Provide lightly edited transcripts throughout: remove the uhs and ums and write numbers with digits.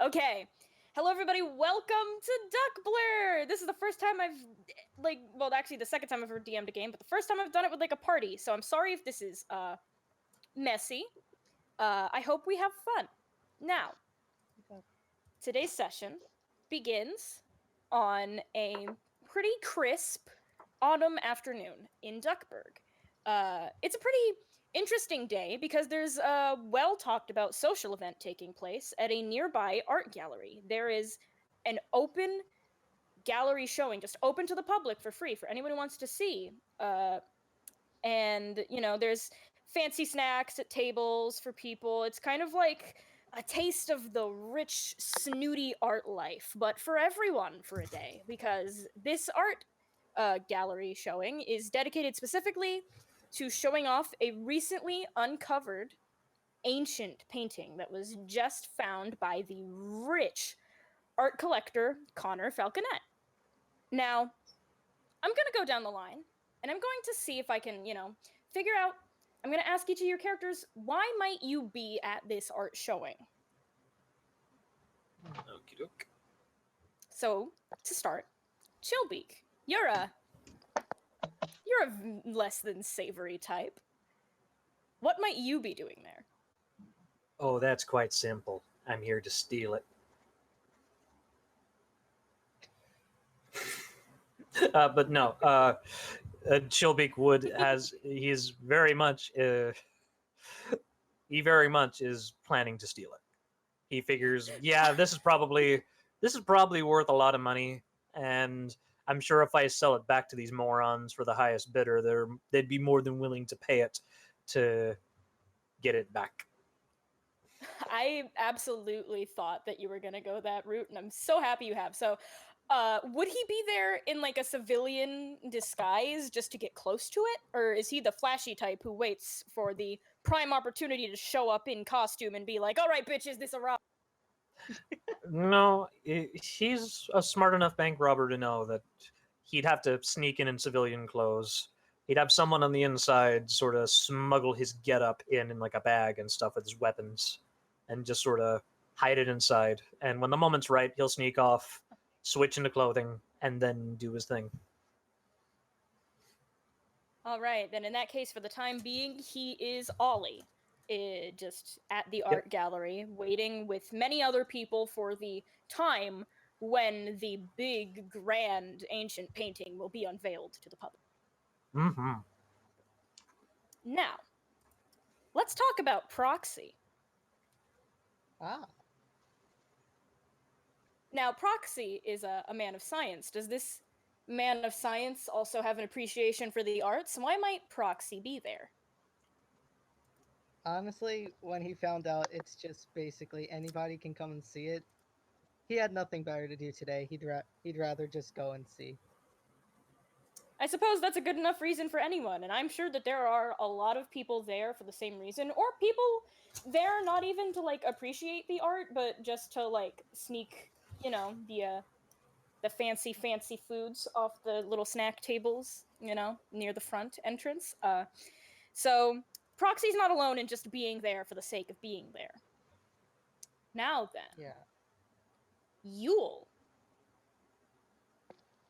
Okay. Hello, everybody. Welcome to Duck Blur. This is the first time I've, actually the second time I've ever DM'd a game, but the first time I've done it with, a party. So I'm sorry if this is, messy. I hope we have fun. Now, today's session begins on a pretty crisp autumn afternoon in Duckburg. It's a pretty interesting day because there's a well talked about social event taking place at a nearby art gallery. There is an open gallery showing, just open to the public for free for anyone who wants to see. And, there's fancy snacks at tables for people. It's kind of like a taste of the rich, snooty art life, but for everyone for a day, because this art gallery showing is dedicated specifically to showing off a recently uncovered ancient painting that was just found by the rich art collector Connor Falconet. Now, I'm going to go down the line, and I'm going to see if I can, figure out. I'm going to ask each of your characters, why might you be at this art showing? Okie doke. So, to start, Chillbeak, you're a less than savory type. What might you be doing there? Oh, that's quite simple. I'm here to steal it. But no, Chilbeak Wood he very much is planning to steal it. He figures, yeah, this is probably worth a lot of money, and I'm sure if I sell it back to these morons for the highest bidder, they'd be more than willing to pay it to get it back. I absolutely thought that you were going to go that route, and I'm so happy you have. So, would he be there in a civilian disguise just to get close to it? Or is he the flashy type who waits for the prime opportunity to show up in costume and be like, all right, bitches, this a rob? No, he's a smart enough bank robber to know that he'd have to sneak in civilian clothes. He'd have someone on the inside sort of smuggle his getup in a bag and stuff with his weapons, and just sort of hide it inside. And when the moment's right, he'll sneak off, switch into clothing, and then do his thing. All right, then in that case, for the time being, he is Ollie, just at the art gallery, waiting with many other people for the time when the big, grand, ancient painting will be unveiled to the public. Mm-hmm. Now, let's talk about Proxy. Now, Proxy is a man of science. Does this man of science also have an appreciation for the arts? Why might Proxy be there? Honestly, when he found out it's just basically anybody can come and see it, he had nothing better to do today. He'd rather just go and see. I suppose that's a good enough reason for anyone, and I'm sure that there are a lot of people there for the same reason, or people there not even to appreciate the art, but just to sneak, the fancy foods off the little snack tables, near the front entrance. So Proxy's not alone in just being there for the sake of being there. Now then. Yeah. Yule.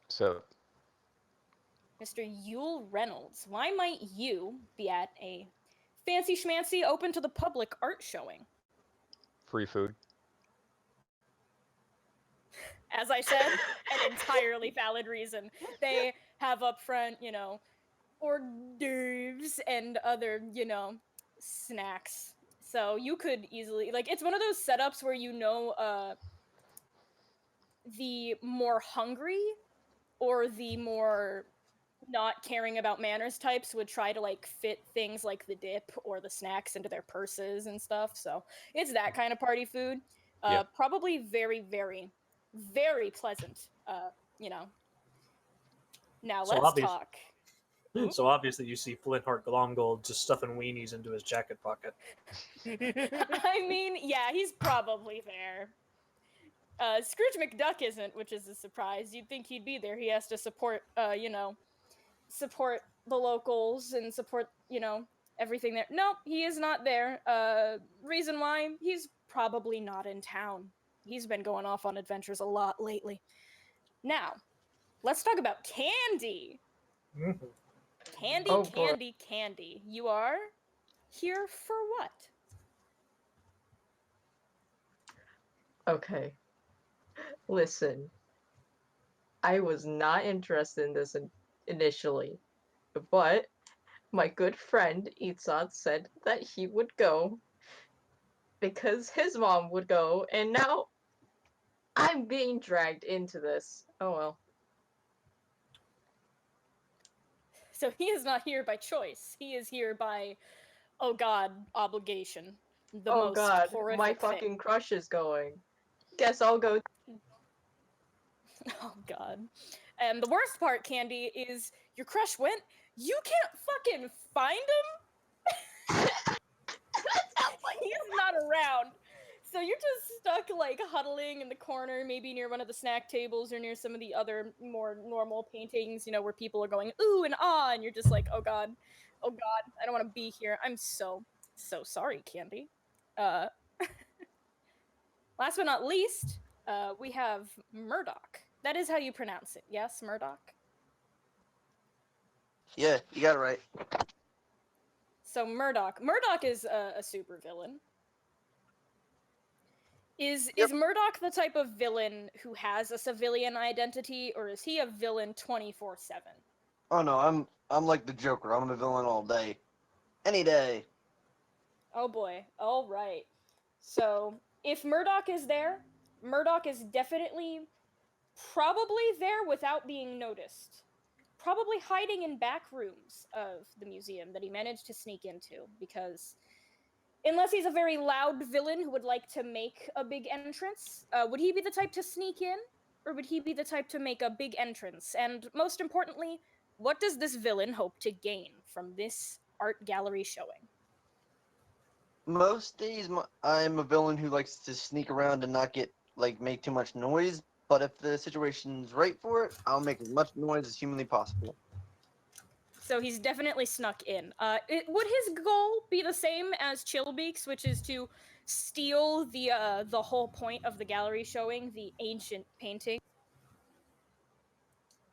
So, Mr. Yule Reynolds, why might you be at a fancy schmancy open to the public art showing? free food. As I said, an entirely valid reason. They have up front, hors d'oeuvres and other, snacks. So you could easily, it's one of those setups where the more hungry or the more not caring about manners types would try to fit things like the dip or the snacks into their purses and stuff. So it's that kind of party food. Yeah. Probably very, very, very pleasant. Now So let's talk. So obviously you see Flintheart Glomgold just stuffing weenies into his jacket pocket. I mean, yeah, he's probably there. Scrooge McDuck isn't, which is a surprise. You'd think he'd be there. He has to support, support the locals and support, everything there. Nope, he is not there. Reason why? He's probably not in town. He's been going off on adventures a lot lately. Now, let's talk about Candy. Mhm. Candy, Oh, boy. Candy, Candy. You are here for what? Okay. Listen, I was not interested in this initially, but my good friend Itzad said that he would go because his mom would go, and now I'm being dragged into this. Oh well. So he is not here by choice. He is here by, oh god, obligation. The Oh most god, horrific my thing. fucking crush is going. Guess I'll go. Oh god. And the worst part, Candy, is your crush went. You can't fucking find him. He's not around. So you're just stuck like huddling in the corner, maybe near one of the snack tables or near some of the other more normal paintings, you know, where people are going ooh and ah, and you're just like, oh god, I don't want to be here. I'm so sorry, Candy. Uh, last but not least, we have Murdoch. That is how you pronounce it, yes, Murdoch. Yeah, you got it right. So Murdoch is a super villain. Is Murdoch the type of villain who has a civilian identity, or is he a villain 24/7? Oh no, I'm like the Joker. I'm a villain all day, any day. Oh boy. All right. So if Murdoch is there, Murdoch is definitely probably there without being noticed. Probably hiding in back rooms of the museum that he managed to sneak into, because unless he's a very loud villain who would like to make a big entrance, would he be the type to sneak in? Or would he be the type to make a big entrance? And most importantly, what does this villain hope to gain from this art gallery showing? Most days I'm a villain who likes to sneak around and not make too much noise. But if the situation's right for it, I'll make as much noise as humanly possible. So he's definitely snuck in. Would his goal be the same as Chillbeak's, which is to steal the whole point of the gallery showing, the ancient painting?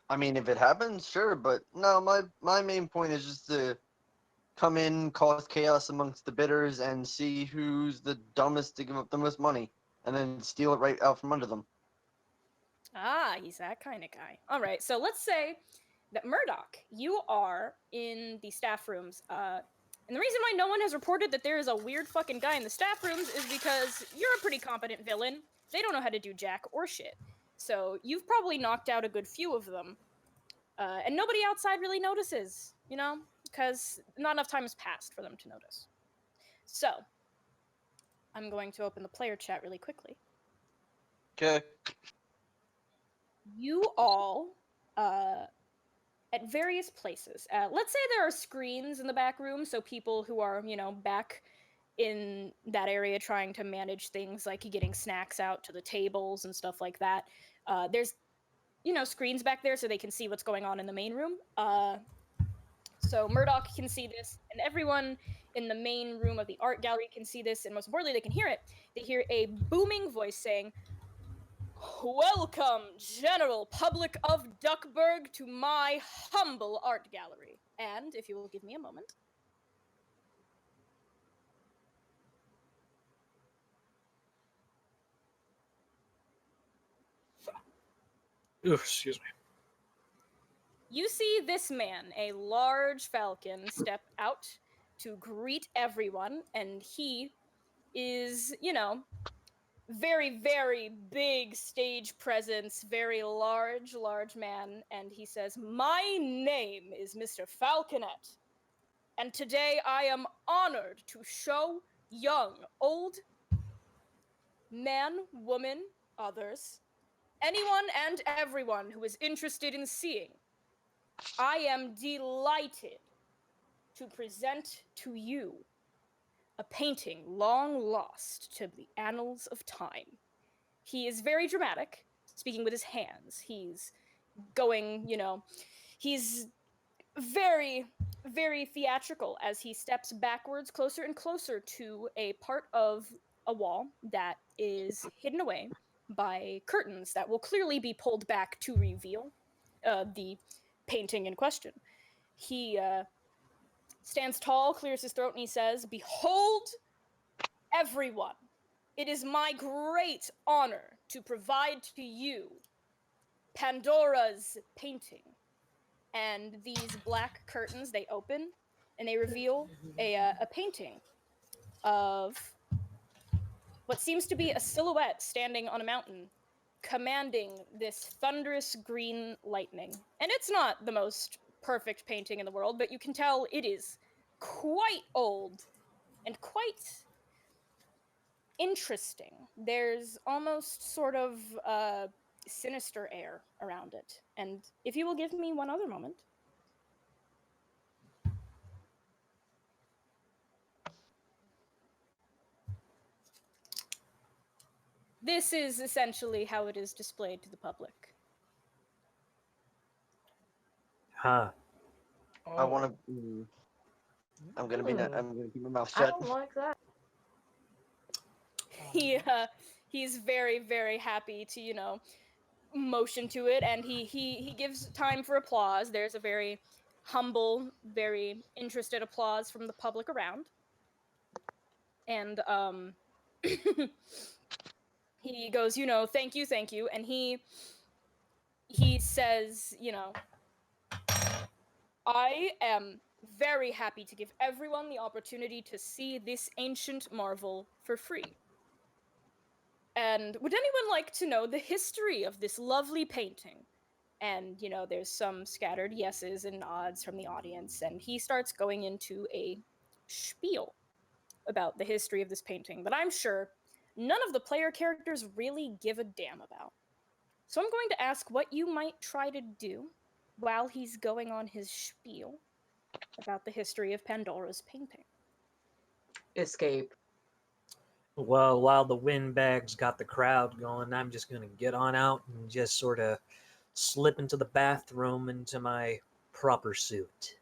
I mean, if it happens, sure. But no, my main point is just to come in, cause chaos amongst the bidders, and see who's the dumbest to give up the most money, and then steal it right out from under them. Ah, he's that kind of guy. All right, so let's say that Murdoch, you are in the staff rooms. And the reason why no one has reported that there is a weird fucking guy in the staff rooms is because you're a pretty competent villain. They don't know how to do jack or shit. So you've probably knocked out a good few of them. And nobody outside really notices, you know? Because not enough time has passed for them to notice. So, I'm going to open the player chat really quickly. Okay. You all, at various places. Let's say there are screens in the back room, so people who are, you know, back in that area trying to manage things like getting snacks out to the tables and stuff like that. There's, you know, screens back there so they can see what's going on in the main room. So Murdoch can see this, and everyone in the main room of the art gallery can see this, and most importantly, they can hear it. They hear a booming voice saying, "Welcome, general public of Duckburg, to my humble art gallery." And if you will give me a moment. Ooh, excuse me. You see this man, a large falcon, step out to greet everyone, and he is, you know, very, very big stage presence, very large man, and he says, "My name is Mr. Falconet, and today I am honored to show young, old, man, woman, others, anyone and everyone who is interested in seeing. I am delighted to present to you a painting long lost to the annals of time." He is very dramatic, speaking with his hands. He's going, you know, he's very very theatrical as he steps backwards closer and closer to a part of a wall that is hidden away by curtains that will clearly be pulled back to reveal the painting in question. He stands tall, clears his throat, and he says, "Behold, everyone, it is my great honor to provide to you Pandora's painting." And these black curtains, they open and they reveal a painting of what seems to be a silhouette standing on a mountain, commanding this thunderous green lightning. And it's not the most perfect painting in the world, but you can tell it is quite old and quite interesting. There's almost sort of sinister air around it. And if you will give me one other moment. This is essentially how it is displayed to the public. Huh. I want to. I'm gonna be. I'm gonna keep my mouth I shut. don't like that. He's very, very happy to, motion to it, and he gives time for applause. There's a very humble, very interested applause from the public around. And he goes, thank you, and he says, "I am very happy to give everyone the opportunity to see this ancient marvel for free. And would anyone like to know the history of this lovely painting?" And, there's some scattered yeses and nods from the audience, and he starts going into a spiel about the history of this painting that I'm sure none of the player characters really give a damn about. So I'm going to ask what you might try to do while he's going on his spiel about the history of Pandora's painting. Escape. Well, while the windbags got the crowd going, I'm just going to get on out and just sort of slip into the bathroom into my proper suit.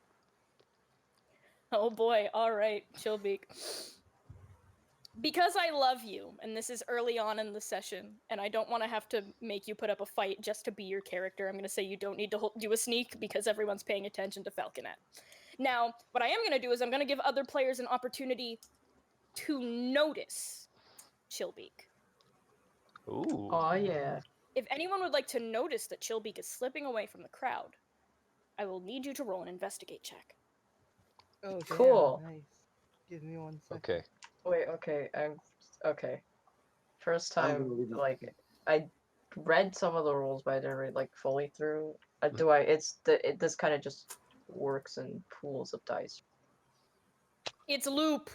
Oh boy, alright, Chillbeak. Because I love you, and this is early on in the session, and I don't want to have to make you put up a fight just to be your character, I'm going to say you don't need to do a sneak because everyone's paying attention to Falconet. Now, what I am going to do is I'm going to give other players an opportunity to notice Chillbeak. Ooh. Oh yeah. If anyone would like to notice that Chillbeak is slipping away from the crowd, I will need you to roll an investigate check. Oh, damn, Cool. nice. Give me 1 second. Okay. Wait, okay, okay. First I'm time, gonna leave it. like, I read some of the rules, but I didn't read, like, fully through. This kind of just works in pools of dice. It's loop.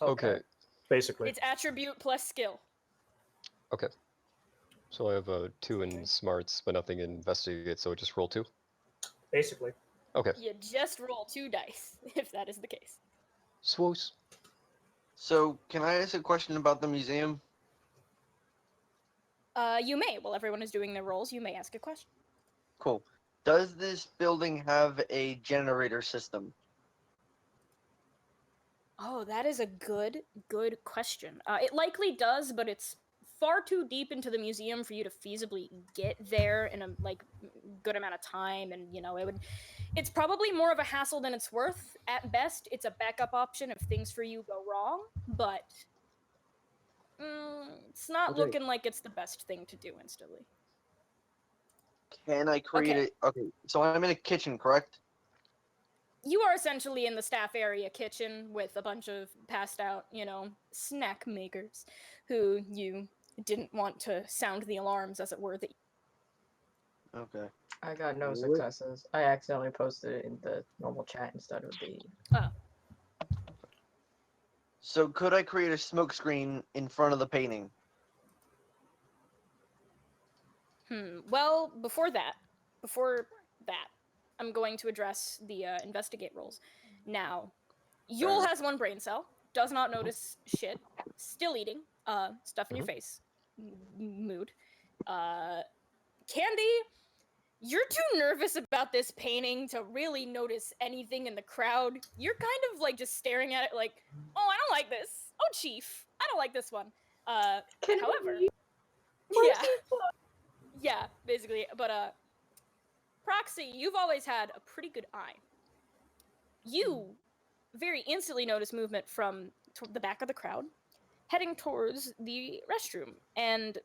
Okay. Basically. It's attribute plus skill. So I have a 2 in smarts, but nothing in investigate, so just roll 2. Basically. Okay. You just roll 2 dice, if that is the case. Swoos. So, can I ask a question about the museum? You may, while everyone is doing their rolls, you may ask a question. Cool. Does this building have a generator system? Oh, that is a good question. It likely does, but it's far too deep into the museum for you to feasibly get there in a good amount of time, and it's probably more of a hassle than it's worth. At best, it's a backup option if things for you go wrong, but it's not Okay. looking like it's the best thing to do instantly. Can I create Okay. Okay, so I'm in a kitchen, correct? You are essentially in the staff area kitchen with a bunch of passed out, snack makers who you didn't want to sound the alarms, as it were. Okay. I got no What? successes. I accidentally posted it in the normal chat instead of the... So could I create a smoke screen in front of the painting? Well, before that, I'm going to address the investigate rolls. Now, Yule has 1 brain cell, does not notice shit, still eating, stuff in your face, mood. Candy You're too nervous about this painting to really notice anything in the crowd. You're kind of like just staring at it like, oh, I don't like this. Oh, Chief, I don't like this one. Can However, we- yeah, yeah, basically. But Proxy, you've always had a pretty good eye. You very instantly notice movement from the back of the crowd, heading towards the restroom. And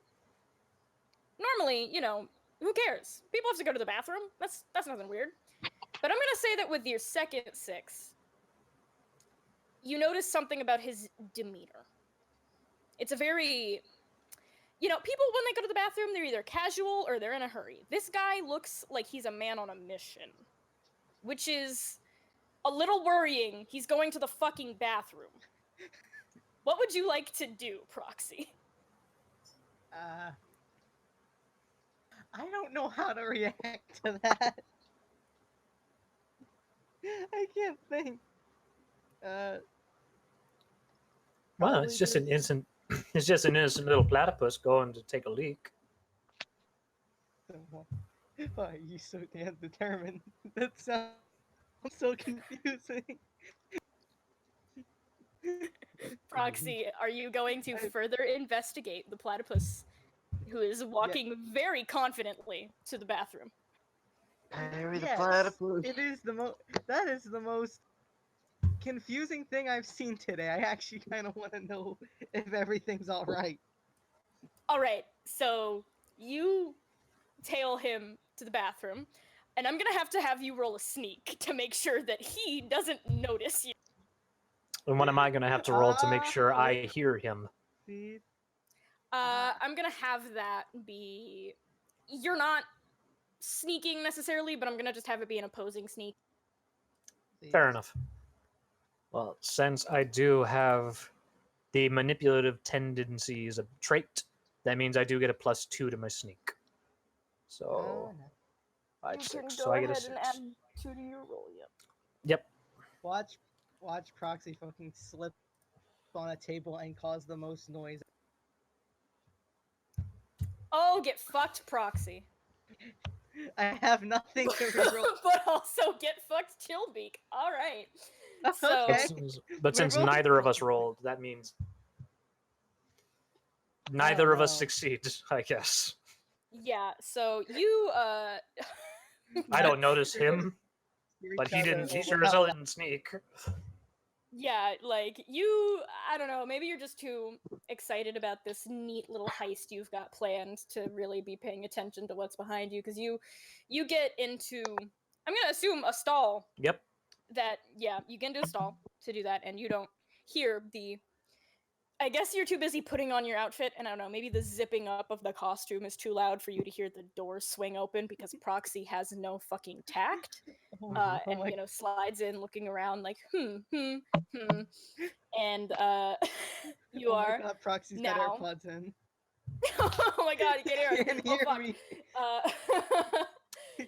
normally, who cares? People have to go to the bathroom. That's nothing weird. But I'm gonna say that with your second 6, you notice something about his demeanor. It's a very, people when they go to the bathroom, they're either casual or they're in a hurry. This guy looks like he's a man on a mission, which is a little worrying. He's going to the fucking bathroom. What would you like to do, Proxy? I don't know how to react to that. I can't think. Well, it's just an innocent. It's just an innocent little platypus going to take a leak. Why are you so damn determined? That sounds so confusing. Proxy, are you going to further investigate the platypus who is walking very confidently to the bathroom? Harry the Yes, platypus. it is that is the most confusing thing I've seen today. I actually kind of want to know if everything's all right. All right, so you tail him to the bathroom, and I'm gonna have you roll a sneak to make sure that he doesn't notice you. And what am I going to have to roll to make sure I hear him? See? I'm gonna have that be. You're not sneaking necessarily, but I'm gonna just have it be an opposing sneak. Fair enough. Well, since I do have the manipulative tendencies a trait, that means I do get a +2 to my sneak. So, 5, 6. So I get a 6. 2 to your roll. Yep. Yep. Watch Proxy fucking slip on a table and cause the most noise. Oh, get fucked, Proxy. I have nothing to reroll. But also get fucked, Chillbeak. All right. So, Okay. But since We're both neither of us rolling. rolled, that means neither of us know. succeeds, I guess. yeah. So you I don't notice him, Hear but each he other didn't. He roll sure as out hell loud. didn't sneak. Yeah, like you, I don't know, maybe you're just too excited about this neat little heist you've got planned to really be paying attention to what's behind you, because you get into, I'm gonna assume, a stall. Yep. You get into a stall to do that, and you don't hear I guess you're too busy putting on your outfit, and I don't know, maybe the zipping up of the costume is too loud for you to hear the doors swing open because Proxy has no fucking tact. Oh And my- slides in looking around like and you oh my are God, Proxy's now- got AirPods in. oh my god, you can't hear us. Can't Oh hear fuck. me.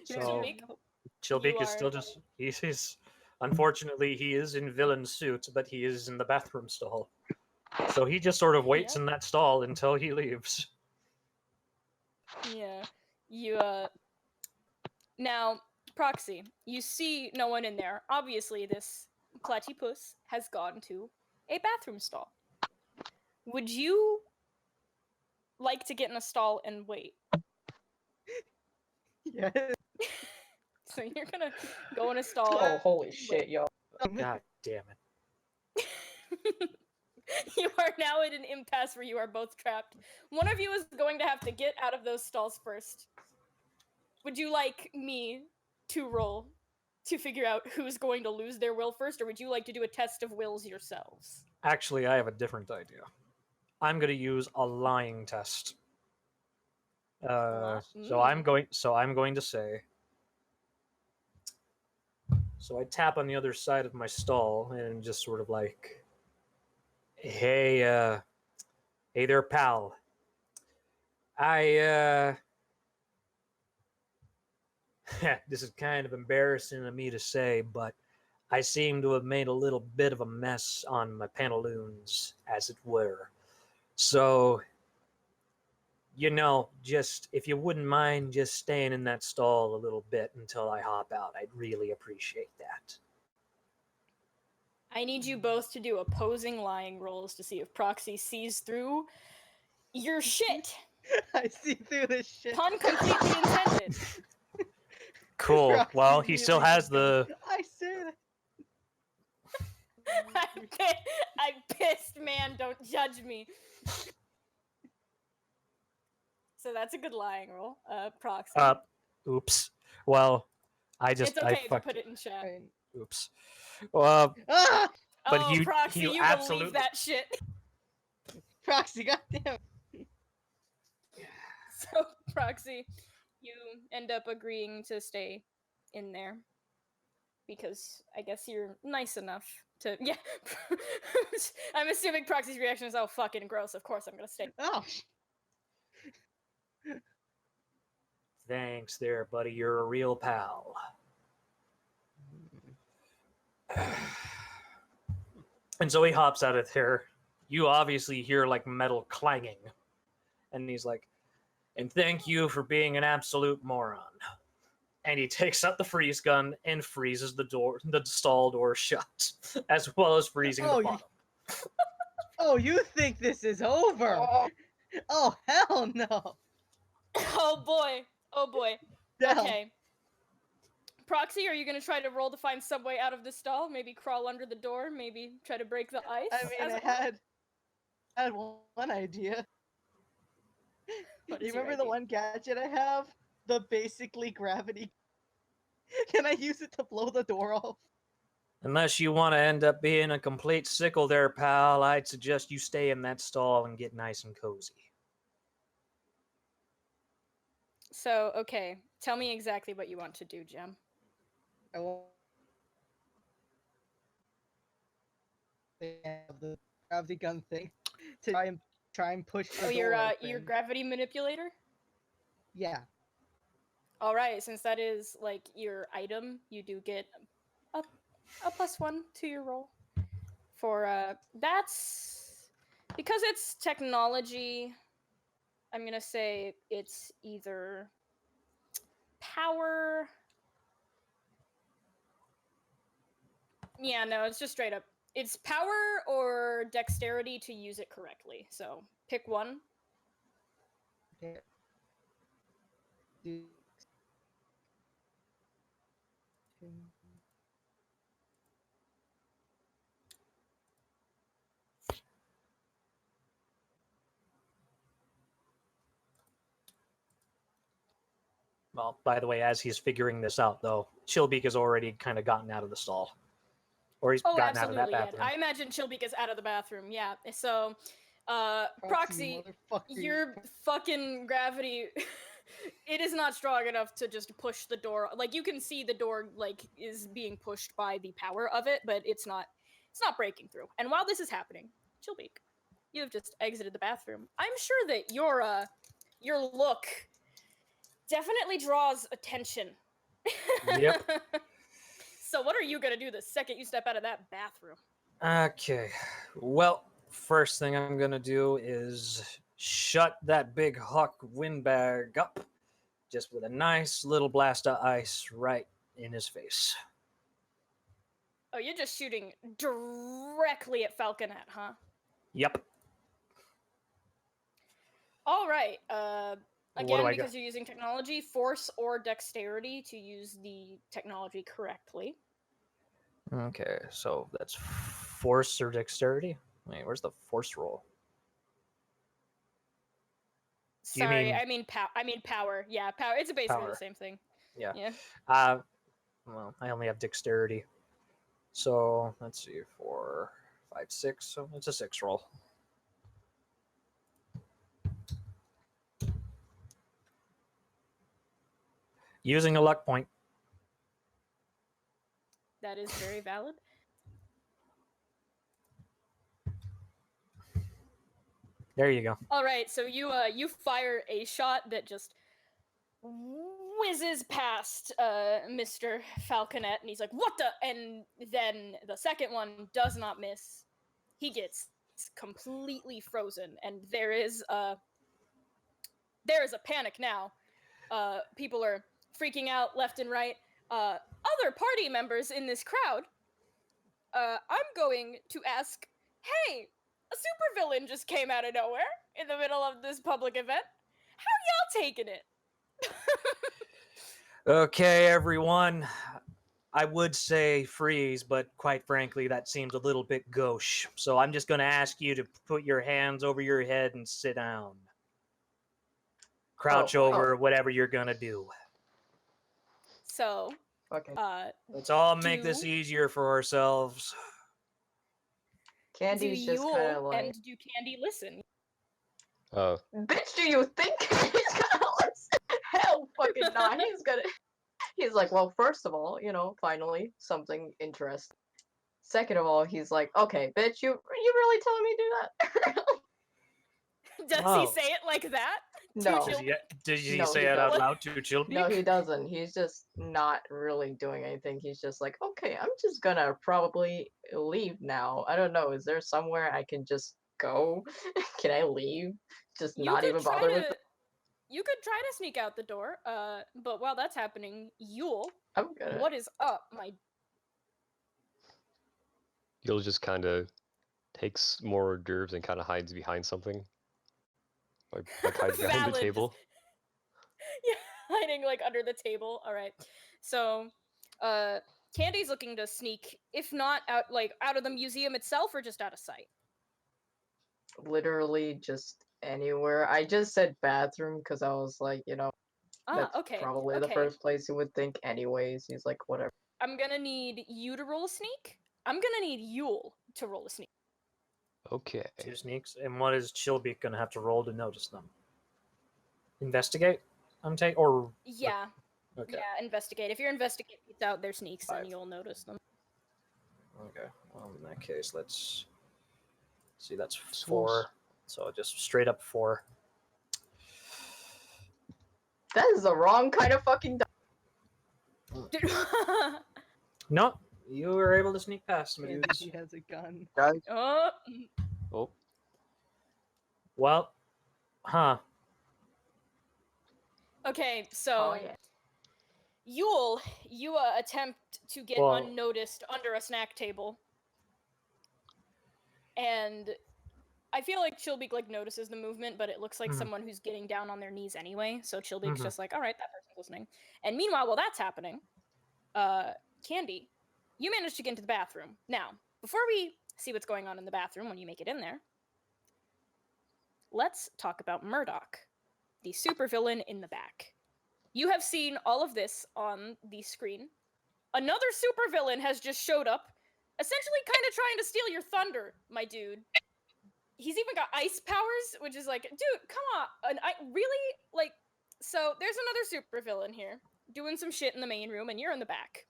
So, Can't hear Beak, me. Chillbeak You is still are- just. He's unfortunately he is in villain suit, but he is in the bathroom stall. So he just sort of waits Yep. in that stall until he leaves. yeah, you now Proxy, you see no one in there. Obviously, this platypus has gone to a bathroom stall. Would you like to get in a stall and wait? Yes. So you're gonna go in a stall. Oh, holy shit, yo. God damn it. You are now at an impasse where you are both trapped. One of you is going to have to get out of those stalls first. Would you like me to roll to figure out who's going to lose their will first, or would you like to do a test of wills yourselves? Actually, I have a different idea. I'm going to use a lying test. So I'm going to say. So I tap on the other side of my stall and just sort of like, hey there, pal. This is kind of embarrassing of me to say, but I seem to have made a little bit of a mess on my pantaloons, as it were. So just if you wouldn't mind just staying in that stall a little bit until I hop out, I'd really appreciate that. I need you both to do opposing lying rolls to see if Proxy sees through your shit. I see through this shit. Pun completely intended. Cool. Proxy Well, he still immediately has just goes, the. I said it. I'm pissed, man. Don't judge me. So that's a good lying roll. Proxy. Oops. Well, I it's just okay I if you fucked. put it in chat. Right. Oops. Ah! But oh, he- Proxy, he you absolutely- believe that shit. Proxy, goddamn. So, Proxy, you end up agreeing to stay in there. Because I guess you're nice enough to. Yeah. I'm assuming Proxy's reaction is, oh, fucking gross. Of course I'm gonna stay. Oh. Thanks, there, buddy. You're a real pal. And so he hops out of there. You obviously hear like metal clanging, and he's like, "And thank you for being an absolute moron." And he takes out the freeze gun and freezes the stall door shut, as well as freezing Oh, the you- bottom. Oh, you think this is over? Oh, hell no. Oh boy. Oh boy. Hell. Okay. Proxy, are you gonna try to roll to find some way out of the stall? Maybe crawl under the door? Maybe try to break the ice? I mean, as I it were? had one idea. What You is your remember the idea? one gadget I have? The basically gravity. Can I use it to blow the door off? Unless you want to end up being a complete sickle there, pal, I'd suggest you stay in that stall and get nice and cozy. So, okay. Tell me exactly what you want to do, Jem. I want the gravity gun thing to try and push the Oh, door your open. gravity manipulator? Yeah. Alright, since that is, like, your item, you do get a +1 to your roll. For, that's... Because it's technology, I'm gonna say it's either power... Yeah, no, it's just straight up. It's power or dexterity to use it correctly. So, pick one. Okay. Do- Well, by the way, as he's figuring this out, though, Chilbeak has already kind of gotten out of the stall. Or he's Oh, gotten out of that absolutely. Yeah. bathroom. I imagine Chilbeak is out of the bathroom. Yeah. So, you Proxy, motherfucker, your fucking gravity, it is not strong enough to just push the door. Like, you can see the door, like, is being pushed by the power of it, but it's not breaking through. And while this is happening, Chilbeak, you have just exited the bathroom. I'm sure that your look definitely draws attention. Yep. So what are you gonna do the second you step out of that bathroom? Okay. Well, first thing I'm going to do is shut that big hawk windbag up just with a nice little blast of ice right in his face. Oh, you're just shooting directly at Falconet, huh? Yep. All right. What Again, do I because got? you're using technology, force or dexterity to use the technology correctly. Okay, so that's force or dexterity? Wait, where's the force roll? Do you Sorry, mean- I mean power. Yeah, power. It's basically Power. the same thing. Yeah. Yeah. Well, I only have dexterity. So let's see, 4, 5, 6. So it's a 6 roll. Using a luck point. That is very valid. There you go. All right, so you fire a shot that just whizzes past Mr. Falconet, and he's like, "What the?" And then the second one does not miss. He gets completely frozen, and there is there is a panic now. People are freaking out left and right. Other party members in this crowd, I'm going to ask, hey, a supervillain just came out of nowhere in the middle of this public event. How y'all taking it? Okay, everyone. I would say freeze, but quite frankly, that seems a little bit gauche. So I'm just going to ask you to put your hands over your head and sit down. Crouch Oh, over, whatever you're going to do. So, Okay. Let's all make this Do- easier for ourselves. do Candy's just Yule kind of like, and do Candy listen? bitch, do you think he's gonna listen? Hell fucking not. He's like, well, first of all, finally, something interesting. Second of all, he's like, okay, bitch, you really telling me to do that? Does Oh. he say it like that? No. Did he No, say he it out doesn't. loud to Chilby? No, he doesn't. He's just not really doing anything. He's just like, okay, I'm just gonna probably leave now. I don't know. Is there somewhere I can just go? Can I leave? Just You not could even try bother to. with it? You could try to sneak out the door. But while that's happening, Yule, I'm gonna. what is up, my? You'll just kind of takes more hors d'oeuvres and kind of hides behind something. Like hides behind Valid, the just- table. Yeah, hiding like under the table. All right. So, Candy's looking to sneak, if not out of the museum itself, or just out of sight. Literally just anywhere. I just said bathroom because I was like, that's Okay. probably the Okay. first place you would think anyways. He's like, whatever. I'm gonna need you to roll a sneak. I'm gonna need Yule to roll a sneak. Okay. 2 sneaks. And what is Chilbeak going to have to roll to notice them? Investigate? Or Yeah. okay. Yeah, investigate. If your investigate beats out their sneaks, then 5. you'll notice them. Okay. Well, in that case, let's see. That's Swoosh. 4. So just straight up 4. That is the wrong kind of fucking. No, you were able to sneak past me. And he has a gun. Guys, Oh, Oh, Well, huh? okay, so Oh yeah. Yule, you attempt to get Well- unnoticed under a snack table, and I feel like Chilbeak notices the movement, but it looks like Mhm. someone who's getting down on their knees anyway. So Chilbeak's Mhm. just like, all right, that person's listening. And meanwhile, while that's happening, Candy, you manage to get into the bathroom. Now, before we see what's going on in the bathroom when you make it in there, let's talk about Murdoch, the supervillain in the back. You have seen all of this on the screen. Another supervillain has just showed up, essentially kind of trying to steal your thunder, my dude. He's even got ice powers, which is like, dude, come on. Really? So there's another supervillain here doing some shit in the main room, and you're in the back.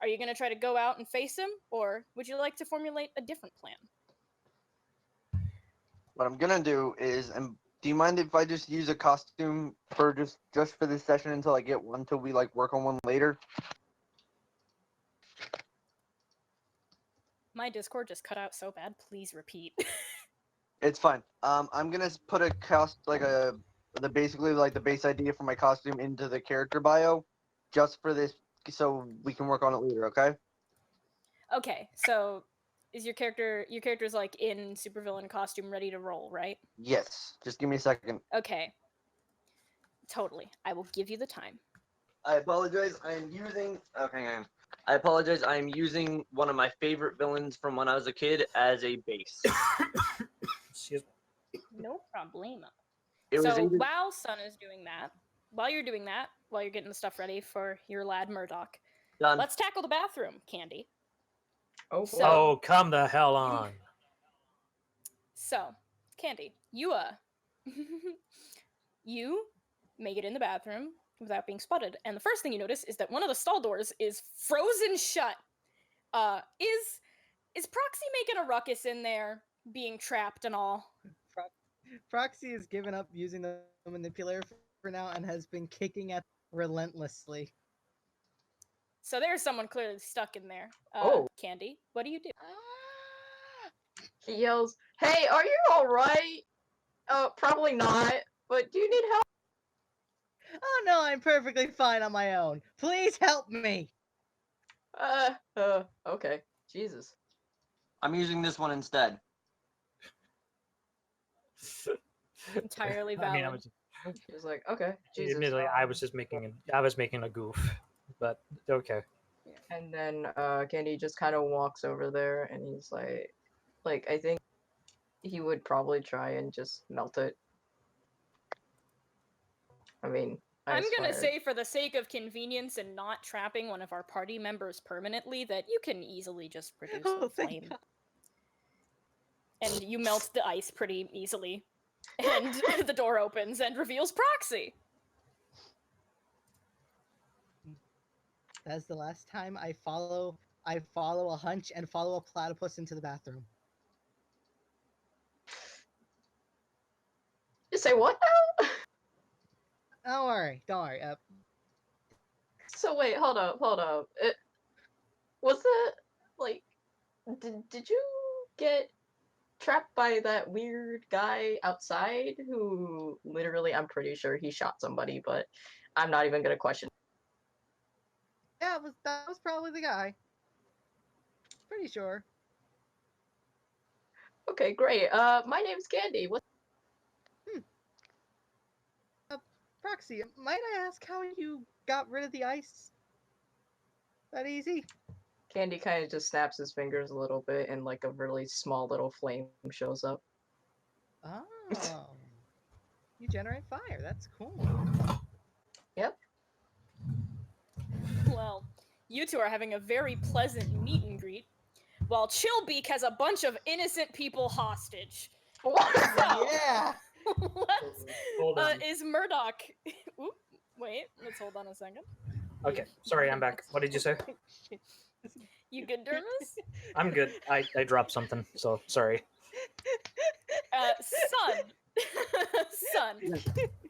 Are you going to try to go out and face him, or would you like to formulate a different plan? what I'm gonna do is, do you mind if I just use a costume for just for this session until I get one, till we work on one later? My Discord just cut out so bad. Please repeat. It's fine. I'm gonna put a basically the base idea for my costume into the character bio, just for this, so we can work on it later. Okay? Okay, so is your character's in supervillain costume ready to roll, right? Yes. Just give me a second. Okay. Totally. I will give you the time. I apologize. Okay, I apologize. I'm using one of my favorite villains from when I was a kid as a base. Excuse me. No problemo. It was So either- while Sun is doing that, while you're getting the stuff ready for your lad Murdoch, done. let's tackle the bathroom, Candy. Oh, So- boy. Oh, come the hell on! So, Candy, you you make it in the bathroom without being spotted, and the first thing you notice is that one of the stall doors is frozen shut. Is Proxy making a ruckus in there, being trapped and all? Proxy has given up using the manipulator for now and has been kicking at relentlessly. So there's someone clearly stuck in there. Oh. Candy, what do you do? He yells, "Hey, are you all right? Probably not. But do you need help?" Oh no, I'm perfectly fine on my own. Please help me. Okay. Jesus. I'm using this one instead. Entirely I mean, valid. She was like, okay, Jesus. admittedly, I was just I was making a goof, but okay. And then Candy just kind of walks over there, and he's like I think he would probably try and just melt it. I mean, I'm ice gonna fire. say, for the sake of convenience and not trapping one of our party members permanently, that you can easily just produce Oh, a thank flame. God. And you melt the ice pretty easily. And the door opens and reveals Proxy. That's the last time I follow a hunch and follow a platypus into the bathroom. You say what now? Don't worry. So wait, hold up. Was it like did you get trapped by that weird guy outside who literally I'm pretty sure he shot somebody, but I'm not even gonna question. Yeah, that was probably the guy. Pretty sure. Okay, great. My name's Candy. What? Proxy, might I ask how you got rid of the ice? That easy? Candy kind of just snaps his fingers a little bit, and like a really small little flame shows up. Oh. You generate fire. That's cool. Yep. Well, you two are having a very pleasant meet and greet, while Chillbeak has a bunch of innocent people hostage. So, Yeah. let's, Hold on. is Murdoch... Oop, wait, let's hold on a second. Okay, sorry, I'm back. What did you say? You good, Dermis? I'm good. I dropped something, so sorry. Son. Son.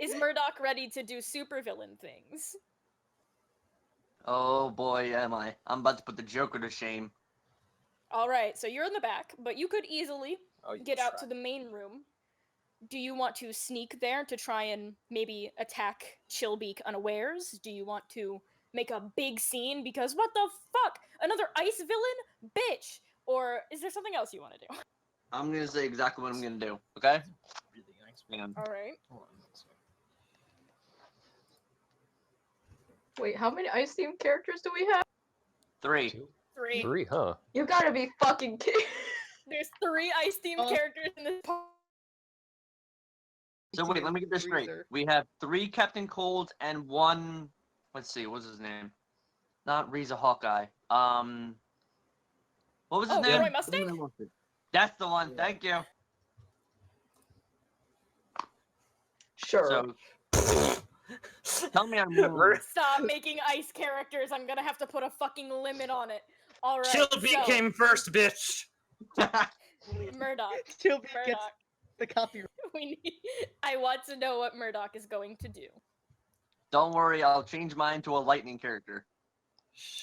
Is Murdoch ready to do supervillain things? Oh boy, am I. I'm about to put the Joker to shame. Alright, so you're in the back, but you could easily Oh, you get out try. to the main room. Do you want to sneak there to try and maybe attack Chillbeak unawares? Do you want to make a big scene because what the fuck? Another ice villain? Bitch! Or is there something else you want to do? I'm gonna say exactly what I'm gonna do, okay? Really nice. Hang on. Alright. Hold on one second. Wait, how many ice themed characters do we have? 3. Two? 3. 3, huh? You gotta be fucking kidding. There's 3 ice themed Oh. characters in this part. So wait, let me get this straight. Freezer. We have 3 Captain Colds and 1. Let's see, what's his name? Not Riza Hawkeye. What was his Oh, name? Roy Mustang? That's the one. Thank you. Sure. So tell me I'm wrong. Stop making ice characters. I'm gonna have to put a fucking limit on it. Alright, Chillbeak so, came first, bitch. Murdoch. Chillbeak gets Murdoch. the copyright. I want to know what Murdoch is going to do. Don't worry, I'll change mine to a lightning character.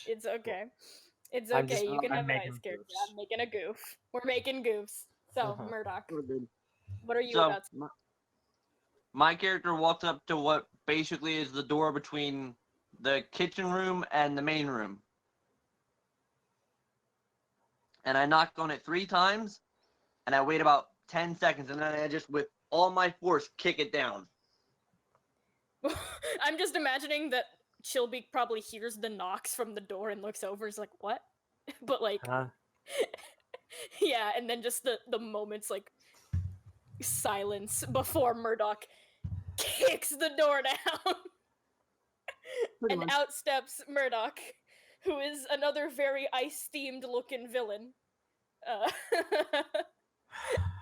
It's okay. It's I'm okay. just- You can I'm have an making ice character. goofs. I'm making a goof. We're making goofs. So, Uh-huh. Murdoch, We're good. what are you So about to... my character walks up to what basically is the door between the kitchen room and the main room. And I knock on it 3 times, and I wait about 10 seconds, and then I just, with all my force, kick it down. I'm just imagining that Chillbeak probably hears the knocks from the door and looks over. Is like, what? But like, Huh? yeah, and then just the moments like silence before Murdoch kicks the door down. Pretty And much. out steps Murdoch, who is another very ice-themed looking villain.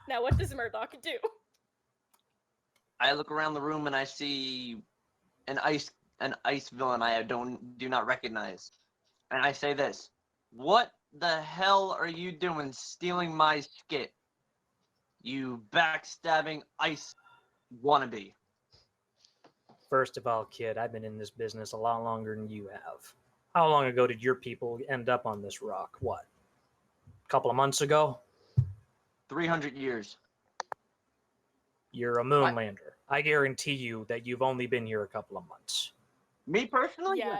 Now, what does Murdoch do? I look around the room and I see an ice villain I do not recognize. And I say this: what the hell are you doing stealing my skit? You backstabbing ice wannabe. First of all, kid, I've been in this business a lot longer than you have. How long ago did your people end up on this rock? What? A couple of months ago? 300 years. You're a moonlander. I guarantee you that you've only been here a couple of months. Me personally? Yeah.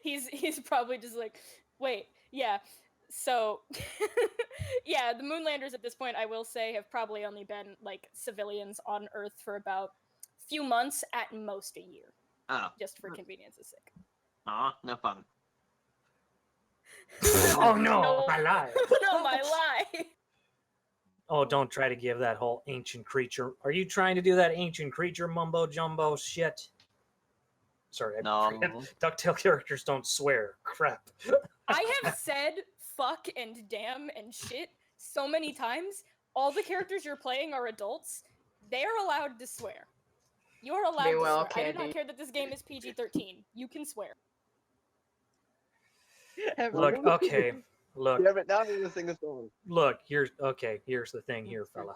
He's probably just like, wait, yeah. So, yeah, the Moonlanders at this point, I will say, have probably only been like civilians on Earth for about a few months, at most a year, Oh. just for convenience's sake. Aw, no fun. Oh no, my lie. No, my lie. Oh, don't try to give that whole ancient creature. Are you trying to do that ancient creature mumbo jumbo shit? Sorry, I forget. No. DuckTale characters don't swear. Crap. I have said fuck and damn and shit so many times. All the characters you're playing are adults. They are allowed to swear. You're allowed Meanwhile, to swear. I do Candy. not care that this game is PG-13. You can swear. Look, okay. Look, Yeah, but now this thing is going. look, here's the thing here, fella.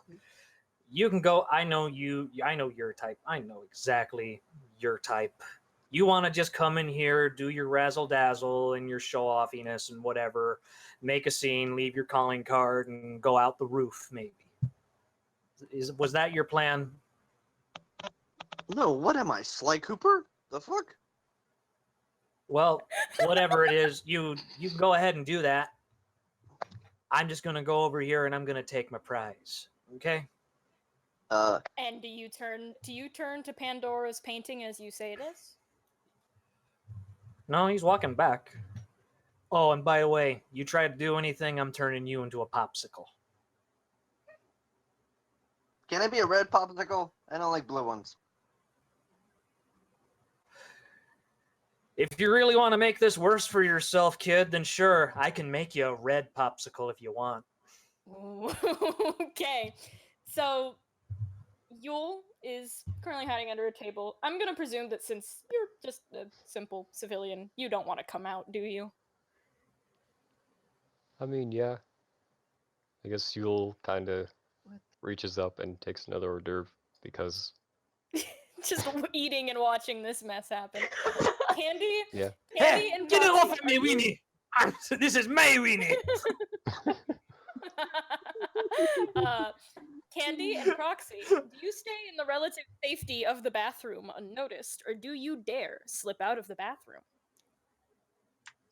You can go, I know your type. I know exactly your type. You want to just come in here, do your razzle dazzle and your show offiness and whatever, make a scene, leave your calling card, and go out the roof, maybe. Was that your plan? No, what am I, Sly Cooper? The fuck? Well, whatever it is, you go ahead and do that. I'm just gonna go over here and I'm gonna take my prize. Okay? And do you turn to Pandora's painting as you say this? No, he's walking back. Oh, and by the way, you try to do anything, I'm turning you into a popsicle. Can I be a red popsicle? I don't like blue ones. If you really want to make this worse for yourself, kid, then sure, I can make you a red popsicle if you want. Okay. So Yule is currently hiding under a table. I'm gonna presume that since you're just a simple civilian, you don't want to come out, do you? I mean, yeah. I guess Yule kind of What? reaches up and takes another hors d'oeuvre because, Just eating and watching this mess happen. Candy, yeah. Candy Hey, and get it Proxy, off of me, are you- weenie! This is my weenie! Candy and Proxy, do you stay in the relative safety of the bathroom unnoticed, or do you dare slip out of the bathroom?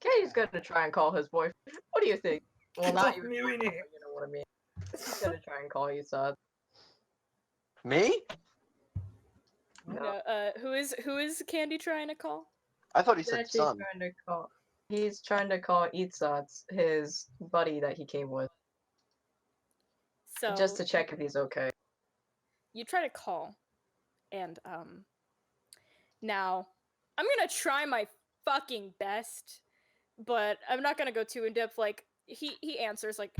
Katie's gonna try and call his boyfriend. What do you think? Well, not Get your off me, boyfriend, Winnie. but you know what I mean. He's gonna try and call you, Sod. Me? No. Who is Candy trying to call? I thought he He's said actually son. trying to call. He's trying to call Eatsats, his buddy that he came with, So just to check if he's okay. you try to call, and now I'm gonna try my fucking best, but I'm not gonna go too in depth. Like he answers like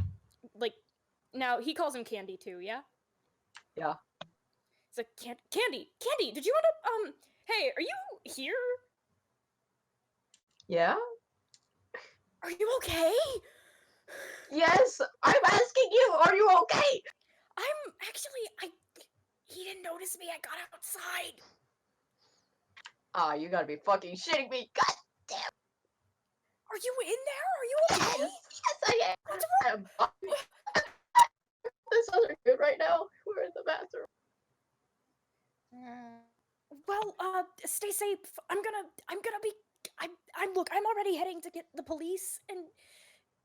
now he calls him Candy too, yeah. Yeah. It's like Candy, did you want to hey, are you here? Yeah? Are you okay? Yes! I'm asking you, are you okay? I'm actually he didn't notice me. I got outside. Ah, you gotta be fucking shitting me. God Are you in there? Are you okay? yes, I am. What's I'm this other good right now. We're in the bathroom. Well, stay safe. I'm gonna be. Look. I'm already heading to get the police, and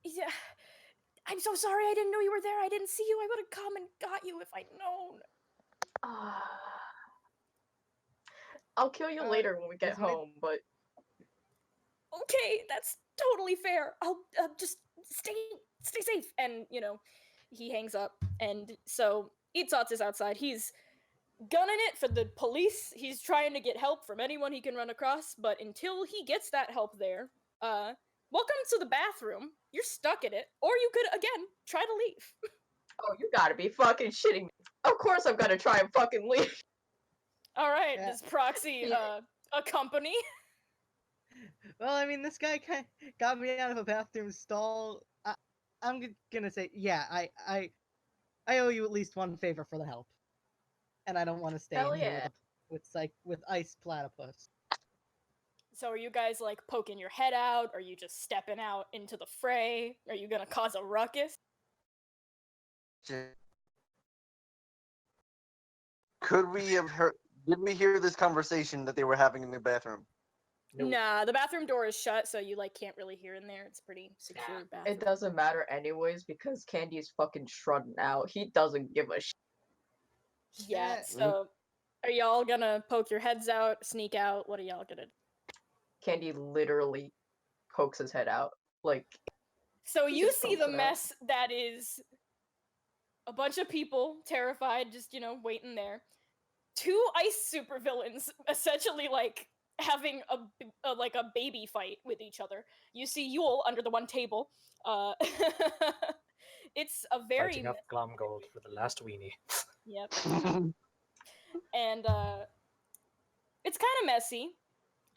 yeah, I'm so sorry. I didn't know you were there. I didn't see you. I would have come and got you if I'd known. I'll kill you later when we get isn't it- home, but Okay, that's totally fair. I'll just stay safe. And he hangs up, and so Eatsots is outside. He's gunning it for the police. He's trying to get help from anyone he can run across, but until he gets that help there, welcome to the bathroom. You're stuck in it, or you could again try to leave. oh, you gotta be fucking shitting me. Of course I'm gonna try and fucking leave. All right, Yeah. does Proxy accompany? Well, I mean, this guy got me out of a bathroom stall. I'm gonna say, yeah, I owe you at least one favor for the help, and I don't want to stay Hell in here yeah. with ice platypus. So are you guys like poking your head out? Are you just stepping out into the fray? Are you gonna cause a ruckus? Could we have heard? Did we hear this conversation that they were having in the bathroom? Nope. Nah, the bathroom door is shut, so you like can't really hear in there. It's pretty secure bathroom. It doesn't matter anyways because Candy is fucking shrugging out. He doesn't give a shit. Yeah, Shit. so are y'all gonna poke your heads out, sneak out? What are y'all gonna do? Candy literally pokes his head out. Like, So He you just see pokes the it out. mess that is a bunch of people terrified, just, waiting there. Two ice supervillains essentially like having a baby fight with each other. You see Yule under the one table. It's a very Fighting up Glomgold for the last weenie. yep. And it's kind of messy,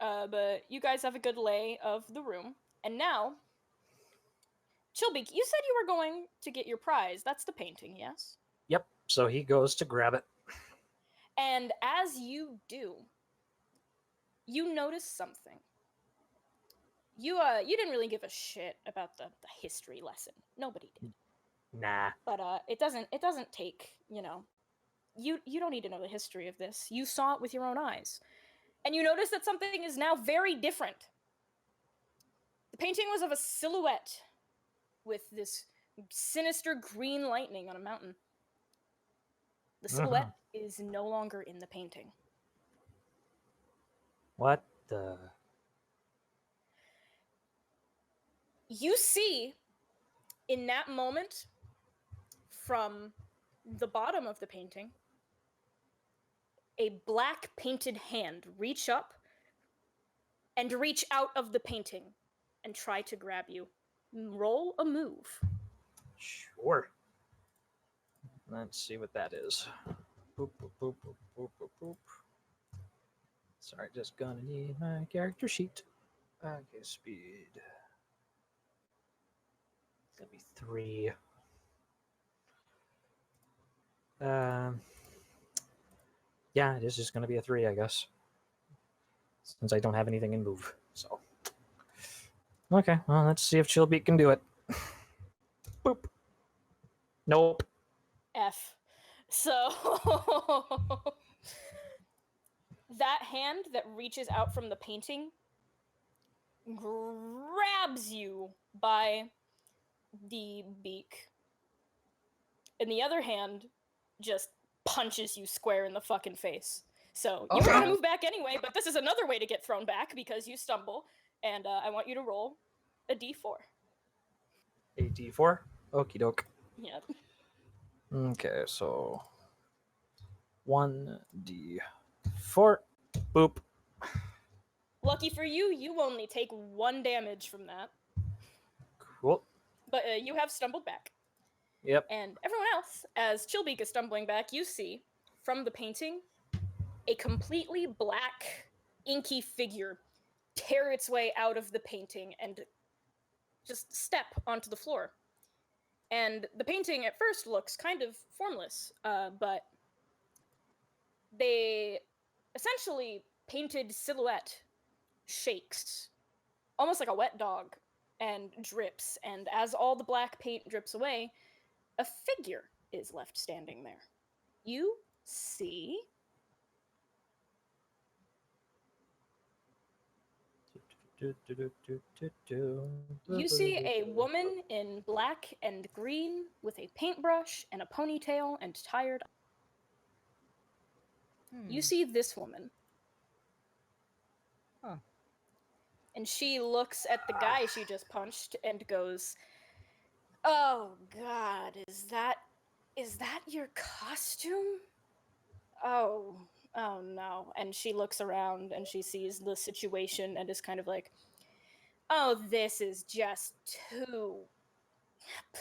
but you guys have a good lay of the room. And now, Chilbeak, you said you were going to get your prize. That's the painting, yes? Yep. So he goes to grab it. And as you do, you notice something. You didn't really give a shit about the history lesson. Nobody did. Nah. But it doesn't take, you don't need to know the history of this. You saw it with your own eyes. And you notice that something is now very different. The painting was of a silhouette with this sinister green lightning on a mountain. The silhouette is no longer in the painting. What the? You see, in that moment, from the bottom of the painting, a black painted hand reach up and reach out of the painting and try to grab you. Roll a move. Sure. Let's see what that is. Boop, boop, boop, boop, boop, boop, boop. Sorry, just gonna need my character sheet. Okay, speed. It's gonna be 3. Yeah, it is just gonna be a 3, I guess. Since I don't have anything in move, so. Okay, well, let's see if Chillbeak can do it. Boop. Nope. F. So that hand that reaches out from the painting grabs you by the beak, and the other hand just punches you square in the fucking face. So you were gonna move back anyway, but this is another way to get thrown back because you stumble, and I want you to roll a d4. A D4? Okie doke. Yep. Okay, so 1d4. Boop. Lucky for you, you only take 1 damage from that, Cool. but you have stumbled back. Yep. And everyone else, as Chillbeak is stumbling back, you see from the painting a completely black, inky figure tear its way out of the painting and just step onto the floor. And the painting at first looks kind of formless, but they essentially painted silhouette shakes, almost like a wet dog, and drips. And as all the black paint drips away, a figure is left standing there. You see a woman in black and green with a paintbrush and a ponytail and tired. You see this woman. Huh. And she looks at the guy she just punched and goes, "Oh God, is that your costume? Oh no." And she looks around and she sees the situation and is kind of like, "Oh, this is just too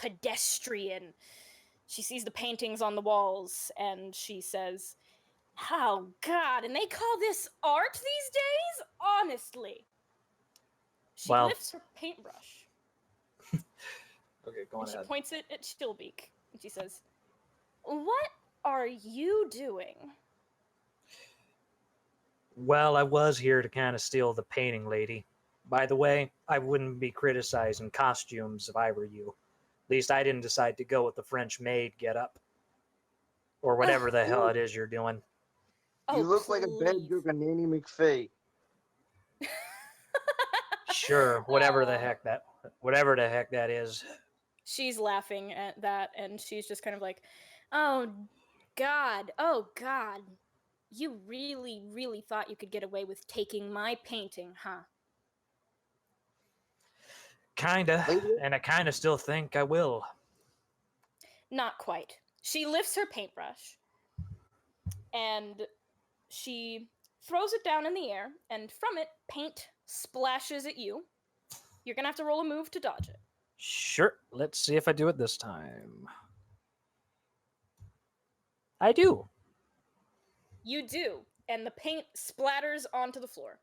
pedestrian." She sees the paintings on the walls and she says, "Oh God, and they call this art these days? Honestly." She Well. lifts her paintbrush Okay, go and on she ahead. points it at Chillbeak and she says, "What are you doing?" Well, I was here to kind of steal the painting, lady. By the way, I wouldn't be criticizing costumes if I were you. At least I didn't decide to go with the French maid get up. Or whatever the hell it is you're doing. Oh, You look like a bad please. joke on Nanny McPhee. Sure, whatever the Aw. heck that is. She's laughing at that, and she's just kind of like, oh God, oh God. You really, really thought you could get away with taking my painting, huh? Kinda, Lady, and I kinda still think I will. Not quite. She lifts her paintbrush and she throws it down in the air, and from it, paint splashes at you. You're gonna have to roll a move to dodge it. Sure, let's see if I do it this time. I do. You do, and the paint splatters onto the floor.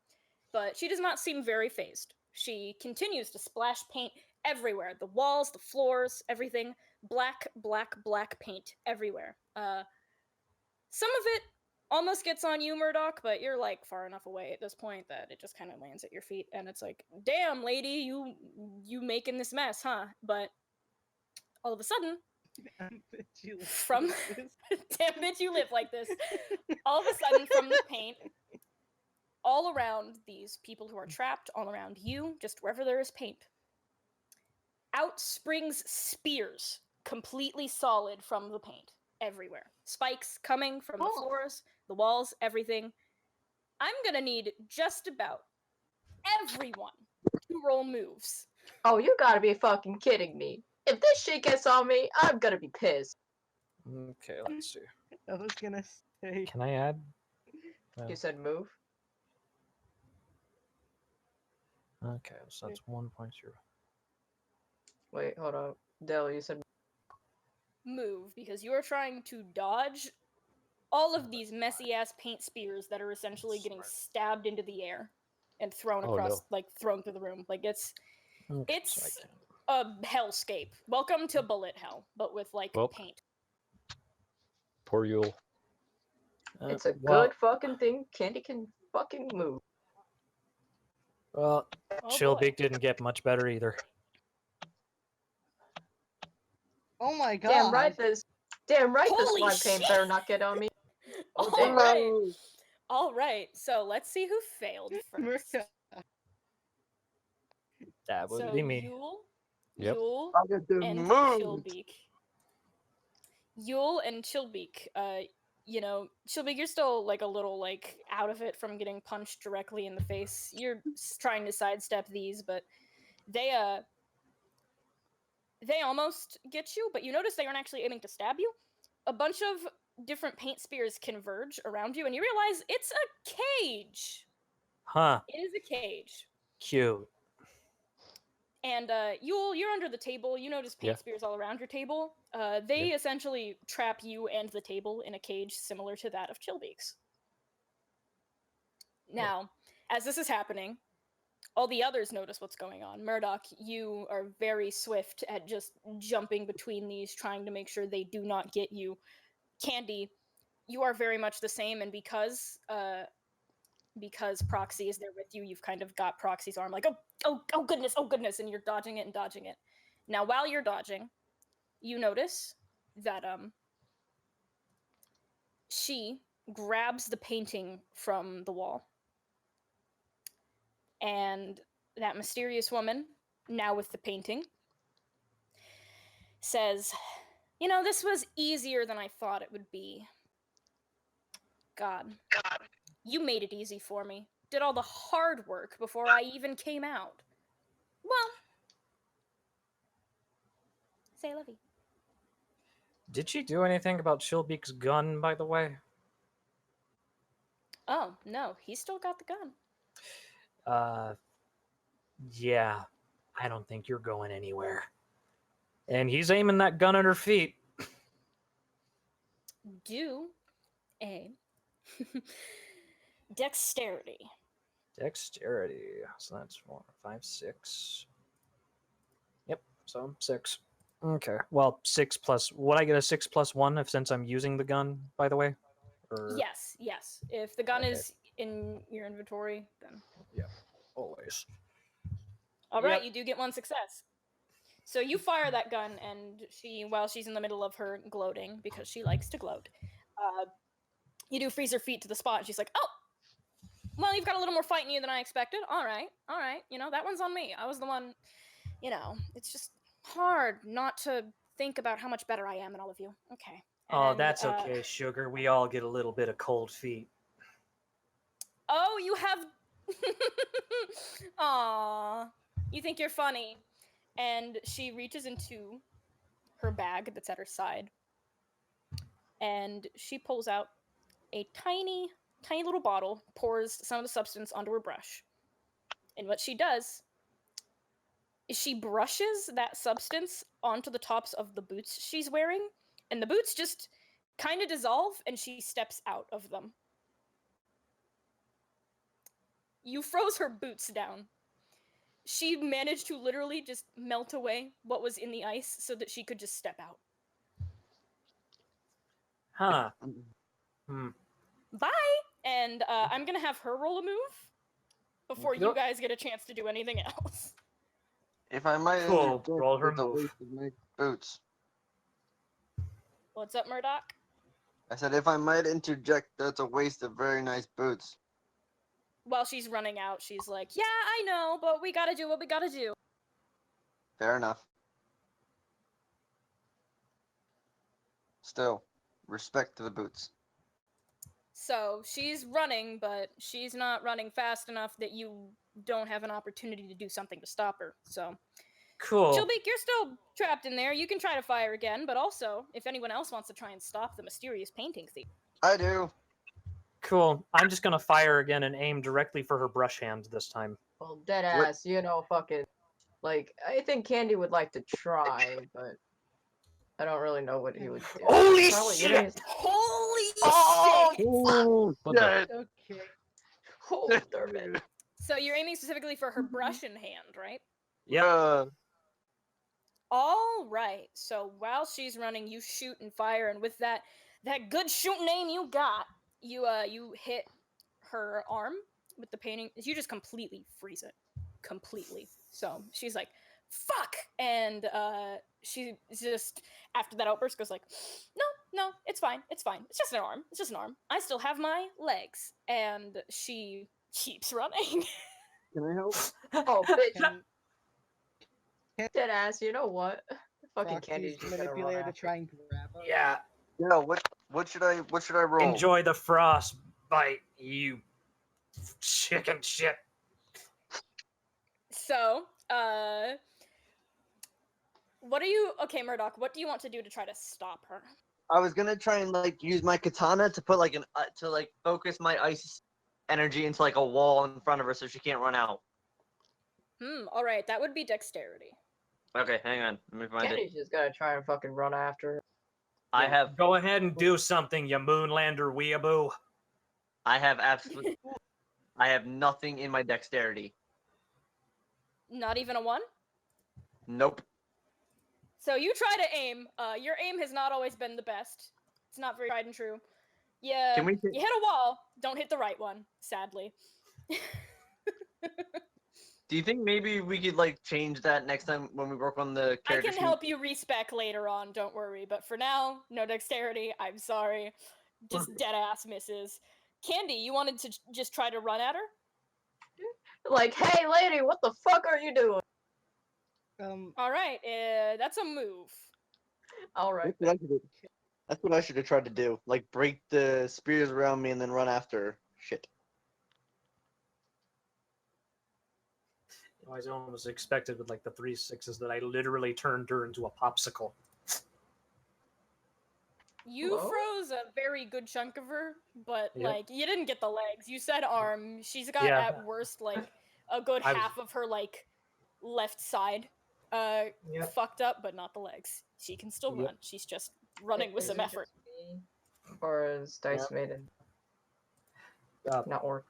But she does not seem very phased. She continues to splash paint everywhere, the walls, the floors, everything. Black, black, black paint everywhere. Some of it almost gets on you, Murdoch, but you're like far enough away at this point that it just kind of lands at your feet, and it's like, damn, lady, you making this mess, huh? But all of a sudden, from damn bitch, you live like this. All of a sudden, from the paint, all around these people who are trapped, all around you, just wherever there is paint, out springs spears, completely solid from the paint, everywhere. Spikes coming from the Oh. floors, the walls, everything. I'm gonna need just about everyone to roll moves. Oh, you gotta be fucking kidding me. If this shit gets on me, I'm gonna be pissed. Okay, let's see. I was gonna say. Can I add? Well, You said move? okay, so that's 1.0. Wait, hold on. Dell, you said Move, because you are trying to dodge all of these messy ass paint spears that are essentially getting stabbed into the air and thrown Oh, across, no. like thrown through the room. Like it's Okay, It's- so I can. a hellscape. Welcome to bullet hell, but with like Well. paint. Poor Yule. it's a well, good fucking thing Candy can fucking move. Well, Oh Chillbeak boy. didn't get much better either. Oh my god. Damn right this Holy slime paint shit! better not get on me. Oh, All damn. right. no. All right. So let's see who failed first. Murdoch. That would So be me. Yep. Yule I got the and move. Chillbeak. Yule and Chillbeak. Chillbeak, you're still like a little like out of it from getting punched directly in the face. You're trying to sidestep these, but they almost get you, but you notice they aren't actually aiming to stab you. A bunch of different paint spears converge around you, and you realize it's a cage. Huh, It is a cage. cute. And you're under the table. You notice paint Yeah. spears all around your table. They essentially trap you and the table in a cage similar to that of Chillbeak's. Now, as this is happening, all the others notice what's going on. Murdoch, you are very swift at just jumping between these, trying to make sure they do not get you. Candy, you are very much the same, and because Proxy is there with you, you've kind of got Proxy's arm, like, oh goodness, and you're dodging it and dodging it. Now, while you're dodging, you notice that she grabs the painting from the wall, and that mysterious woman, now with the painting, says, this was easier than I thought it would be. God, you made it easy for me. Did all the hard work before I even came out. Well, say lovey. Did she do anything about Chillbeak's gun, by the way? Oh, no, he's still got the gun. Yeah, I don't think you're going anywhere. And he's aiming that gun at her feet. Do a dexterity. Dexterity. So that's 4, 5, 6. Yep, so 6. Okay, well, 6 plus. Would I get a 6 plus 1 if since I'm using the gun, by the way? Or... Yes. If the gun Okay. is in your inventory, then. Always. All right, Yep. you do get one success. So you fire that gun, and while she's in the middle of her gloating, because she likes to gloat, You do freeze her feet to the spot, and she's like, "Oh, well, you've got a little more fight in you than I expected. All right. You know, that one's on me. I was the one. You know, it's just hard not to think about how much better I am than all of you. Okay." Oh, And, that's okay, sugar. We all get a little bit of cold feet. Oh, you have. Aw, you think you're funny. And she reaches into her bag that's at her side, and she pulls out a tiny, tiny little bottle, pours some of the substance onto her brush. And what she does is she brushes that substance onto the tops of the boots she's wearing, and the boots just kind of dissolve, and she steps out of them. You froze her boots down. She managed to literally just melt away what was in the ice so that she could just step out. Huh. Hmm. Bye! And I'm gonna have her roll a move before you Yep. guys get a chance to do anything else. If I might Cool. interject, Roll her that's a move. waste of my boots. What's up, Murdoch? I said, if I might interject, that's a waste of very nice boots. While she's running out, she's like, "Yeah, I know, but we gotta do what we gotta do." Fair enough. Still, respect to the boots. So she's running, but she's not running fast enough that you don't have an opportunity to do something to stop her. So, Cool. Chillbeak, you're still trapped in there. You can try to fire again, but also, if anyone else wants to try and stop the mysterious painting thief. I do. Cool. I'm just gonna fire again and aim directly for her brush hand this time. Well, dead ass, you know, fucking. Like, I think Candy would like to try, but I don't really know what he would do. Holy Probably shit! getting his- Holy Oh! shit! Oh, What the- shit. Okay. Oh, darn it. So you're aiming specifically for her brush in hand, right? Yep. All right. So while she's running, you shoot and fire, and with that good shooting aim you got, you hit her arm with the painting. You just completely freeze it, completely. So she's like, "Fuck!" And she just after that outburst goes like, "No, it's fine. It's fine. It's just an arm. It's just an arm. I still have my legs." And she keeps running. Can I help? Oh, bitch. Can Dead ass, you know what? Fucking Fox Candy's use just gonna run manipulator to after. try and grab her? Yeah. Yeah. What should I roll? Enjoy the frost bite, you chicken shit. So, what are you? Okay, Murdoch. What do you want to do to try to stop her? I was gonna try and like use my katana to put like to like focus my ice energy into like a wall in front of her so she can't run out. All right. That would be dexterity. Okay, hang on. Let me find it. Candy's just gonna try and fucking run after her. I have Go ahead and do something, you moonlander weeaboo. absolutely. I have nothing in my dexterity. Not even a 1? Nope. So you try to aim. Your aim has not always been the best. It's not very tried and true. Yeah, Can we you hit a wall. Don't hit the right one, sadly. Do you think maybe we could like change that next time when we work on the I character can sheet? help you respec later on, don't worry. But for now, no dexterity. I'm sorry. Just dead ass misses. Candy, you wanted to just try to run at her? Like, hey, lady, what the fuck are you doing? All right, that's a move. All right. That's what I should have tried to do. Like break the spears around me and then run after her. Shit. I was almost expected with like the 3 6s that I literally turned her into a popsicle. You Hello? froze a very good chunk of her, but Yep. like you didn't get the legs. You said arm. She's got Yeah. at worst like a good I was- half of her like left side Yep. fucked up, but not the legs. She can still Yep. run. She's just running with Is some it effort. just me, or is Dice Yep. Maiden Uh, not work?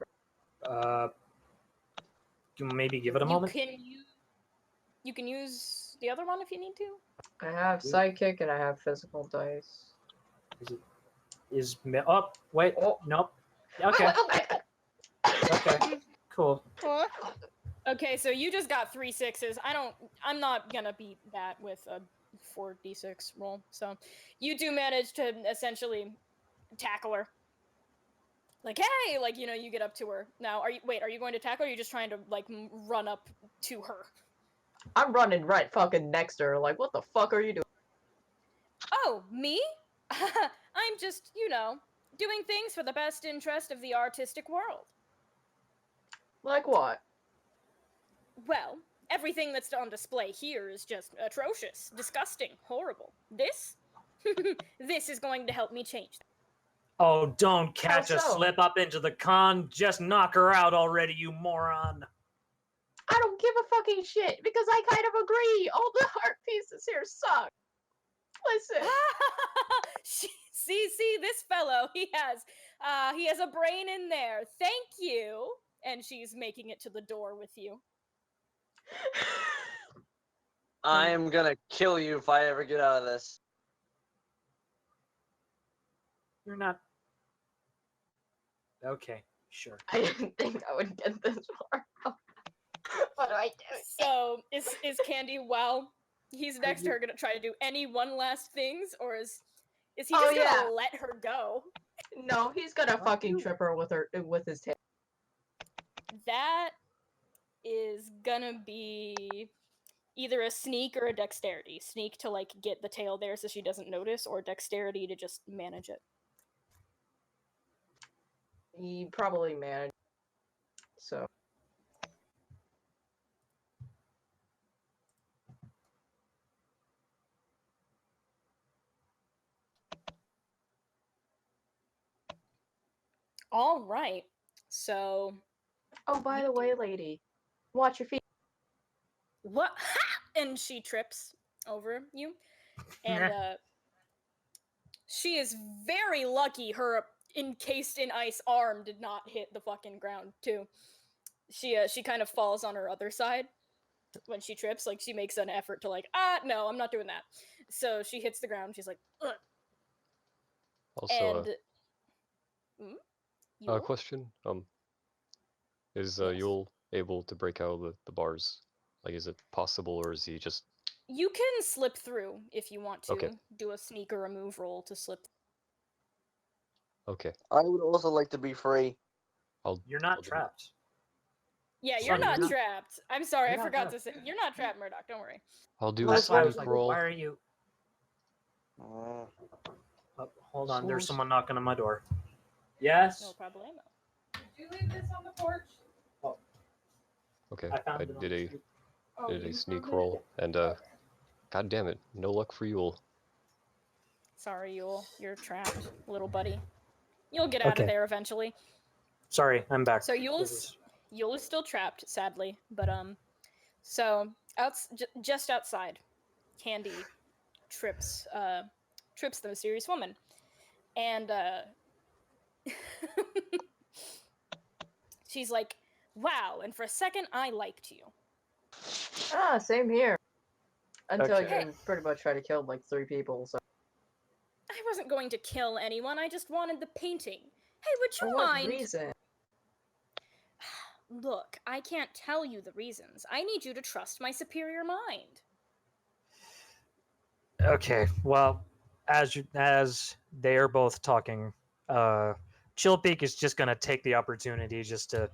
Maybe give it a You moment. can use the other one if you need to. I have psychic and I have physical dice. Oh, wait. Oh. Nope. Okay. Oh, Okay. Cool. What? Okay, so you just got 3 6s. I'm not gonna beat that with a 4d6 roll. So you do manage to essentially tackle her. Like, hey, like, you know, you get up to her. Now, are you going to attack her, or are you just trying to, like, run up to her? I'm running right fucking next to her. Like, what the fuck are you doing? Oh, me? I'm just, you know, doing things for the best interest of the artistic world. Like what? Well, everything that's on display here is just atrocious, disgusting, horrible. This? This is going to help me change that. Oh, don't catch How a so? slip up into the con. Just knock her out already, you moron. I don't give a fucking shit because I kind of agree. All the art pieces here suck. Listen. see, this fellow, he has a brain in there. Thank you. And she's making it to the door with you. I am gonna kill you if I ever get out of this. You're not. Okay, sure. I didn't think I would get this far. What do I do? So, is Candy, while he's next to her, gonna try to do any one last things, or is he just Oh, gonna yeah. let her go? No, he's gonna fucking trip her with his tail. That is gonna be either a sneak or a dexterity. Sneak to, like, get the tail there so she doesn't notice, or dexterity to just manage it. He probably managed. So. All right. So, Oh, by the way, lady, watch your feet. what? Ha! And she trips over you. And she is very lucky her encased in ice arm did not hit the fucking ground too. She kind of falls on her other side when she trips. Like, she makes an effort to, like, no, I'm not doing that. So she hits the ground. She's like, ugh. Also, And a question. Is Yes. Yule able to break out of the bars? Like, is it possible, or is he just... You can slip through if you want to. Okay. Do a sneak or a move roll to slip. Okay. I would also like to be free. You're I'll not do it. trapped. Yeah, you're Son, not you're not- trapped. I'm sorry, I you're not forgot trapped. to say. You're not trapped, Murdoch. Don't worry. I'll do a That's why I was sneak like, roll. why are you? Uh, Oh, hold on, there's someone knocking on my door. Yes. No problemo. Did you leave this on the porch? Okay, I found I it on did the a street. Oh, did a you sneak found it? roll, and god damn it, no luck for Yule. Sorry, Yule. You're trapped, little buddy. You'll get out Okay. of there eventually. Sorry, I'm back. So Yule's still trapped, sadly. But so just outside, Candy trips the mysterious woman, and she's like, "Wow!" And for a second, I liked you. Ah, same here. Until Okay. you pretty much try to kill like 3 people. So. I wasn't going to kill anyone. I just wanted the painting. Hey, would For you what mind? reason? Look, I can't tell you the reasons. I need you to trust my superior mind. Okay, well, as they are both talking, Chillpeak is just gonna take the opportunity just to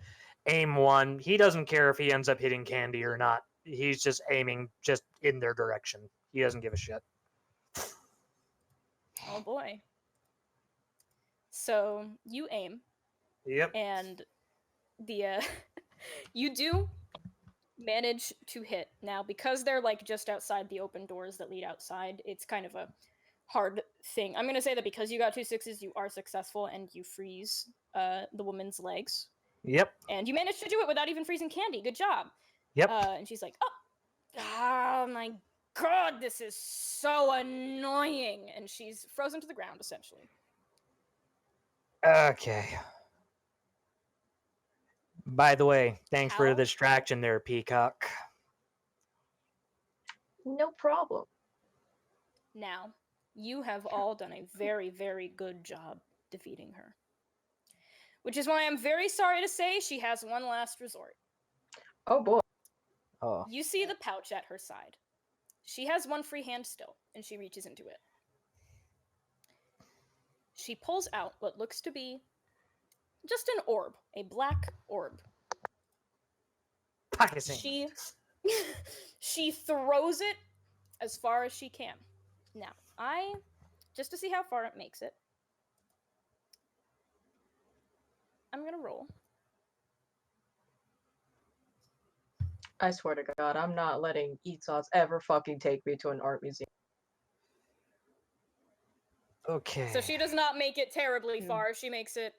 aim one. He doesn't care if he ends up hitting Candy or not. He's just aiming just in their direction. He doesn't give a shit. Oh boy. So you aim, Yep. and the you do manage to hit. Now, because they're like just outside the open doors that lead outside, it's kind of a hard thing. I'm gonna say that because you got 2 6s, you are successful and you freeze the woman's legs. Yep. And you managed to do it without even freezing Candy. Good job. Yep. And she's like, oh my god, this is so annoying. And she's frozen to the ground, essentially. Okay. By the way, thanks for the Ow. distraction there, Peacock. No problem. Now, you have all done a very, very good job defeating her. Which is why I'm very sorry to say she has one last resort. Oh boy. Oh. You see the pouch at her side. She has one free hand still, and she reaches into it. She pulls out what looks to be just an orb, a black orb. Practicing. She she throws it as far as she can. Now, just to see how far it makes it, I'm gonna roll. I swear to God, I'm not letting Eatsots ever fucking take me to an art museum. Okay. So she does not make it terribly far. She makes it,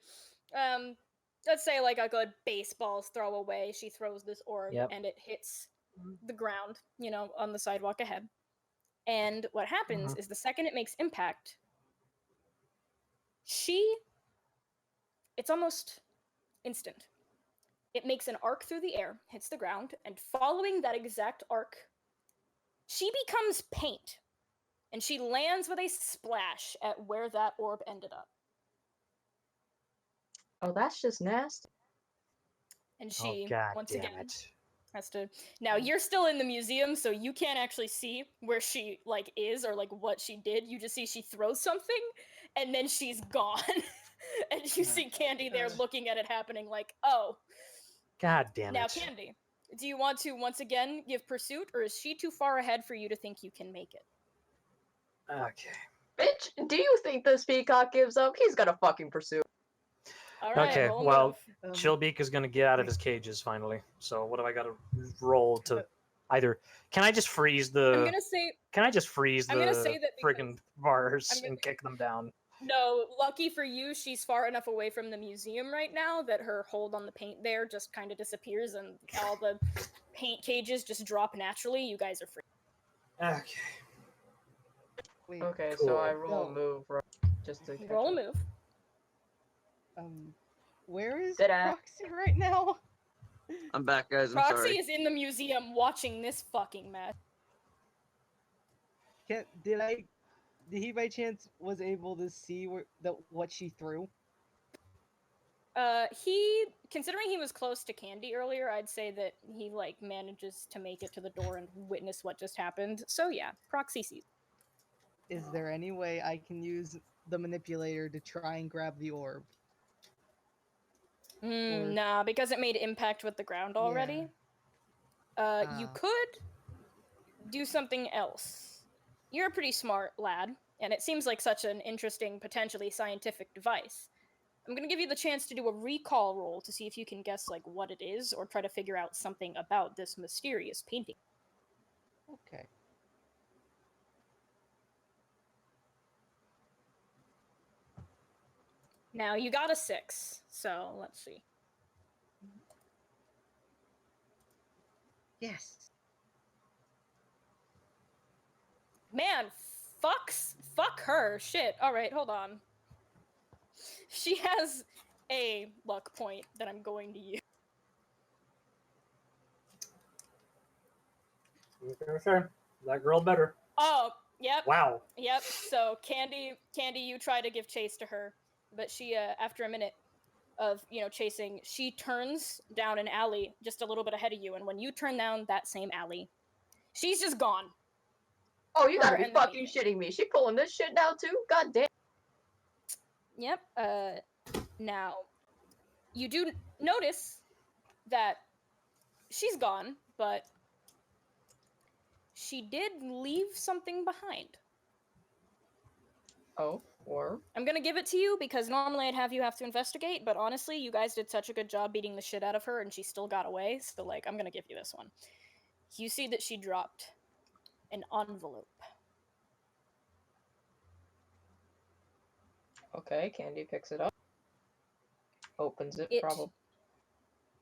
let's say like a good baseball's throw away. She throws this orb Yep. and it hits the ground, on the sidewalk ahead. And what happens is the second it makes impact, it's almost instant. It makes an arc through the air, hits the ground, and following that exact arc, she becomes paint. And she lands with a splash at where that orb ended up. Oh, that's just nasty. And Oh, she, God once damn again, it. has to. Now, you're still in the museum, so you can't actually see where she, is or, what she did. You just see she throws something, and then she's gone. And you see Candy there looking at it happening, oh. God damn Now, it. Candy, do you want to, once again, give pursuit, or is she too far ahead for you to think you can make it? Okay. Bitch, do you think this peacock gives up? He's gonna fucking pursue. All right, Okay, roll well, move. Chillbeak is gonna get out of his cages finally. So what do I gotta roll to either? Can I just freeze the? I'm gonna say. Can I just freeze I'm gonna the say that friggin' bars I'm gonna- and kick them down? No, lucky for you, she's far enough away from the museum right now that her hold on the paint there just kind of disappears and all the paint cages just drop naturally. You guys are free. Okay. Wait, Okay, Cool. so I roll No. a move just to catch Roll a up. move. Where is Did I? Proxy right now? I'm back, guys. I'm Proxy sorry. is in the museum watching this fucking mess. Did he by chance was able to see what she threw? Considering he was close to Candy earlier, I'd say that he manages to make it to the door and witness what just happened. So yeah, Proxy sees. Is there any way I can use the manipulator to try and grab the orb? Or- Nah, because it made impact with the ground already. You could do something else. You're a pretty smart lad, and it seems like such an interesting, potentially scientific device. I'm gonna give you the chance to do a recall roll to see if you can guess what it is, or try to figure out something about this mysterious painting. Okay. Now you got a 6, so let's see. Yes. Man, fuck her. Shit. All right, hold on. She has a luck point that I'm going to use. Okay. That girl better. Oh, yep. Wow. Yep. So Candy, you try to give chase to her, but she, after a minute of chasing, she turns down an alley just a little bit ahead of you, and when you turn down that same alley, she's just gone. Oh, you gotta Her be and the fucking shitting me. She pulling this shit now too? God damn. Yep. Now, you do notice that she's gone, but she did leave something behind. Oh, or? I'm gonna give it to you because normally I'd have to investigate, but honestly, you guys did such a good job beating the shit out of her and she still got away, so I'm gonna give you this one. You see that she dropped an envelope. Okay, Candy picks it up. Opens it, probably.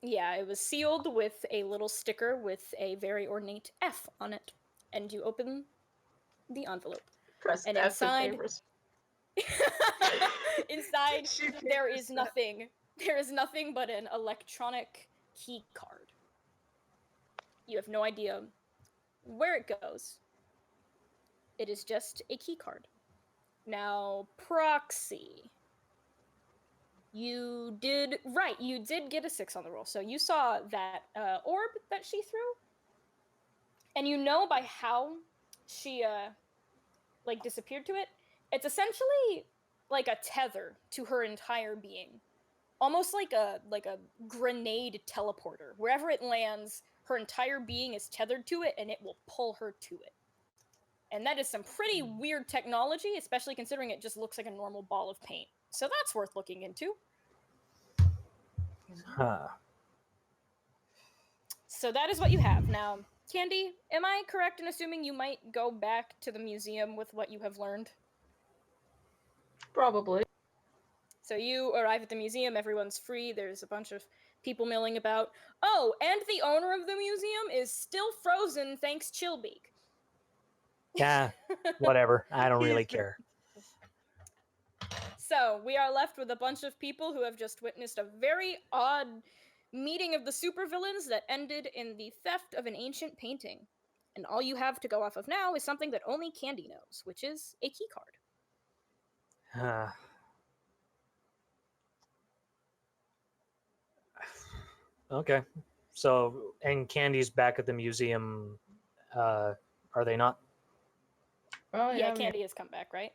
Yeah, it was sealed with a little sticker with a very ornate F on it. And you open the envelope. Press And F inside... inside, there is that. nothing. There is nothing but an electronic key card. You have no idea where it goes. It is just a key card. Now, Proxy. You did get a 6 on the roll. So you saw that orb that she threw. And you know by how she disappeared to it, it's essentially like a tether to her entire being. almost like a grenade teleporter. Wherever it lands, her entire being is tethered to it, and it will pull her to it. And that is some pretty weird technology, especially considering it just looks like a normal ball of paint. So that's worth looking into. Huh. So that is what you have. Now, Candy, am I correct in assuming you might go back to the museum with what you have learned? Probably. So you arrive at the museum, everyone's free, there's a bunch of people milling about. Oh, and the owner of the museum is still frozen thanks Chillbeak. Yeah, whatever. I don't He really is the- care. So we are left with a bunch of people who have just witnessed a very odd meeting of the supervillains that ended in the theft of an ancient painting. And all you have to go off of now is something that only Candy knows, which is a key card. Okay. So, and Candy's back at the museum. Are they not? Oh Yeah, yeah, Candy has come back, right?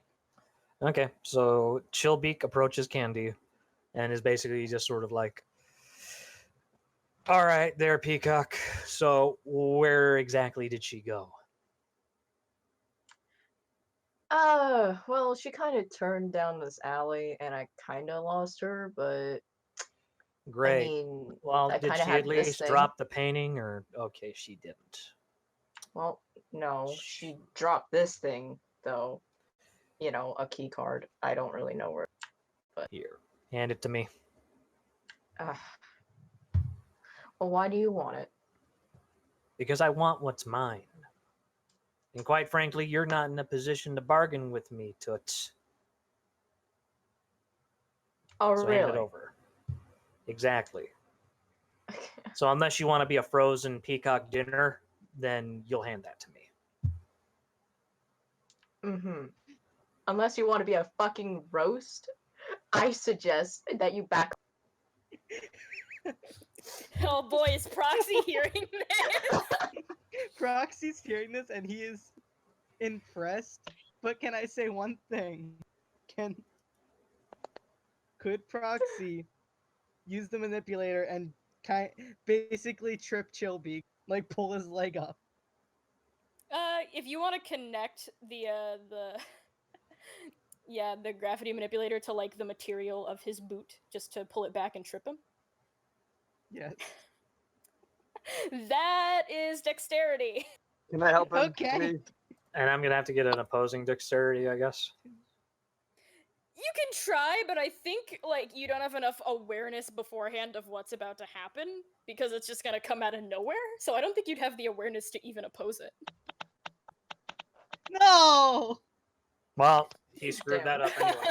Okay. So Chillbeak approaches Candy and is basically just sort of like, all right, there, Peacock. So where exactly did she go? Well, she kind of turned down this alley, and I kind of lost her, but I Great. mean, Well, I did kind of she had at this least thing. drop the painting or okay, she didn't. Well, no, she dropped this thing, though. You know, a key card. I don't really know where. Here. Hand it to me. Uh, well, why do you want it? Because I want what's mine. And quite frankly, you're not in a position to bargain with me, Toots. Oh, So really? hand it over. Exactly. So unless you want to be a frozen peacock dinner, then you'll hand that to me. Mm-hmm. Unless you want to be a fucking roast, I suggest that you back. Oh boy, is Proxy hearing this? Proxy's hearing this and he is impressed. But can I say one thing? Could Proxy use the manipulator and basically trip Chillbeak, like pull his leg up? If you want to connect the yeah, the gravity manipulator to like the material of his boot, just to pull it back and trip him. Yes. That is dexterity. Can I help him, Okay. please? And I'm gonna have to get an opposing dexterity, I guess. You can try, but I think like you don't have enough awareness beforehand of what's about to happen because it's just gonna come out of nowhere. So I don't think you'd have the awareness to even oppose it. No! Well, he screwed Damn. that up anyway.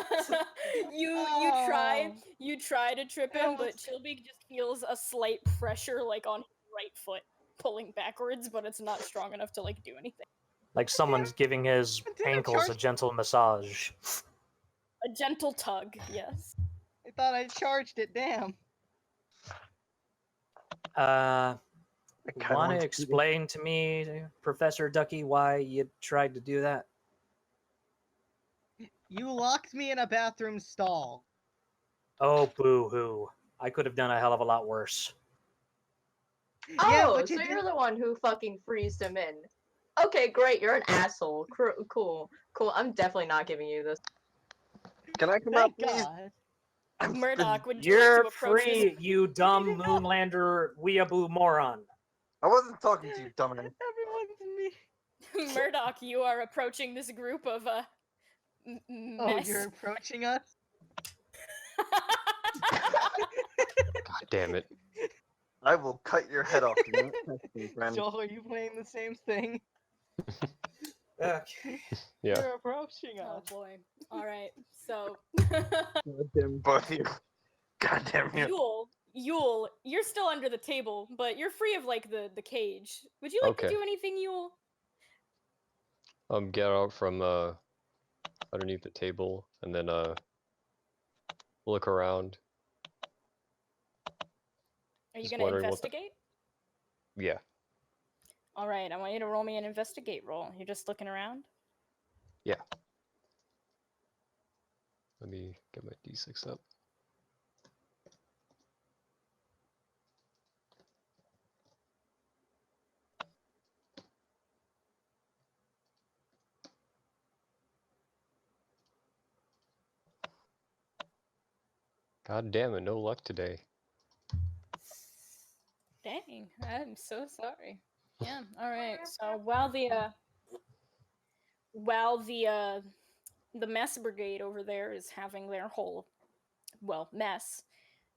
you try to trip him, but Chillbeak just feels a slight pressure like on his right foot pulling backwards, but it's not strong enough to like do anything. Like someone's giving his Damn, ankles a charge- gentle massage. A gentle tug, yes. I thought I charged it, damn. Uh, I kinda want want to to explain to me, Professor Ducky, why you tried to do that? You locked me in a bathroom stall. Oh, boo-hoo. I could have done a hell of a lot worse. Yeah, Oh, but you so you're didn't- the one who fucking freezed him in. Okay, great. You're an asshole. Cool. I'm definitely not giving you this. Can I come out, Thank please? God. I'm Murdoch, would you like You're to approach free, you dumb didn't know. Moonlander weeaboo moron. I wasn't talking to you, dumbass. Everyone's me. this? Murdoch, you are approaching this group of Oh, mess. you're approaching us? God damn it. I will cut your head off. You don't touch me, friend. Joel, are you playing the same thing? Okay. Yeah. You're approaching Oh us. boy. All right. So Goddamn both of you. Goddamn you. Yule, you're still under the table, but you're free of like the cage. Would you like to Okay. do anything, Yule? Get out from underneath the table and then look around. Are you Just gonna wondering what the- investigate? Yeah. All right. I want you to roll me an investigate roll. You're just looking around. Let me get my d6 up. God damn it, no luck today. Dang, I'm so sorry. Yeah. All right. So while the mess brigade over there is having their whole mess,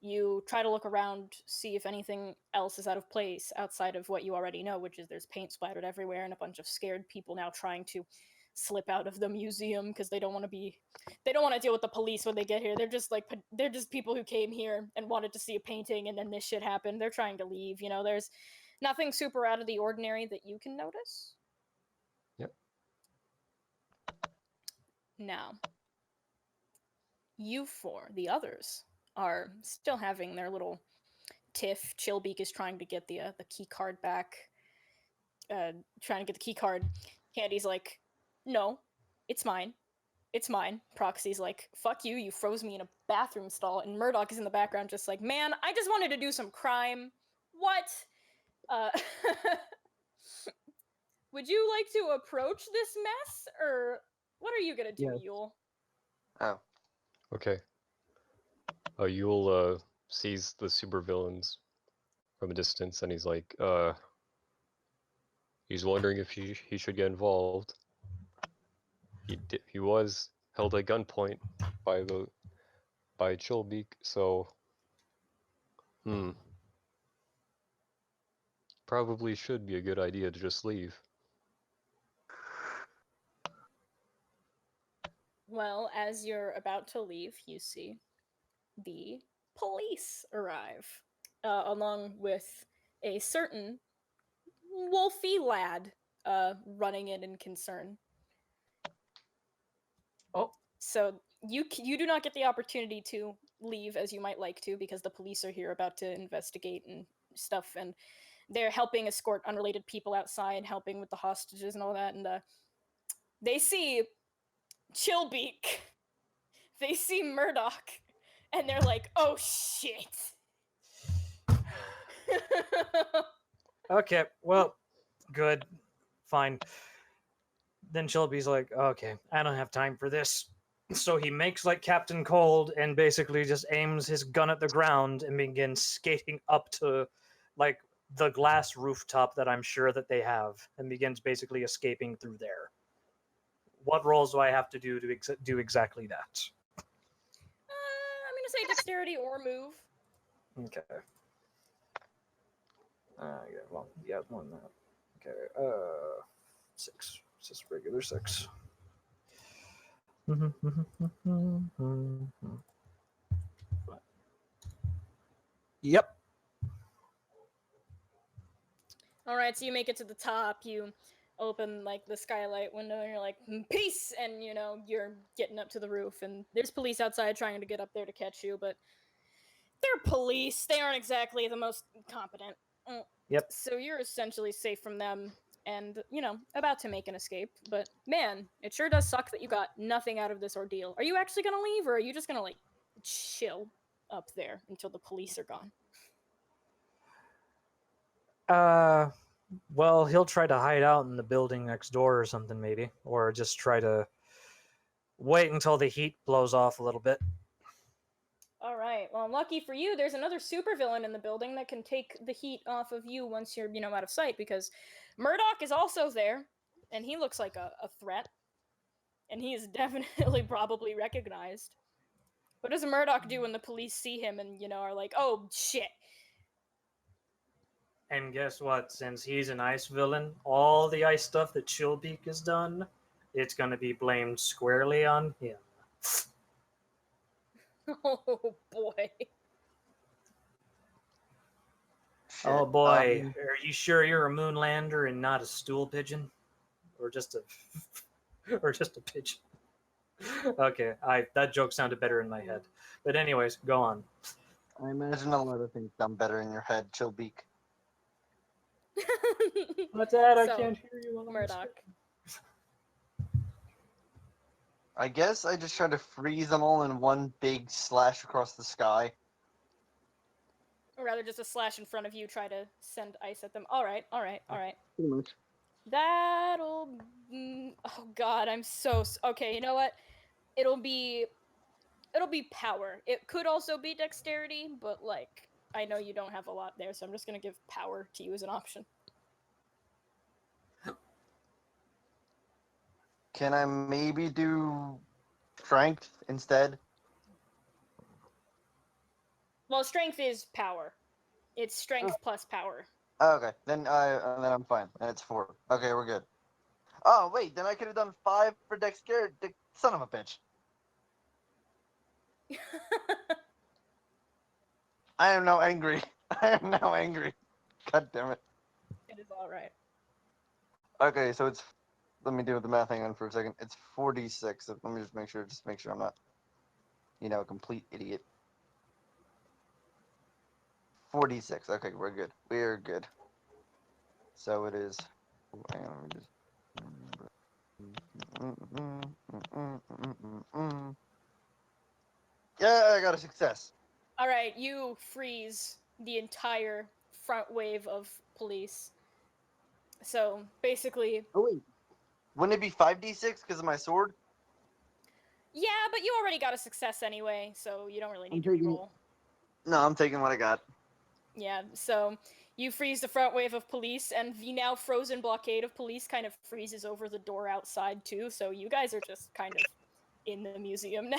you try to look around, see if anything else is out of place outside of what you already know, which is there's paint splattered everywhere and a bunch of scared people now trying to slip out of the museum because they don't want to deal with the police when they get here. They're just people who came here and wanted to see a painting, and then this shit happened. They're trying to leave. There's nothing super out of the ordinary that you can notice. Yep. Now, you four, the others, are still having their little tiff. Chillbeak is trying to get the key card back. Trying to get the key card. Candy's like, no, it's mine. It's mine. Proxy's like, fuck you, you froze me in a bathroom stall. And Murdoch is in the background just like, man, I just wanted to do some crime. What? Would you like to approach this mess? Or what are you gonna do, Yes. Yule? Oh. Okay. Yule sees the supervillains from a distance, and he's like, he's wondering if he should get involved. He was held at gunpoint by Chillbeak, so probably should be a good idea to just leave. Well, as you're about to leave, you see the police arrive, along with a certain wolfy lad running in concern. Oh. So you do not get the opportunity to leave as you might like to because the police are here about to investigate and stuff, and they're helping escort unrelated people outside, helping with the hostages and all that, and they see Chillbeak, they see Murdoch, and they're like, oh shit. Okay, well, good, fine. Then Shelby's like, okay, I don't have time for this. So he makes like Captain Cold and basically just aims his gun at the ground and begins skating up to like the glass rooftop that I'm sure that they have and begins basically escaping through there. What roles do I have to do to do exactly that? I'm gonna say dexterity or move. Okay. Yeah, well, yeah, more than that. Okay, 6. It's just regular 6. Yep. All right, so you make it to the top. You open like the skylight window, and you're like, "Peace!" And you're getting up to the roof, and there's police outside trying to get up there to catch you, but they're police. They aren't exactly the most competent. Yep. So you're essentially safe from them, and about to make an escape. But man, it sure does suck that you got nothing out of this ordeal. Are you actually gonna leave, or are you just gonna like chill up there until the police are gone? Well, he'll try to hide out in the building next door or something, maybe, or just try to wait until the heat blows off a little bit. All right. Well, lucky for you, there's another supervillain in the building that can take the heat off of you once you're, out of sight, because Murdoch is also there, and he looks like a threat, and he is definitely probably recognized. What does Murdoch do when the police see him and, are like, oh, shit? And guess what? Since he's an ice villain, all the ice stuff that Chillbeak has done, it's going to be blamed squarely on him. Oh, boy. Oh boy, are you sure you're a moonlander and not a stool pigeon, or just a pigeon? Okay, that joke sounded better in my head. But anyways, go on. I imagine a lot of things done better in your head, Chillbeak. What's that? I So, can't hear you. While I'm Murdoch. I guess I just try to freeze them all in one big slash across the sky. Or rather, just a slash in front of you, try to send ice at them. All right. Pretty much. That'll... oh, God, I'm so... Okay, you know what? It'll be it'll be power. It could also be dexterity, but like I know you don't have a lot there, so I'm just gonna give power to you as an option. Can I maybe do strength instead? Well, strength is power. It's strength plus power. Okay, then I'm fine. And it's 4. Okay, we're good. Oh wait, then I could have done 5 for dexterity. Son of a bitch. I am now angry. I am now angry. God damn it. It is all right. Okay, so it's. Let me do the math. Hang on for a second. It's 46. Let me just make sure I'm not, a complete idiot. 46. Okay, we're good. We're good. So it is. Hang on, let me just. Yeah, I got a success. All right, you freeze the entire front wave of police. So basically, Oh wait, wouldn't it be 5d6 because of my sword? yeah, but you already got a success anyway, so you don't really need to taking- roll. No, I'm taking what I got. Yeah, so you freeze the front wave of police, and the now frozen blockade of police kind of freezes over the door outside too. So you guys are just kind of in the museum now,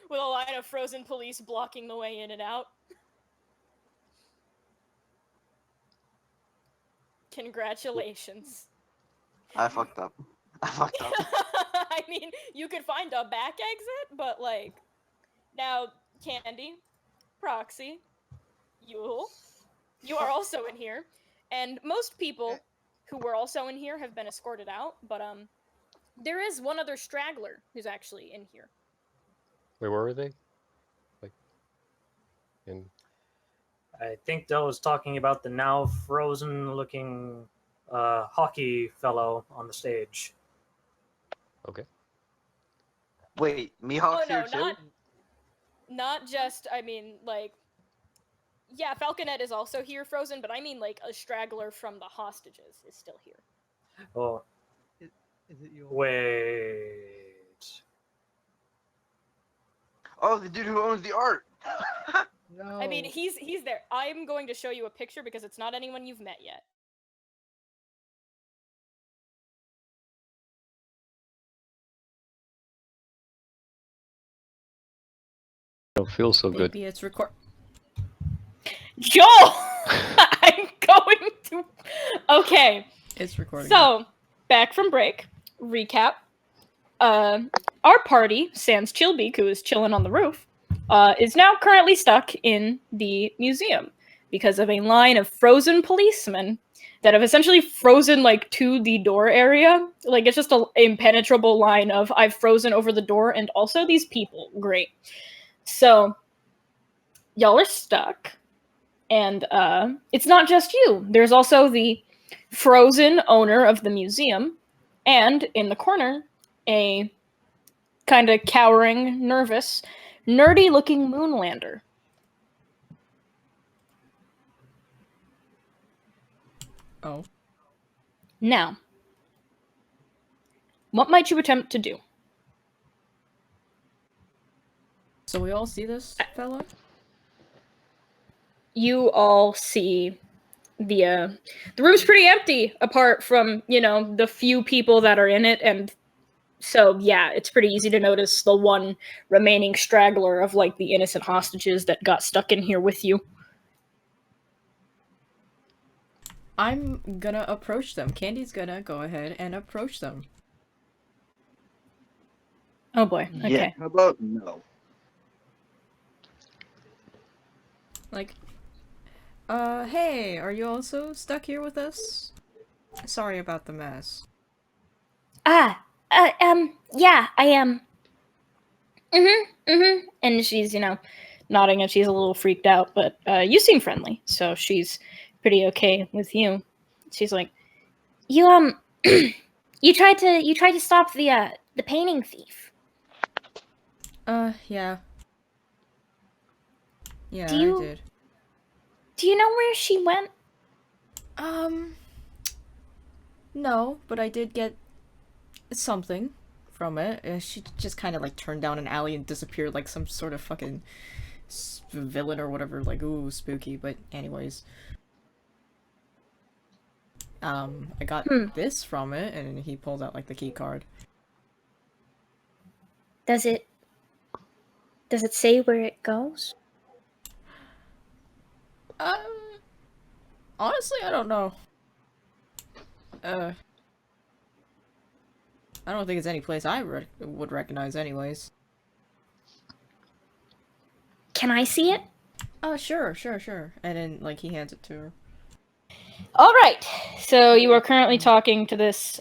with a line of frozen police blocking the way in and out. Congratulations. I fucked up. I fucked up. I mean, you could find a back exit, but like, now Candy, Proxy, Yule, you are also in here, and most people who were also in here have been escorted out, but there is one other straggler who's actually in here. Wait, where were they? Like, in I think Dell was talking about the now frozen-looking hockey fellow on the stage. okay. Wait, Mihawk's Oh no, here too? not just. I mean, like, yeah, Falconet is also here, frozen, but I mean like a straggler from the hostages is still here. Oh, Is it you? wait. Oh, the dude who owns the art. No. I mean, he's there. I'm going to show you a picture because it's not anyone you've met yet. I don't feel so good. Maybe it's record. Joel! I'm going to. Okay, It's recording. so back from break. Recap. Our party, sans Chillbeak, who is chilling on the roof, is now currently stuck in the museum because of a line of frozen policemen that have essentially frozen like to the door area. Like it's just an impenetrable line of I've frozen over the door and also these people. Great. So y'all are stuck. And it's not just you. There's also the frozen owner of the museum, and in the corner, a kind of cowering, nervous, nerdy-looking moonlander. Oh. Now, what might you attempt to do? So we all see this fella? You all see the room's pretty empty apart from, the few people that are in it, and so yeah, it's pretty easy to notice the one remaining straggler of like the innocent hostages that got stuck in here with you. I'm gonna approach them. Candy's gonna go ahead and approach them. Oh boy. Yeah. Okay. How about no? Like, hey, are you also stuck here with us? Sorry about the mess. Yeah, I am. And she's, nodding and she's a little freaked out, but you seem friendly, so she's pretty okay with you. She's like, you you tried to stop the painting thief. Yeah. Yeah, Do you- I did. Do you know where she went? No, but I did get something from it. She just kind of like turned down an alley and disappeared like some sort of fucking villain or whatever. Like, ooh, spooky. But anyways, I got this from it, and he pulled out like the key card. Does it say where it goes? Honestly, I don't know. I don't think it's any place I would recognize anyways. Can I see it? Sure. And then, like, he hands it to her. All right. So you are currently talking to this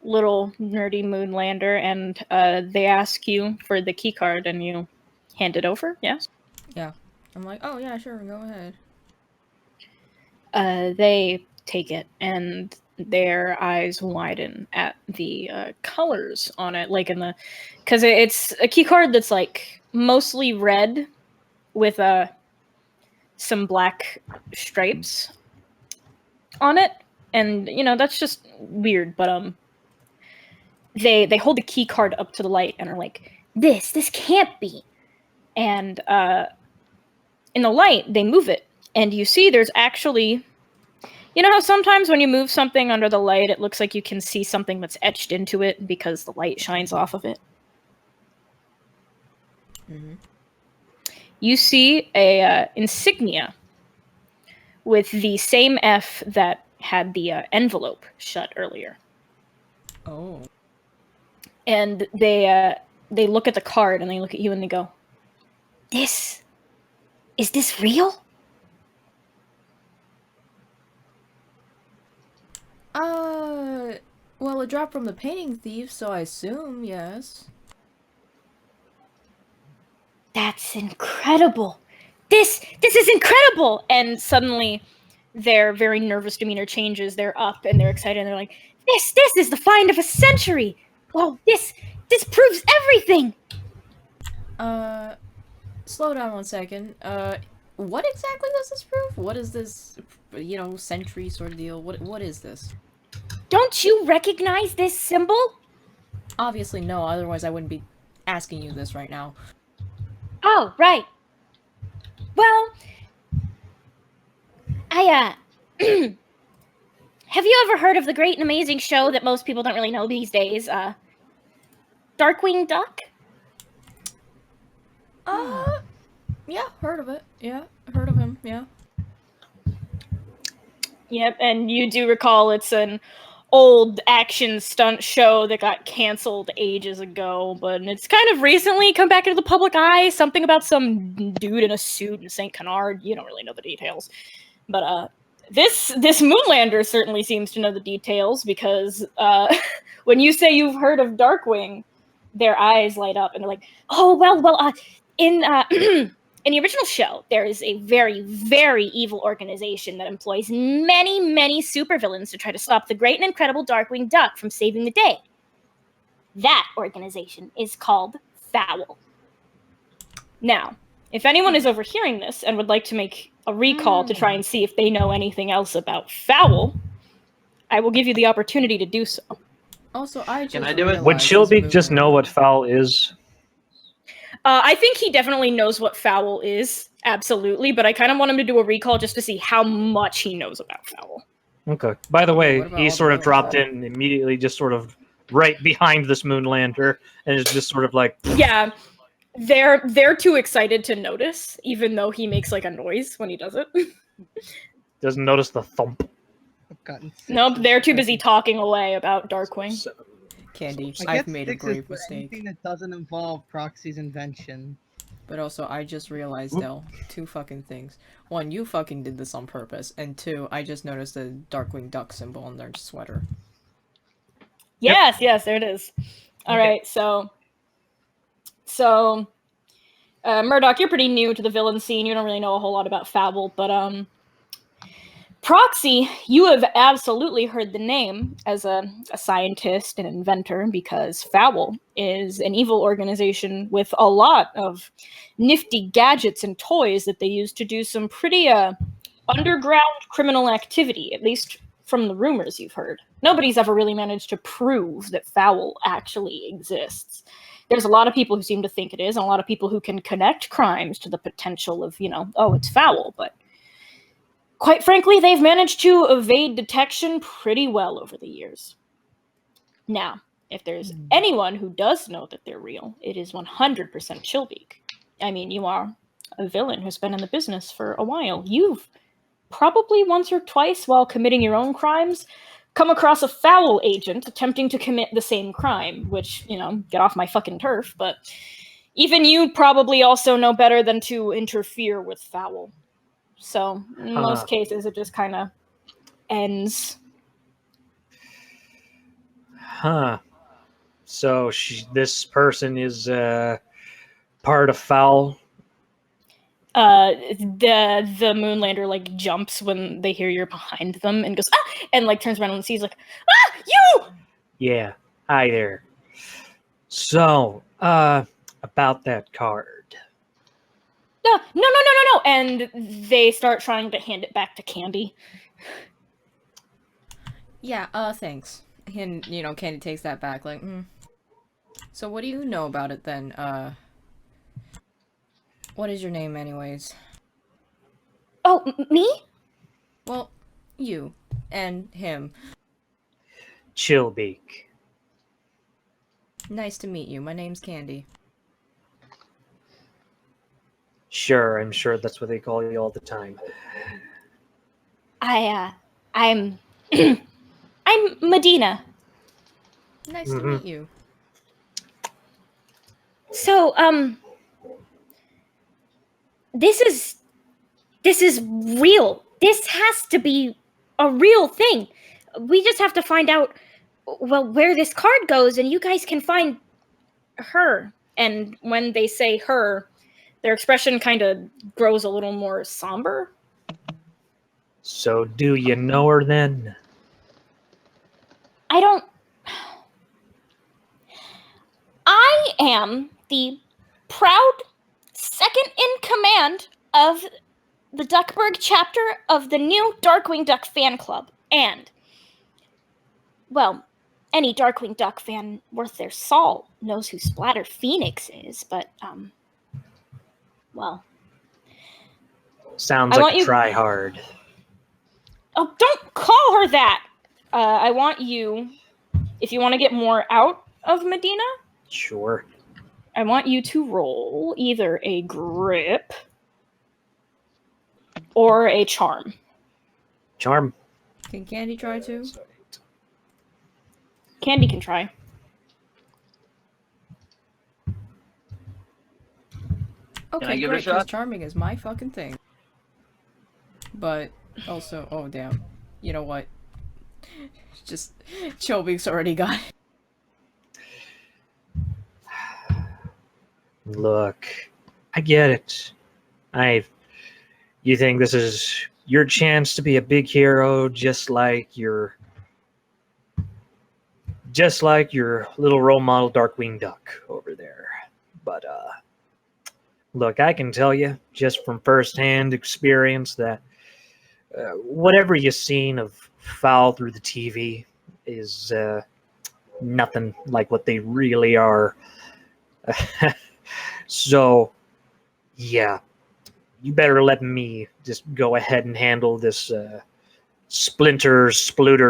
little nerdy moonlander, and they ask you for the key card, and you hand it over. Yes. Yeah. I'm like, oh yeah, sure, go ahead. They take it, and their eyes widen at the colors on it, like in the, because it's a key card that's like mostly red with some black stripes on it, and you know that's just weird. But they hold the key card up to the light and are like, this can't be. And in the light, they move it, and you see there's actually, you know how sometimes when you move something under the light, it looks like you can see something that's etched into it because the light shines off of it? Mm-hmm. You see a insignia with the same F that had the envelope shut earlier. Oh. And they look at the card, and they look at you, and they go, is this real? Well, it dropped from the painting thief, so I assume yes. That's incredible. This is incredible. And suddenly their very nervous demeanor changes. They're up and they're excited, and they're like, this is the find of a century. Whoa, this proves everything. Slow down 1 second. What exactly does this prove? What is this, century sort of deal? What is this? Don't you recognize this symbol? Obviously no, otherwise I wouldn't be asking you this right now. Oh, right. Well, have you ever heard of the great and amazing show that most people don't really know these days? Darkwing Duck? Yeah, heard of it. Yeah, heard of him, yeah. Yep, and you do recall it's an old action stunt show that got canceled ages ago, but it's kind of recently come back into the public eye. Something about some dude in a suit in St. Canard. You don't really know the details. But this Moonlander certainly seems to know the details, because when you say you've heard of Darkwing, their eyes light up and they're like, oh, well, in in the original show, there is a very, very evil organization that employs many, many supervillains to try to stop the great and incredible Darkwing Duck from saving the day. That organization is called Fowl. Now, if anyone is overhearing this and would like to make a recall to try and see if they know anything else about Fowl, I will give you the opportunity to do so. Also, I just Can I do it? Would Shilbeak just know what foul is? I think he definitely knows what Fowl is, absolutely, but I kind of want him to do a recall just to see how much he knows about Fowl. Okay. By the way, what about he all sort the of dropped villains? in immediately, just sort of right behind this Moonlander, and is just sort of like, Yeah, they're too excited to notice, even though he makes like a noise when he does it. doesn't notice the thump. I've gotten six Nope, of they're too them. busy talking away about Darkwing. Candy, I I've get made a sixes grave for mistake. anything that doesn't involve Proxy's invention. But also, I just realized, Del, two fucking things. One, you fucking did this on purpose. And two, I just noticed the Darkwing Duck symbol on their sweater. Yes, there it is. All right, so Murdoch, you're pretty new to the villain scene. You don't really know a whole lot about Fowl, but Proxy, you have absolutely heard the name as a scientist and inventor, because Fowl is an evil organization with a lot of nifty gadgets and toys that they use to do some pretty underground criminal activity, at least from the rumors you've heard. Nobody's ever really managed to prove that foul actually exists. There's a lot of people who seem to think it is, and a lot of people who can connect crimes to the potential of, oh, it's foul, but quite frankly, they've managed to evade detection pretty well over the years. Now, if there's anyone who does know that they're real, it is 100% Chillbeak. I mean, you are a villain who's been in the business for a while. You've probably once or twice, while committing your own crimes, come across a foul agent attempting to commit the same crime, which, get off my fucking turf, but even you probably also know better than to interfere with foul. So, in most cases, it just kind of ends. Huh. So this person is part of foul. The Moonlander like jumps when they hear you're behind them and goes and like turns around and sees like you. Yeah. Hi there. So about that card. No, and they start trying to hand it back to Candy. Yeah, thanks. And, Candy takes that back, like, So what do you know about it, then? What is your name, anyways? Oh, me? Well, you. And him. Chillbeak. Nice to meet you. My name's Candy. Sure, I'm sure that's what they call you all the time. I'm I'm Medina. Nice to meet you. So, this is real. This has to be a real thing. We just have to find out, well, where this card goes, and you guys can find her. And when they say her, their expression kind of grows a little more somber. So do you know her then? I am the proud second in command of the Duckburg chapter of the new Darkwing Duck fan club. And, well, any Darkwing Duck fan worth their salt knows who Splatter Phoenix is, but, well. Sounds like a try hard. Oh, don't call her that! I want you, if you want to get more out of Medina. Sure. I want you to roll either a grip or a charm. Charm. Can Candy try too? Candy can try. Okay, great, because charming is my fucking thing. But also, oh damn. You know what? Just Chillbeak's already got it. Look, I get it. You think this is your chance to be a big hero, just like your little role model Darkwing Duck over there. But look, I can tell you just from firsthand experience that whatever you've seen of foul through the TV is nothing like what they really are. So, yeah, you better let me just go ahead and handle this Splutter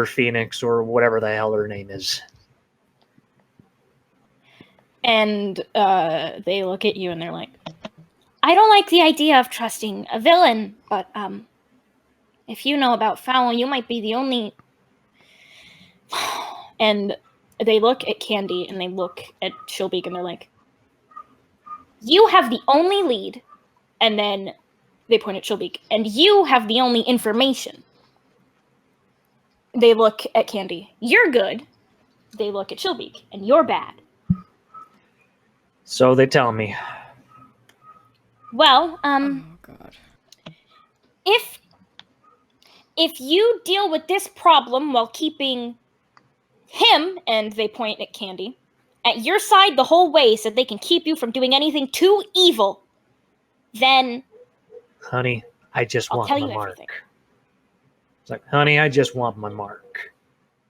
Phoenix, or whatever the hell her name is. And they look at you and they're like, I don't like the idea of trusting a villain, but if you know about foul, you might be the only... And they look at Candy and they look at Chillbeak and they're like, you have the only lead, and then they point at Chillbeak, and you have the only information. They look at Candy. You're good. They look at Chillbeak, and you're bad. So they tell me. Well, Oh god. if you deal with this problem while keeping him, and they point at Candy, at your side the whole way so they can keep you from doing anything too evil, then... Honey, I just want my mark. Everything. It's like, honey, I just want my mark.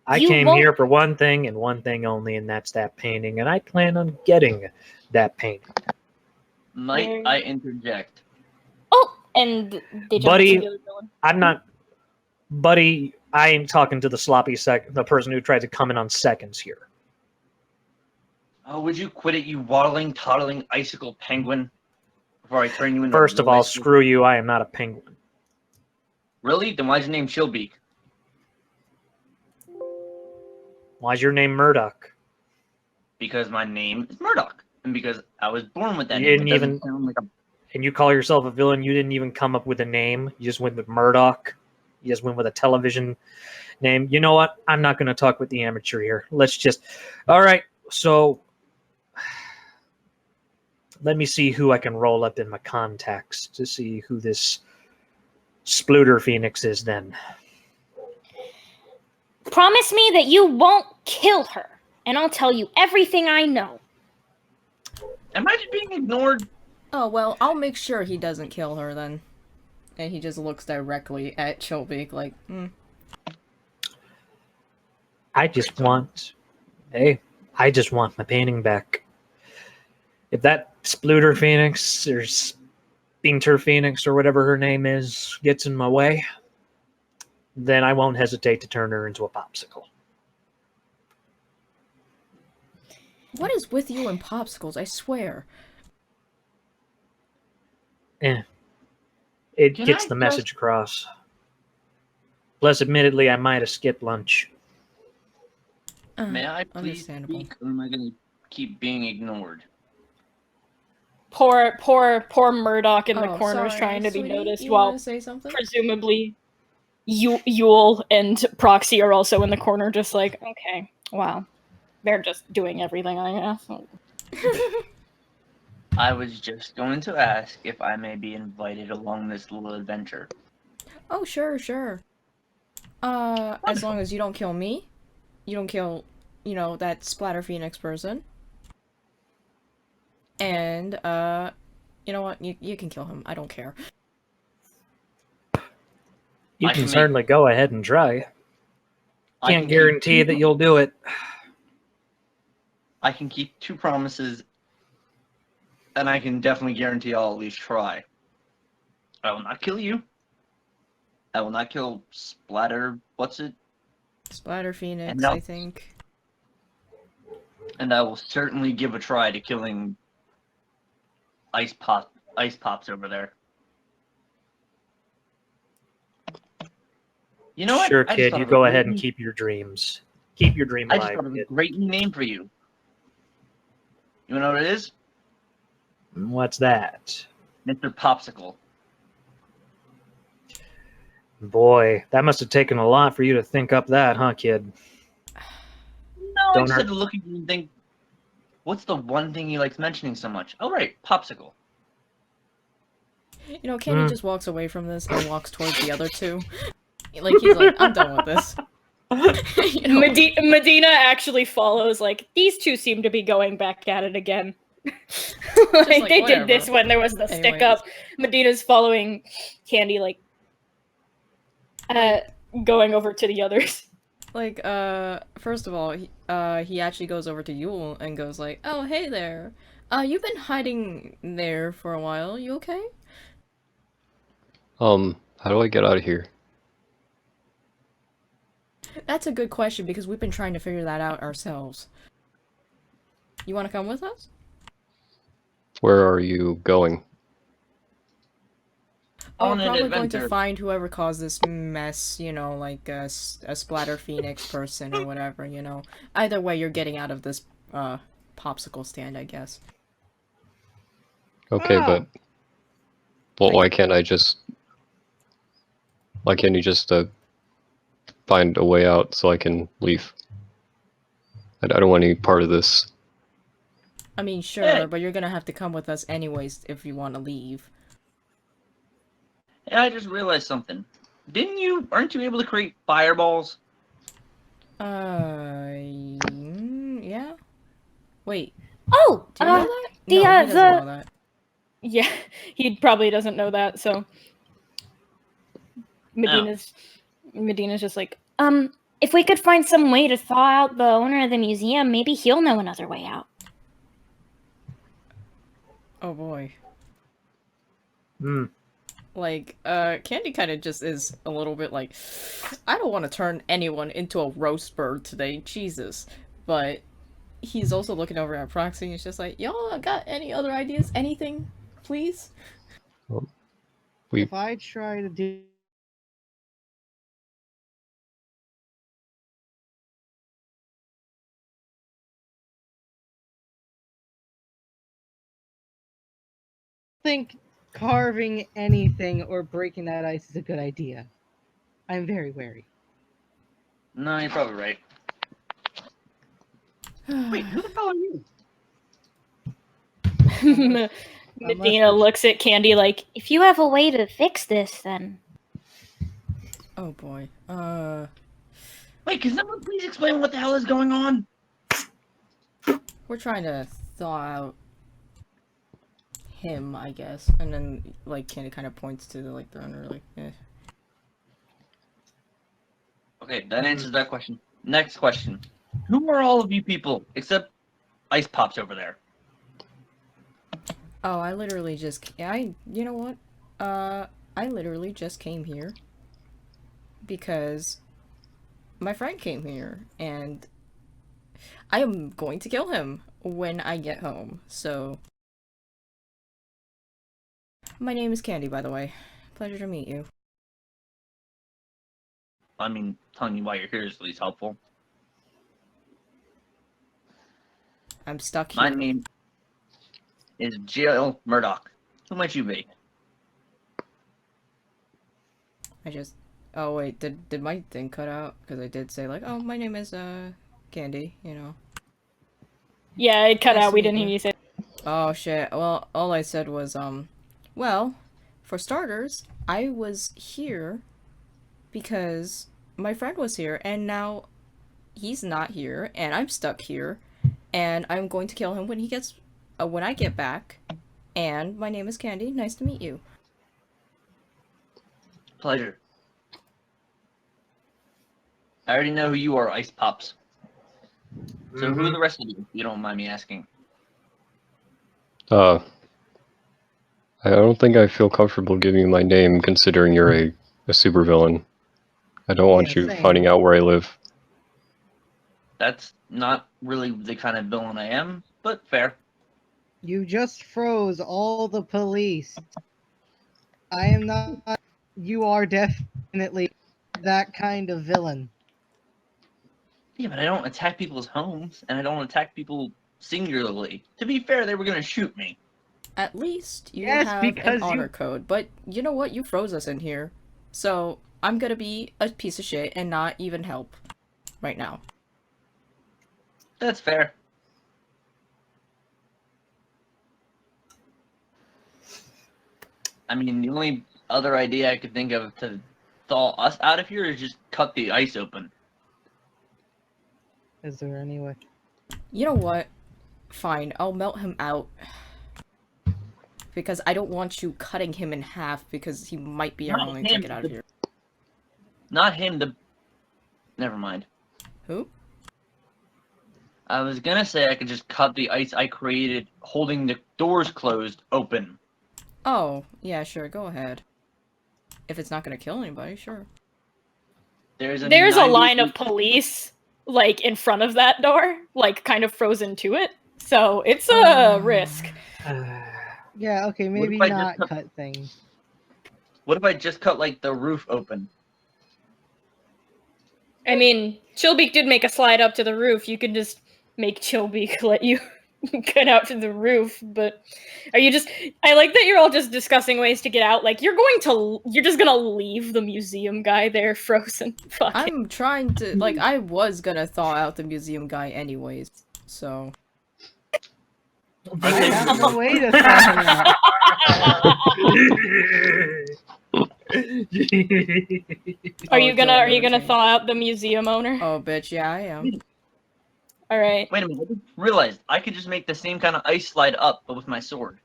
I You came won't- here for one thing and one thing only, and that's that painting, and I plan on getting that painting. Might I interject? Oh, and they jump Buddy, into the other villain. I'm not, buddy. I ain't talking to the sloppy the person who tried to come in on seconds here. Oh, would you quit it, you waddling, toddling icicle penguin? Before I turn you into First a of all, real screw you. I am not a penguin. Really? Then why's your name Chillbeak? Why's your name Murdoch? Because my name is Murdoch, and because I was born with that You name. didn't It doesn't even- sound like a. And you call yourself a villain? You didn't even come up with a name. You just went with Murdoch. You just went with a television name. You know what? I'm not going to talk with the amateur here. Let's just. All right. So let me see who I can roll up in my contacts to see who this Spluter Phoenix is then. Promise me that you won't kill her, and I'll tell you everything I know. Am I just being ignored? Oh, well, I'll make sure he doesn't kill her then. And he just looks directly at Chillbeak like, I just want. Hey, I just want my painting back. If that Spluter Phoenix or Spinter Phoenix or whatever her name is gets in my way, then I won't hesitate to turn her into a popsicle. what is with you and popsicles, I swear. It Can gets I the just- message across. Plus, admittedly, I might have skipped lunch. May I please Understandable. speak, or am I going to keep being ignored? Poor Murdoch in the Oh, corner is sorry, trying to be sweetie, noticed, you while wanna say something? presumably Yule and Proxy are also in the corner, just like, okay, wow, they're just doing everything, I guess. I was just going to ask if I may be invited along this little adventure. Oh, sure, sure. As long as you don't kill me, you don't kill, you know, that Splatter Phoenix person. And, you know what? You can kill him. I don't care. You I can can make- certainly go ahead and try. I Can't can guarantee keep that you'll do it. I can keep 2 promises, and I can definitely guarantee I'll at least try. I will not kill you. I will not kill Splatter. What's it? Splatter Phoenix, no. I think. And I will certainly give a try to killing Ice Pops over there. You know what? Sure, I just kid. thought You of a go great ahead and new- keep your dreams. Keep your dream I just alive, thought of a kid. great new name for you. You know what it is? What's that? Mr. Popsicle. Boy, that must have taken a lot for you to think up that, huh, kid? No, I Don't just hurt- had to look at you and think, what's the one thing he likes mentioning so much? Oh, right, Popsicle. You know, Kenny Hmm. just walks away from this and walks towards the other two. Like, he's like, I'm done with this. You know? Medina actually follows, like, these two seem to be going back at it again. like, They whatever. did this when there was the stick Anyways. up. Medina's following Candy, like, going over to the others. Like, first of all, he actually goes over to Yule and goes like, oh, hey there. You've been hiding there for a while. You okay? How do I get out of here? That's a good question because we've been trying to figure that out ourselves. You want to come with us? Where are you going? Oh, On an probably going to adventure. find whoever caused this mess, you know, like a Splatter Phoenix person or whatever, you know. Either way, you're getting out of this, popsicle stand, I guess. Okay, Ah. but why can't I just... Why can't you just, find a way out so I can leave? I don't want any part of this. I mean, sure, Hey. but you're gonna have to come with us anyways if you want to leave. Hey, I just realized something. Aren't you able to create fireballs? Yeah? Wait, Oh, do you know that? the, No, he doesn't the- know that. yeah, he probably doesn't know that, so. Medina's Medina's just like, if we could find some way to thaw out the owner of the museum, maybe he'll know another way out. Oh boy. Hmm. Like, Candy kind of just is a little bit like, I don't want to turn anyone into a roast bird today, Jesus. But he's also looking over at Proxy and he's just like, y'all got any other ideas? Anything? Please? If I try to do think carving anything or breaking that ice is a good idea. I'm very wary. No, you're probably right. Wait, who the hell are you? Medina looks at Candy like, if you have a way to fix this, then... Oh boy. Wait, can someone please explain what the hell is going on? We're trying to thaw out him, I guess. And then, like, Candy kind of points to the, like, the owner, like, eh. Okay, that answers that question. Next question. Who are all of you people, except Ice Pops over there? Oh, I literally just, you know what? I literally just came here because my friend came here, and I am going to kill him when I get home, so... My name is Candy, by the way. Pleasure to meet you. I mean, telling you why you're here is at least helpful. I'm stuck here. My name is Jill Murdoch. Who might you be? I just... Oh, wait, did my thing cut out? Because I did say, like, oh, my name is, Candy, you know. Yeah, it cut Nice out. to We meet didn't hear you. you say. Oh, shit. Well, all I said was, well, for starters, I was here because my friend was here, and now he's not here, and I'm stuck here, and I'm going to kill him when he gets... when I get back. And my name is Candy. Nice to meet you. Pleasure. I already know who you are, Ice Pops. So who are the rest of you, if you don't mind me asking? I don't think I feel comfortable giving you my name, considering you're a supervillain. I don't want you same. finding out where I live. That's not really the kind of villain I am, but fair. You just froze all the police. I am not. You are definitely that kind of villain. Yeah, but I don't attack people's homes, and I don't attack people singularly. To be fair, they were gonna shoot me. At least you Yes, have an because honor you- code, but you know what? You froze us in here. So I'm gonna be a piece of shit and not even help right now. That's fair. I mean, the only other idea I could think of to thaw us out of here is just cut the ice open. Is there any way? You know what? Fine, I'll melt him out. Because I don't want you cutting him in half because he might be our Not only him, ticket out of the- here. Not him, the... Never mind. Who? I was gonna say I could just cut the ice I created holding the doors closed open. Oh, yeah, sure, go ahead. If it's not gonna kill anybody, sure. There's a There's a 90 line of police, like, in front of that door, like, kind of frozen to it. So it's a risk. Yeah, okay, What maybe if I just not cut- cut things. What if I just cut, like, the roof open? I mean, Chillbeak did make a slide up to the roof. You could just make Chillbeak let you get out to the roof, but are you just... I like that you're all just discussing ways to get out. Like, you're just gonna leave the museum guy there frozen. Fuck it. I'm trying to, like, I was gonna thaw out the museum guy anyways, so... I have no way to thaw him out. Are you Oh, gonna Joel, thaw out the museum owner? Oh, bitch, yeah, I am. Alright. Wait a minute, I just realized I could just make the same kind of ice slide up, but with my sword.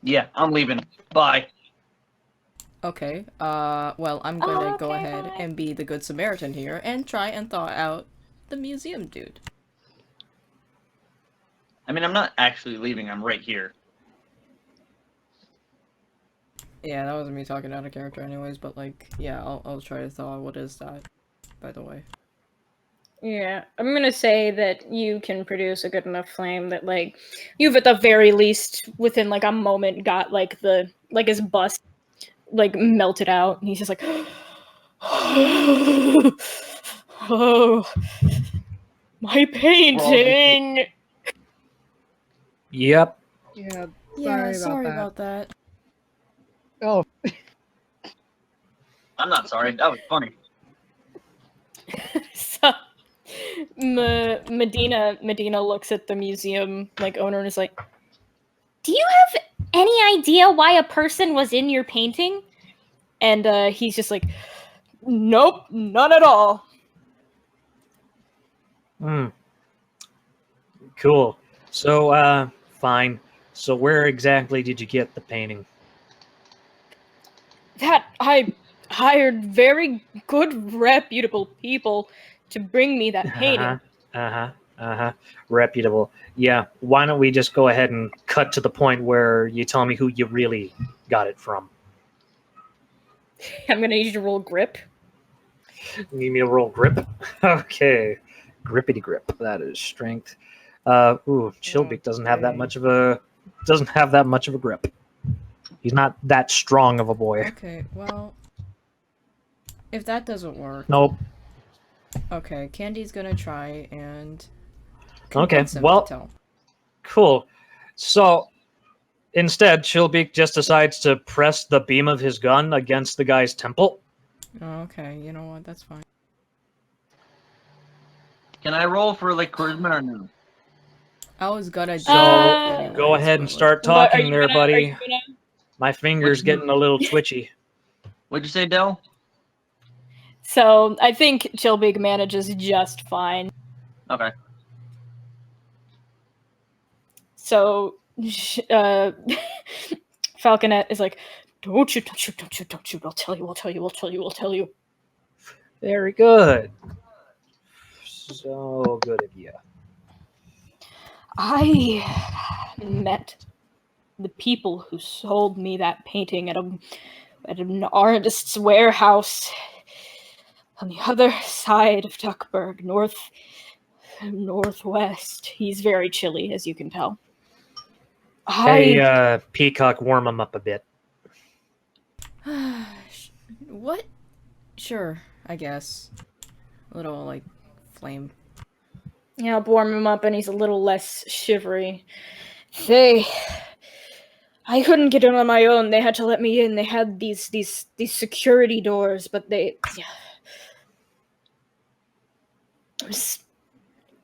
Yeah, I'm leaving. Bye. Okay, well, I'm gonna go Okay, ahead fine. and be the Good Samaritan here and try and thaw out the museum dude. I mean, I'm not actually leaving. I'm right here. Yeah, that wasn't me talking out of character anyways, but like, yeah, I'll try to thaw. What is that, by the way? Yeah, I'm gonna say that you can produce a good enough flame that like you've at the very least within like a moment got like his bust like melted out and he's just like oh my painting. Yep. Yeah, Yeah, sorry about about that. that. Oh, I'm not sorry. That was funny. So Medina looks at the museum like owner and is like, "Do you have any idea why a person was in your painting?" And he's just like, "Nope, none at all." Hmm. Cool. So, fine. So where exactly did you get the painting? That I hired very good, reputable people to bring me that painting. Reputable. Yeah. Why don't we just go ahead and cut to the point where you tell me who you really got it from? I'm gonna need you to roll grip. You need me to roll grip? Okay. Grippity grip. That is strength. Chilbeak doesn't have that Okay. much of a grip. He's not that strong of a boy. Okay, well, if that doesn't work, Nope. okay, Candy's gonna try and Okay, convince him well- to tell. Cool. So instead, Chilbeak just decides to press the beam of his gun against the guy's temple. Oh, okay, you know what? That's fine. Can I roll for like charisma or no? I was gonna do So that anyways, go ahead and but, like- start But are talking you there, gonna- are buddy. you gonna- My finger's getting a little twitchy. What'd you say, Dell? So I think Chilbig manages just fine. Okay. So Falconet is like, don't shoot, don't shoot. I'll tell you. Very good. So good of you. I met the people who sold me that painting at an artist's warehouse on the other side of Duckburg, northwest. He's very chilly, as you can tell. Hey, Peacock, warm him up a bit. What? Sure, I guess. A little, like, flame. Yeah, I'll warm him up and he's a little less shivery. I couldn't get in on my own. They had to let me in. They had these security doors, but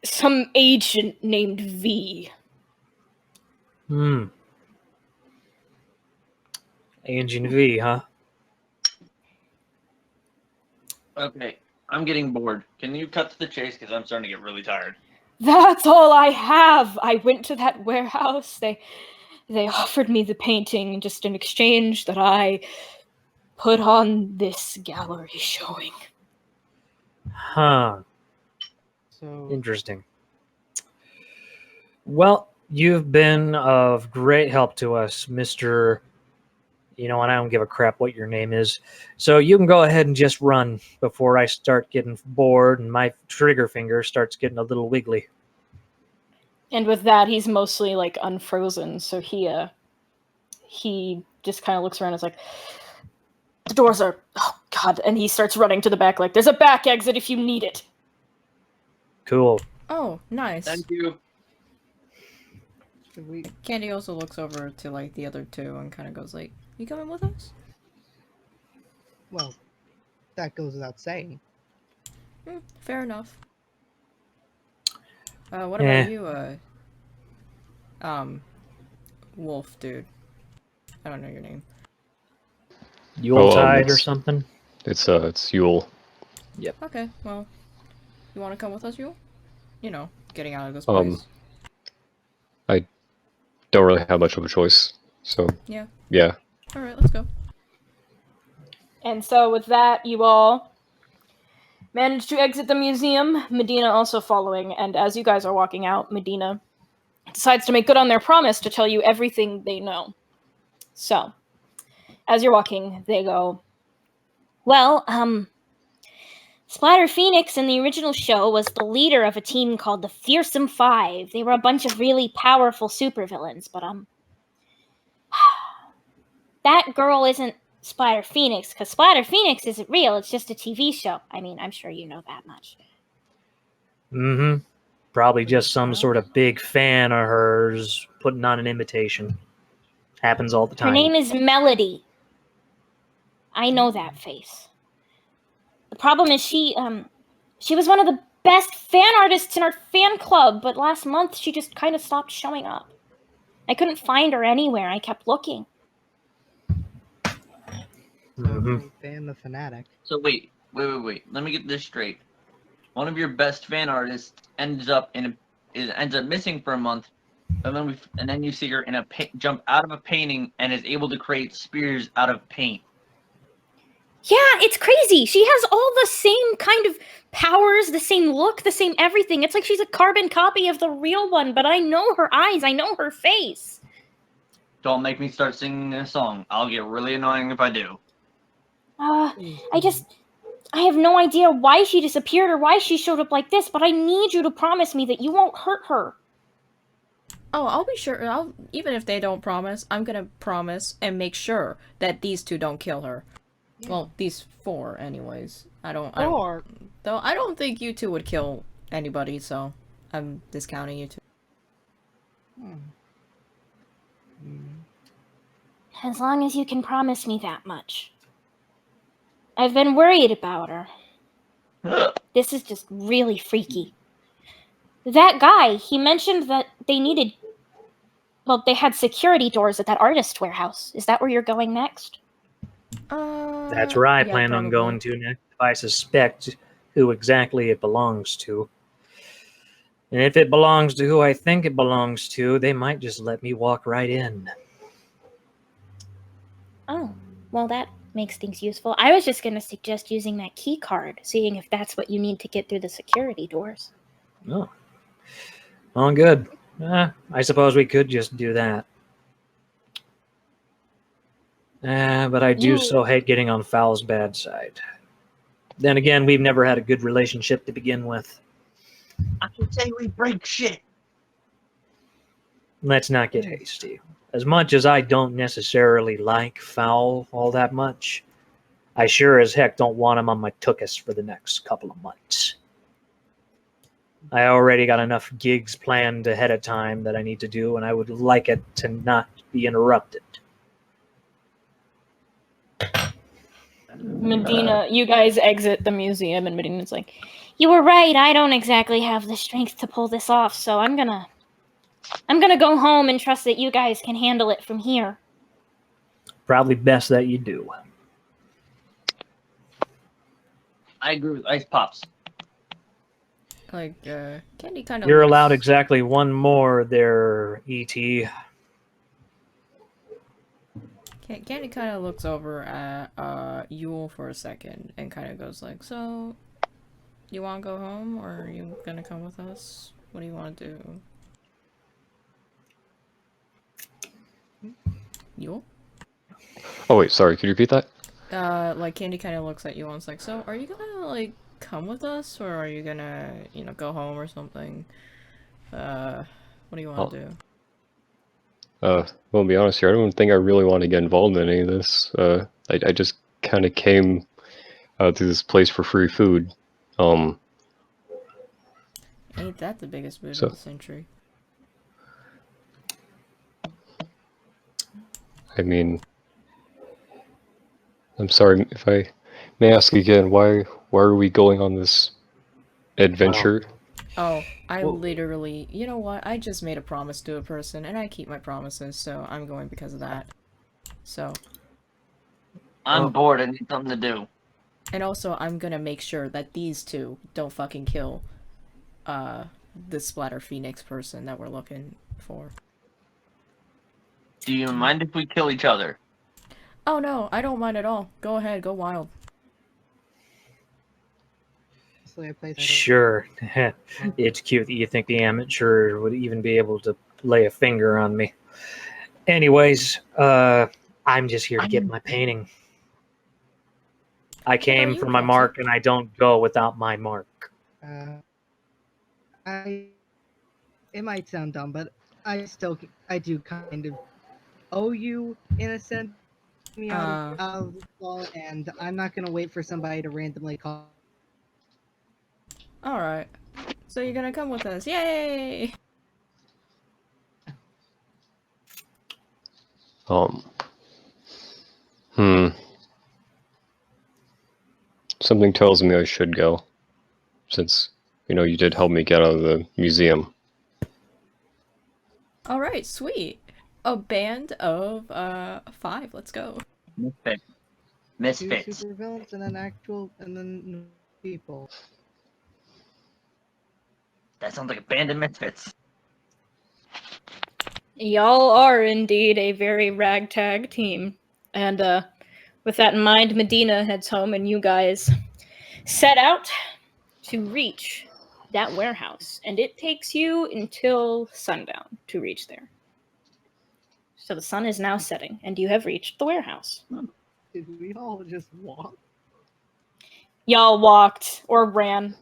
some agent named V. Engine V, huh? Okay. I'm getting bored. Can you cut to the chase? Because I'm starting to get really tired. That's all I have. I went to that warehouse. They offered me the painting just in exchange that I put on this gallery showing. Huh. so Interesting. Well, you've been of great help to us, Mr. You know what? I don't give a crap what your name is. So you can go ahead and just run before I start getting bored and my trigger finger starts getting a little wiggly. And with that, he's mostly like unfrozen, so he just kind of looks around and is like, the doors are, oh god, and he starts running to the back like, there's a back exit if you need it. Cool. Oh, nice. Thank you. should we? Candy also looks over to, like, the other two and kind of goes like, you coming with us? Well, that goes without saying. Fair enough. What Eh. about you, wolf dude? I don't know your name. Yuletide or it's- something? It's Yule. Okay, well, you want to come with us, Yule? You know, getting out of this Um, place. Don't really have much of a choice, so Yeah. yeah. Alright, let's go. And so with that, you all manage to exit the museum, Medina also following, and as you guys are walking out, Medina decides to make good on their promise to tell you everything they know. So, as you're walking, they go, well, Splatter Phoenix in the original show was the leader of a team called the Fearsome Five. They were a bunch of really powerful supervillains, but, that girl isn't Splatter Phoenix, because Splatter Phoenix isn't real, it's just a TV show. I mean, I'm sure you know that much. Mm-hmm. Probably just some sort of big fan of hers putting on an imitation. Happens all the time. Her name is Melody. I know that face. The problem is she was one of the best fan artists in our fan club, but last month she just kind of stopped showing up. I couldn't find her anywhere. I kept looking. Mhm. So, fan the fanatic. So wait. Let me get this straight. One of your best fan artists ends up missing for a month, and then you see her in jump out of a painting and is able to create spears out of paint. Yeah, it's crazy. She has all the same kind of powers, the same look, the same everything. It's like she's a carbon copy of the real one, but I know her eyes, I know her face. Don't make me start singing a song. I'll get really annoying if I do. I have no idea why she disappeared or why she showed up like this, but I need you to promise me that you won't hurt her. Oh, I'll be sure. Even if they don't promise, I'm gonna promise and make sure that these two don't kill her. Yeah. Well, these four, anyways. I don't think you two would kill anybody, so I'm discounting you two. As long as you can promise me that much. I've been worried about her. This is just really freaky. That guy, he mentioned that they had security doors at that artist warehouse. Is that where you're going next? That's where I plan on going to next, if I suspect who exactly it belongs to. And if it belongs to who I think it belongs to, they might just let me walk right in. Oh, well, that makes things useful. I was just going to suggest using that key card, seeing if that's what you need to get through the security doors. Oh. Well, good. I suppose we could just do that. But I do so hate getting on Foul's bad side. Then again, we've never had a good relationship to begin with. I can say we break shit. Let's not get hasty. As much as I don't necessarily like Foul all that much, I sure as heck don't want him on my tookus for the next couple of months. I already got enough gigs planned ahead of time that I need to do, and I would like it to not be interrupted. Medina, you guys exit the museum, and Medina's like, you were right, I don't exactly have the strength to pull this off, so I'm gonna go home and trust that you guys can handle it from here. Probably best that you do. I agree with Ice Pops. Like, Candy kind of You're allowed exactly one more there, E.T. Candy kind of looks over at Yule for a second and kind of goes like, so, you want to go home or are you gonna come with us? What do you want to do? Yule? Oh wait, sorry, could you repeat that? Like Candy kind of looks at you and is like, so are you gonna like come with us or are you gonna, go home or something? What do you want to do? Well, to be honest here, I don't think I really want to get involved in any of this. I just kind of came to this place for free food. Ain't that the biggest move of the century? I mean, I'm sorry if I may ask again, why are we going on this adventure? Oh, I literally, you know what? I just made a promise to a person, and I keep my promises, so I'm going because of that. So. I'm bored. I need something to do. And also, I'm gonna make sure that these two don't fucking kill, the Splatter Phoenix person that we're looking for. Do you mind if we kill each other? Oh no, I don't mind at all. Go ahead, go wild. Honestly, I play that Sure. It's cute that you think the amateur would even be able to lay a finger on me. Anyways, I'm just here to get my painting. I came you for my get mark, and I don't go without my mark. It might sound dumb, but I do kind of owe you in a sense me out of the ball, and I'm not gonna wait for somebody to randomly call. Alright. So you're gonna come with us. Yay! Hmm. Something tells me I should go, since, you did help me get out of the museum. Alright, sweet. A band of 5, let's go. Misfits. Two Misfits. supervillains and then people. That sounds like a band of misfits. Y'all are indeed a very ragtag team. And with that in mind, Medina heads home and you guys set out to reach that warehouse. And it takes you until sundown to reach there. So the sun is now setting and you have reached the warehouse. Did we all just walk? Y'all walked or ran.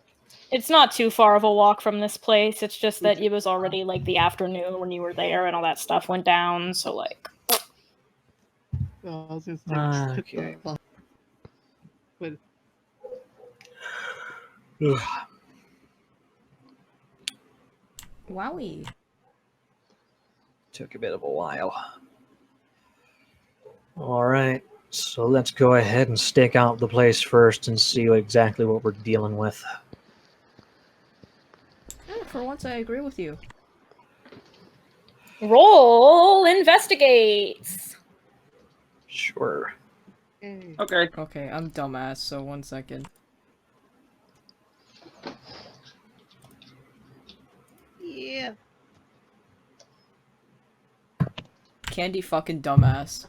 It's not too far of a walk from this place. It's just that it was already like the afternoon when you were there and all that stuff went down. So like, Well, I was just Okay. But Wowie. Took a bit of a while. All right, so let's go ahead and stake out the place first and see exactly what we're dealing with. For once, I agree with you. roll investigates. Sure. Okay. Okay, I'm dumbass, so 1 second. yeah. Candy fucking dumbass.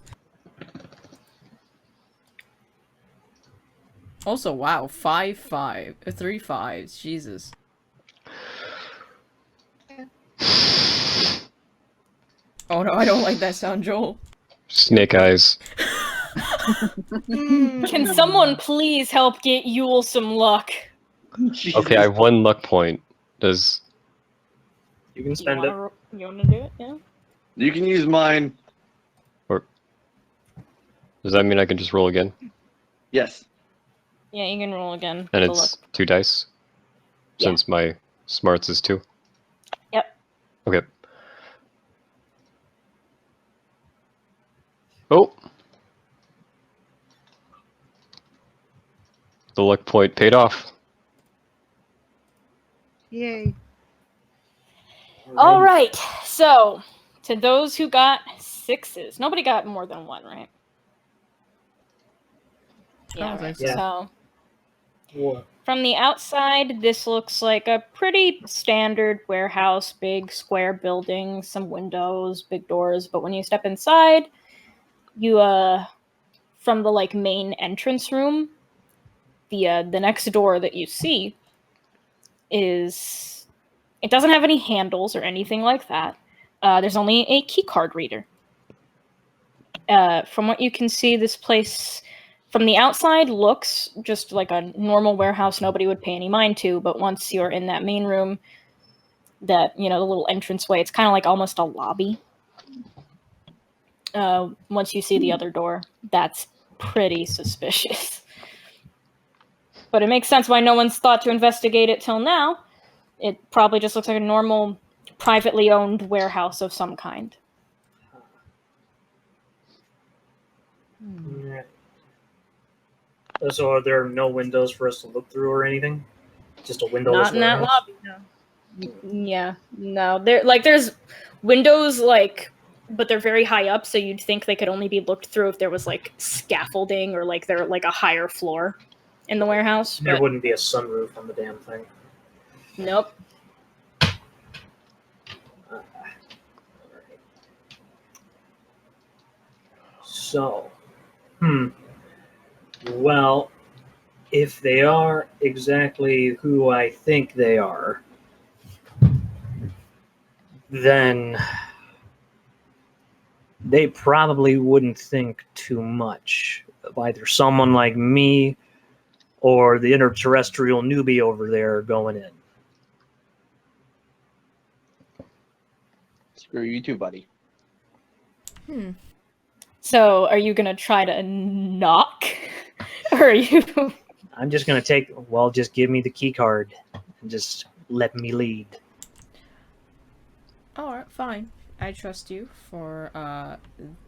Also, wow, 5-5. 3 5s, Jesus. Oh no, I don't like that sound, Joel. Snake eyes. Can someone please help get Yule some luck? Okay, I have 1 luck point. Does... You can spend it. You wanna do it? Yeah. You can use mine. Does that mean I can just roll again? Yes. Yeah, you can roll again. And for the it's luck. 2 dice? Yeah. Since my smarts is 2? Yep. Okay. Oh! The luck point paid off. Yay. All right. So, to those who got 6s, nobody got more than 1, right? Yeah. don't Right. think so. So, What? from the outside, this looks like a pretty standard warehouse, big square building, some windows, big doors. But when you step inside, you from the like main entrance room, the next door that you see is it doesn't have any handles or anything like that. There's only a key card reader. From what you can see, this place from the outside looks just like a normal warehouse nobody would pay any mind to, but once you're in that main room, that the little entranceway, it's kind of like almost a lobby. Once you see the other door, that's pretty suspicious. But it makes sense why no one's thought to investigate it till now. It probably just looks like a normal, privately owned warehouse of some kind. Yeah. So are there no windows for us to look through or anything? Just a windowless Not in that warehouse? lobby, no. Yeah, no. There's windows but they're very high up, so you'd think they could only be looked through if there was like scaffolding or like they're like a higher floor in the warehouse. There But wouldn't be a sunroof on the damn thing. nope. So, Well, if they are exactly who I think they are, then they probably wouldn't think too much of either someone like me or the interterrestrial newbie over there going in. Screw you too, buddy. Hmm. So, are you gonna try to knock, or are you? I'm just gonna just give me the key card and just let me lead. Alright, fine. I trust you for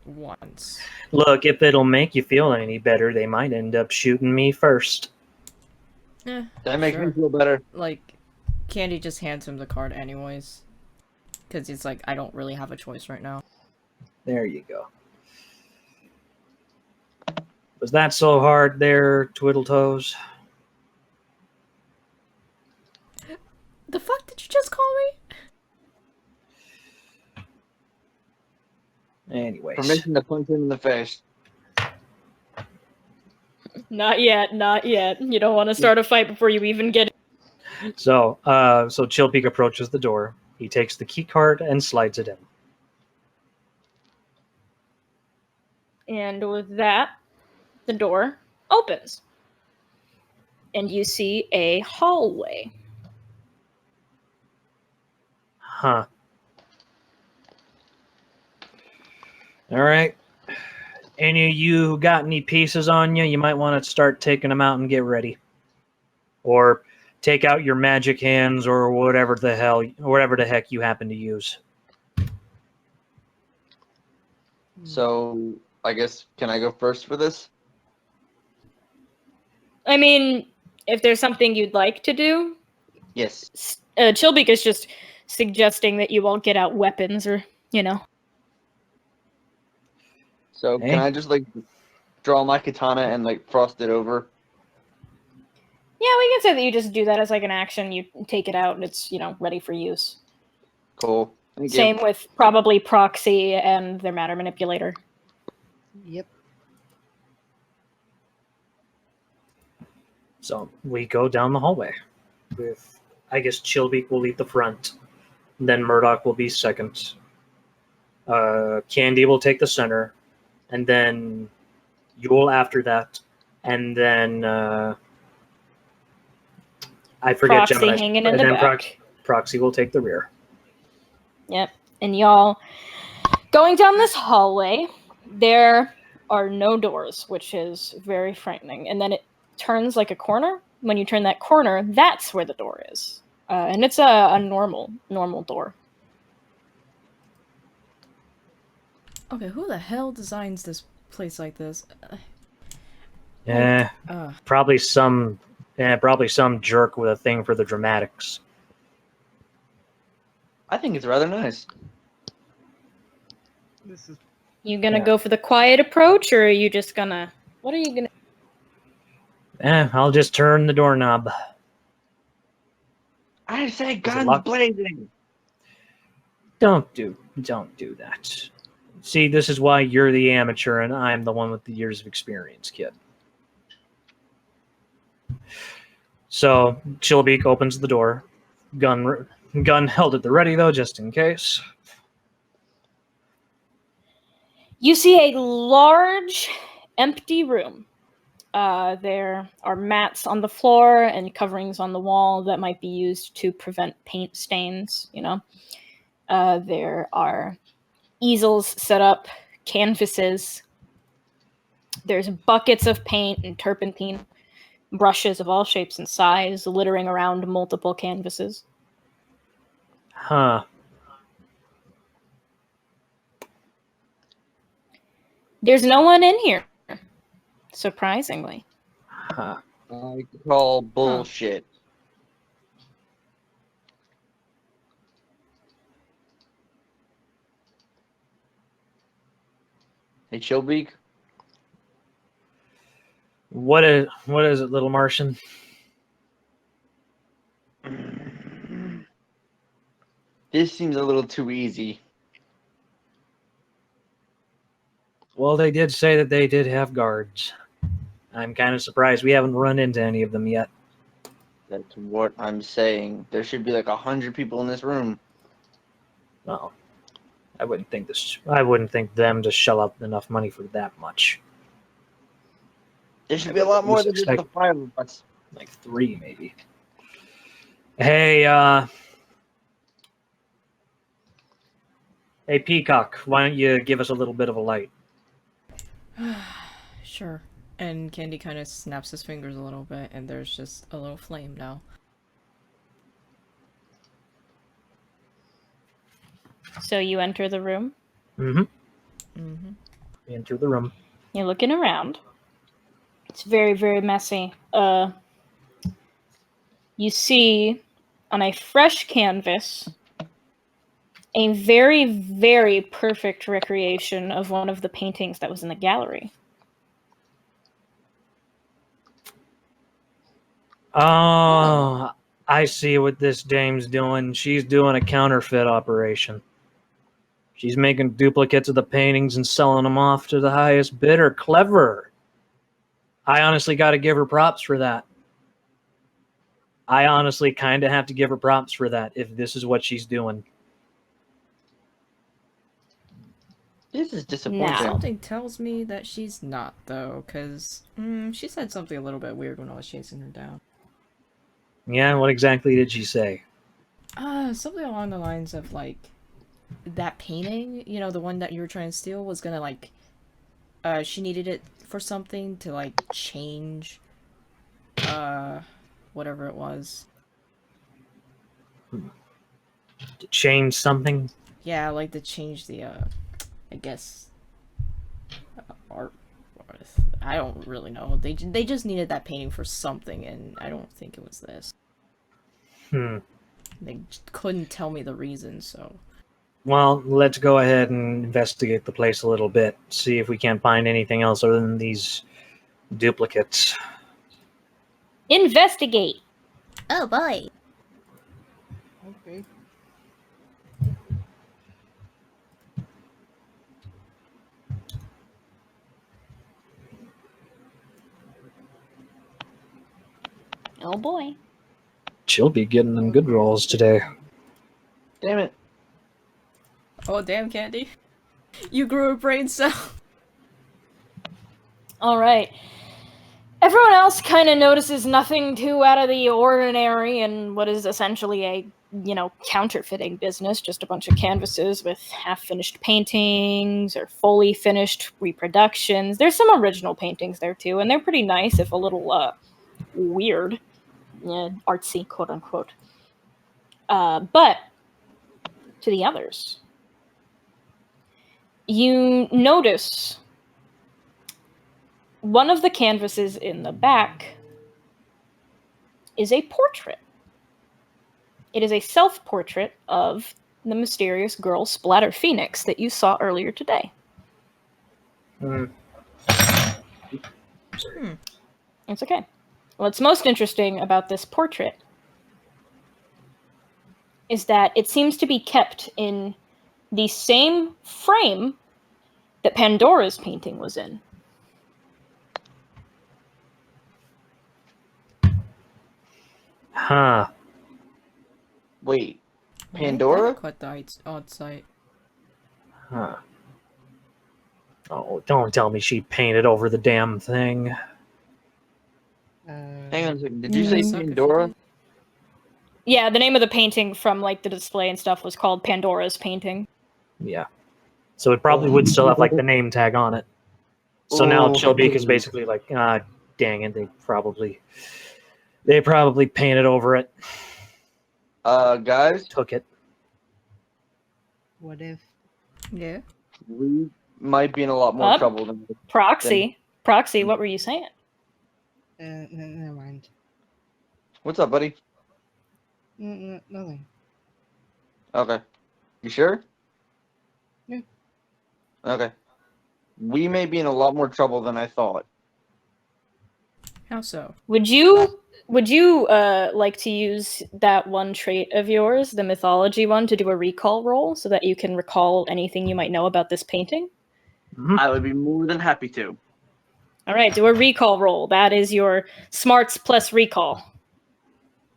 once. Look, if it'll make you feel any better, they might end up shooting me first. That makes me Sure. feel better. Like, Candy just hands him the card anyways. Because he's like, I don't really have a choice right now. There you go. Was that so hard there, Twiddle Toes? The fuck did you just call me? Anyways. Permission to punch him in the face. Not yet, not yet. You don't want to start a fight before you even get. So Chillpeak approaches the door. He takes the key card and slides it in. And with that, the door opens. And you see a hallway. Huh. All right. Any of you got any pieces on you? You might want to start taking them out and get ready. Or take out your magic hands or whatever the heck you happen to use. So, I guess, can I go first for this? I mean, if there's something you'd like to do, Yes. Chilbeak is just suggesting that you all get out weapons or, you know. So, Hey. can I just, like, draw my katana and, like, frost it over? Yeah, we can say that you just do that as like an action. You take it out and it's, you know, ready for use. Cool. Thank you. Same with probably Proxy and their matter manipulator. Yep. So we go down the hallway. With, I guess, Chillbeak will lead the front. Then Murdoch will be second. Candy will take the center. And then Yule after that. And then I forget Proxy Gemini. hanging in And the then back. Proxy will take the rear. Yep. And y'all going down this hallway, there are no doors, which is very frightening. And then it turns like a corner. When you turn that corner, that's where the door is. And it's a normal door. Okay, who the hell designs this place like this? Yeah, probably some jerk with a thing for the dramatics. I think it's rather nice. This is You gonna Yeah. go for the quiet approach, or are you just gonna? What are you gonna? I'll just turn the doorknob. I say it guns locked? blazing. Don't do that. See, this is why you're the amateur and I'm the one with the years of experience, kid. So Chillbeak opens the door, gun held at the ready though, just in case. You see a large, empty room. There are mats on the floor and coverings on the wall that might be used to prevent paint stains. You know, there are easels set up, canvases. There's buckets of paint and turpentine, brushes of all shapes and size littering around multiple canvases. Huh. There's no one in here, surprisingly. Huh. I call bullshit. Hey, Chillbeak. What is it, little Martian? This seems a little too easy. Well, they did say that they did have guards. I'm kind of surprised we haven't run into any of them yet. That's what I'm saying. There should be like 100 people in this room. Well, I wouldn't think them to shell out enough money for that much. There should I be a would lot at more least than just the expect- 5 of us. Like 3, maybe. Hey, hey, Peacock, why don't you give us a little bit of a light? Sure. And Candy kind of snaps his fingers a little bit, and there's just a little flame now. So you enter the room. Mm-hmm. Mm-hmm. Into the room. You're looking around. It's very, very messy. You see on a fresh canvas a very, very perfect recreation of one of the paintings that was in the gallery. Oh, I see what this dame's doing. She's doing a counterfeit operation. She's making duplicates of the paintings and selling them off to the highest bidder. Clever. I honestly got to give her props for that. I honestly kind of have to give her props for that if this is what she's doing. This is disappointing. Now. Something tells me that she's not, though, because she said something a little bit weird when I was chasing her down. Yeah, what exactly did she say? Something along the lines of, like, that painting, you know, the one that you were trying to steal was gonna, like, she needed it for something to, like, change, whatever it was. To change something? Yeah, like, to change the, I guess, art. I don't really know. They just needed that painting for something, and I don't think it was this. They just couldn't tell me the reason, so... Well, let's go ahead and investigate the place a little bit. See if we can't find anything else other than these duplicates. Investigate. Oh boy. Okay. Oh boy. She'll be getting them good rolls today. Damn it. Oh, damn, Candy. You grew a brain cell. All right. Everyone else kind of notices nothing too out of the ordinary in what is essentially a, counterfeiting business. Just a bunch of canvases with half-finished paintings or fully finished reproductions. There's some original paintings there too, and they're pretty nice, if a little weird, artsy, quote unquote. But to the others, you notice one of the canvases in the back is a portrait. It is a self-portrait of the mysterious girl Splatter Phoenix that you saw earlier today. It's okay. What's most interesting about this portrait is that it seems to be kept in the same frame that Pandora's painting was in. Huh. Wait. Well, ain't Pandora? that quite the odd sight. Huh. Oh, don't tell me she painted over the damn thing. Hang on a second. Did you say Suck if you Pandora? did. Yeah, the name of the painting from the display and stuff was called Pandora's painting. Yeah. So it probably would still have the name tag on it. So now Chilbeak is basically like, dang it, they probably painted over it. Guys, Took it. What if? Yeah. we might be in a lot more Up. trouble than Proxy, what were you saying? Never mind. What's up, buddy? Nothing. Okay. You sure? Yeah. Okay. We may be in a lot more trouble than I thought. How so? Would you like to use that one trait of yours, the mythology one, to do a recall roll so that you can recall anything you might know about this painting? I would be more than happy to. All right, do a recall roll. That is your smarts plus recall.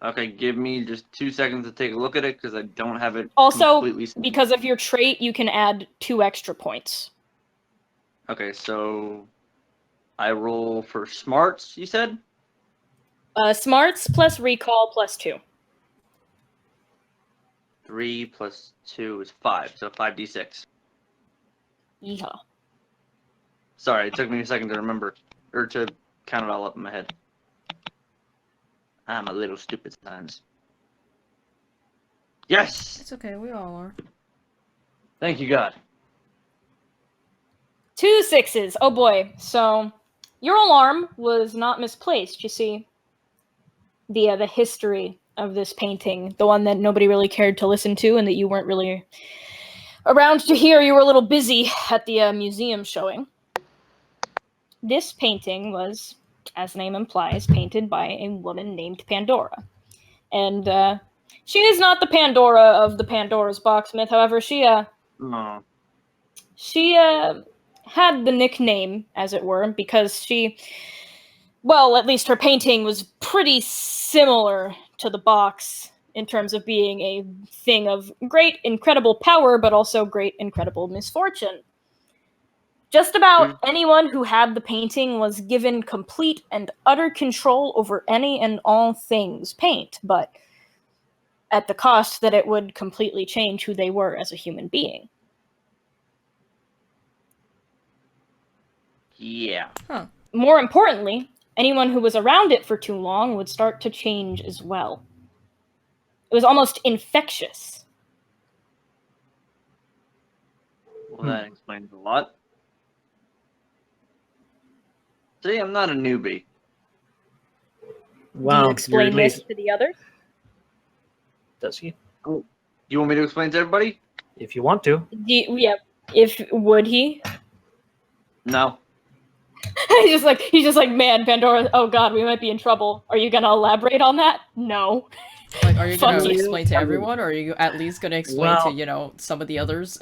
Okay, give me just 2 seconds to take a look at it because I don't have it Also, completely. because of your trait, you can add 2 extra points. Okay, so I roll for smarts. You said Smarts plus recall plus 2. 3 plus 2 is 5, so 5d6. Yeehaw. Sorry, it took me a second to remember or to count it all up in my head. I'm a little stupid sometimes. Yes! It's okay, we all are. Thank you, God. 2 6s. Oh boy. So your alarm was not misplaced. You see, the history of this painting, the one that nobody really cared to listen to, and that you weren't really around to hear. You were a little busy at the museum showing. This painting was, as the name implies, painted by a woman named Pandora, and she is not the Pandora of the Pandora's Box myth. However, she Oh. had the nickname, as it were, because well, at least her painting was pretty similar to the box in terms of being a thing of great, incredible power, but also great, incredible misfortune. Just about anyone who had the painting was given complete and utter control over any and all things paint, but at the cost that it would completely change who they were as a human being. Yeah. Huh. More importantly, anyone who was around it for too long would start to change as well. It was almost infectious. Well, that explains a lot. See, I'm not a newbie. Wow, Do you you're explain this late. to the others? Does he? You want me to explain to everybody? If you want to. Yeah. Would he? No. he's just like, man, Pandora. Oh God, we might be in trouble. Are you gonna elaborate on that? No. Like, are you gonna Fuck you. explain to everyone, or are you at least gonna explain to, Well- some of the others?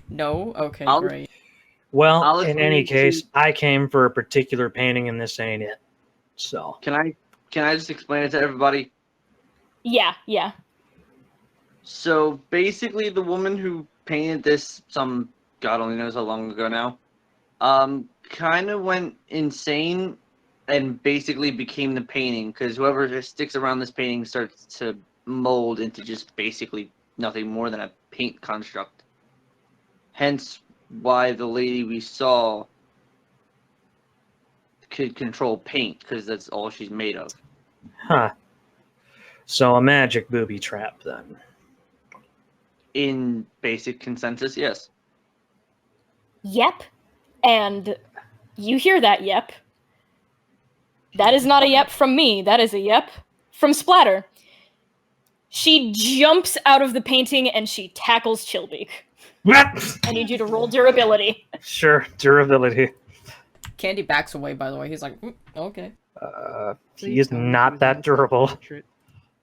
No? Okay, I'll- great. Well, I'll in any explain to- case, I came for a particular painting, and this ain't it. So. Can I just explain it to everybody? Yeah. So basically, the woman who painted this, some God only knows how long ago now, kind of went insane and basically became the painting because whoever just sticks around this painting starts to mold into just basically nothing more than a paint construct. Hence why the lady we saw could control paint because that's all she's made of. Huh. So a magic booby trap, then. In basic consensus, yes. Yep. And you hear that yep. That is not a yep from me. That is a yep from Splatter. She jumps out of the painting and she tackles Chillbeak. I need you to roll durability. Sure, durability. Candy backs away, by the way. He's like, okay. He is not that durable.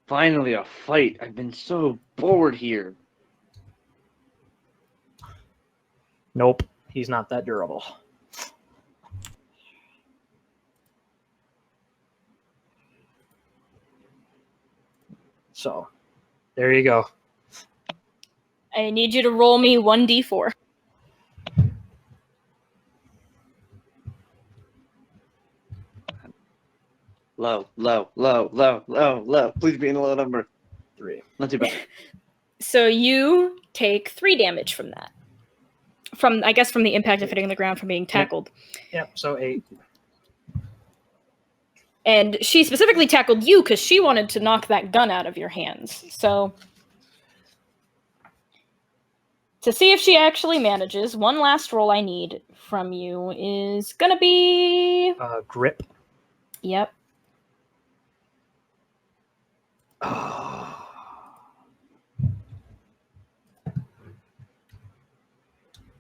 Finally, a fight. I've been so bored here. Nope, he's not that durable. So, there you go. I need you to roll me 1d4. Low, low, low, low, low, low. Please be in a low number. 3. Not too bad. So you take 3 damage from that. From the impact of hitting the ground from being tackled. Yep, so 8. And she specifically tackled you because she wanted to knock that gun out of your hands. So, to see if she actually manages, one last roll I need from you is gonna be... Grip. Yep.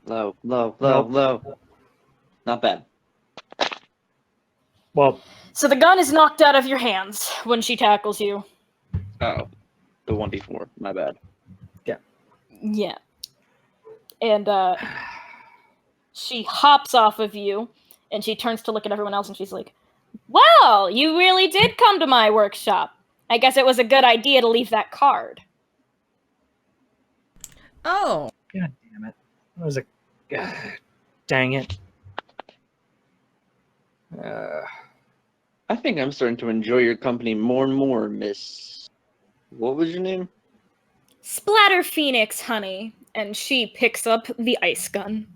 Low, low, low, low. Not bad. Well, So the gun is knocked out of your hands when she tackles you. Oh, the 1d4. My bad. Yeah. And She hops off of you, and she turns to look at everyone else, and she's like, "Well, you really did come to my workshop. I guess it was a good idea to leave that card." Oh. God damn it. That was a. God, dang it. I think I'm starting to enjoy your company more and more, Miss. What was your name? Splatter Phoenix, honey. And she picks up the ice gun.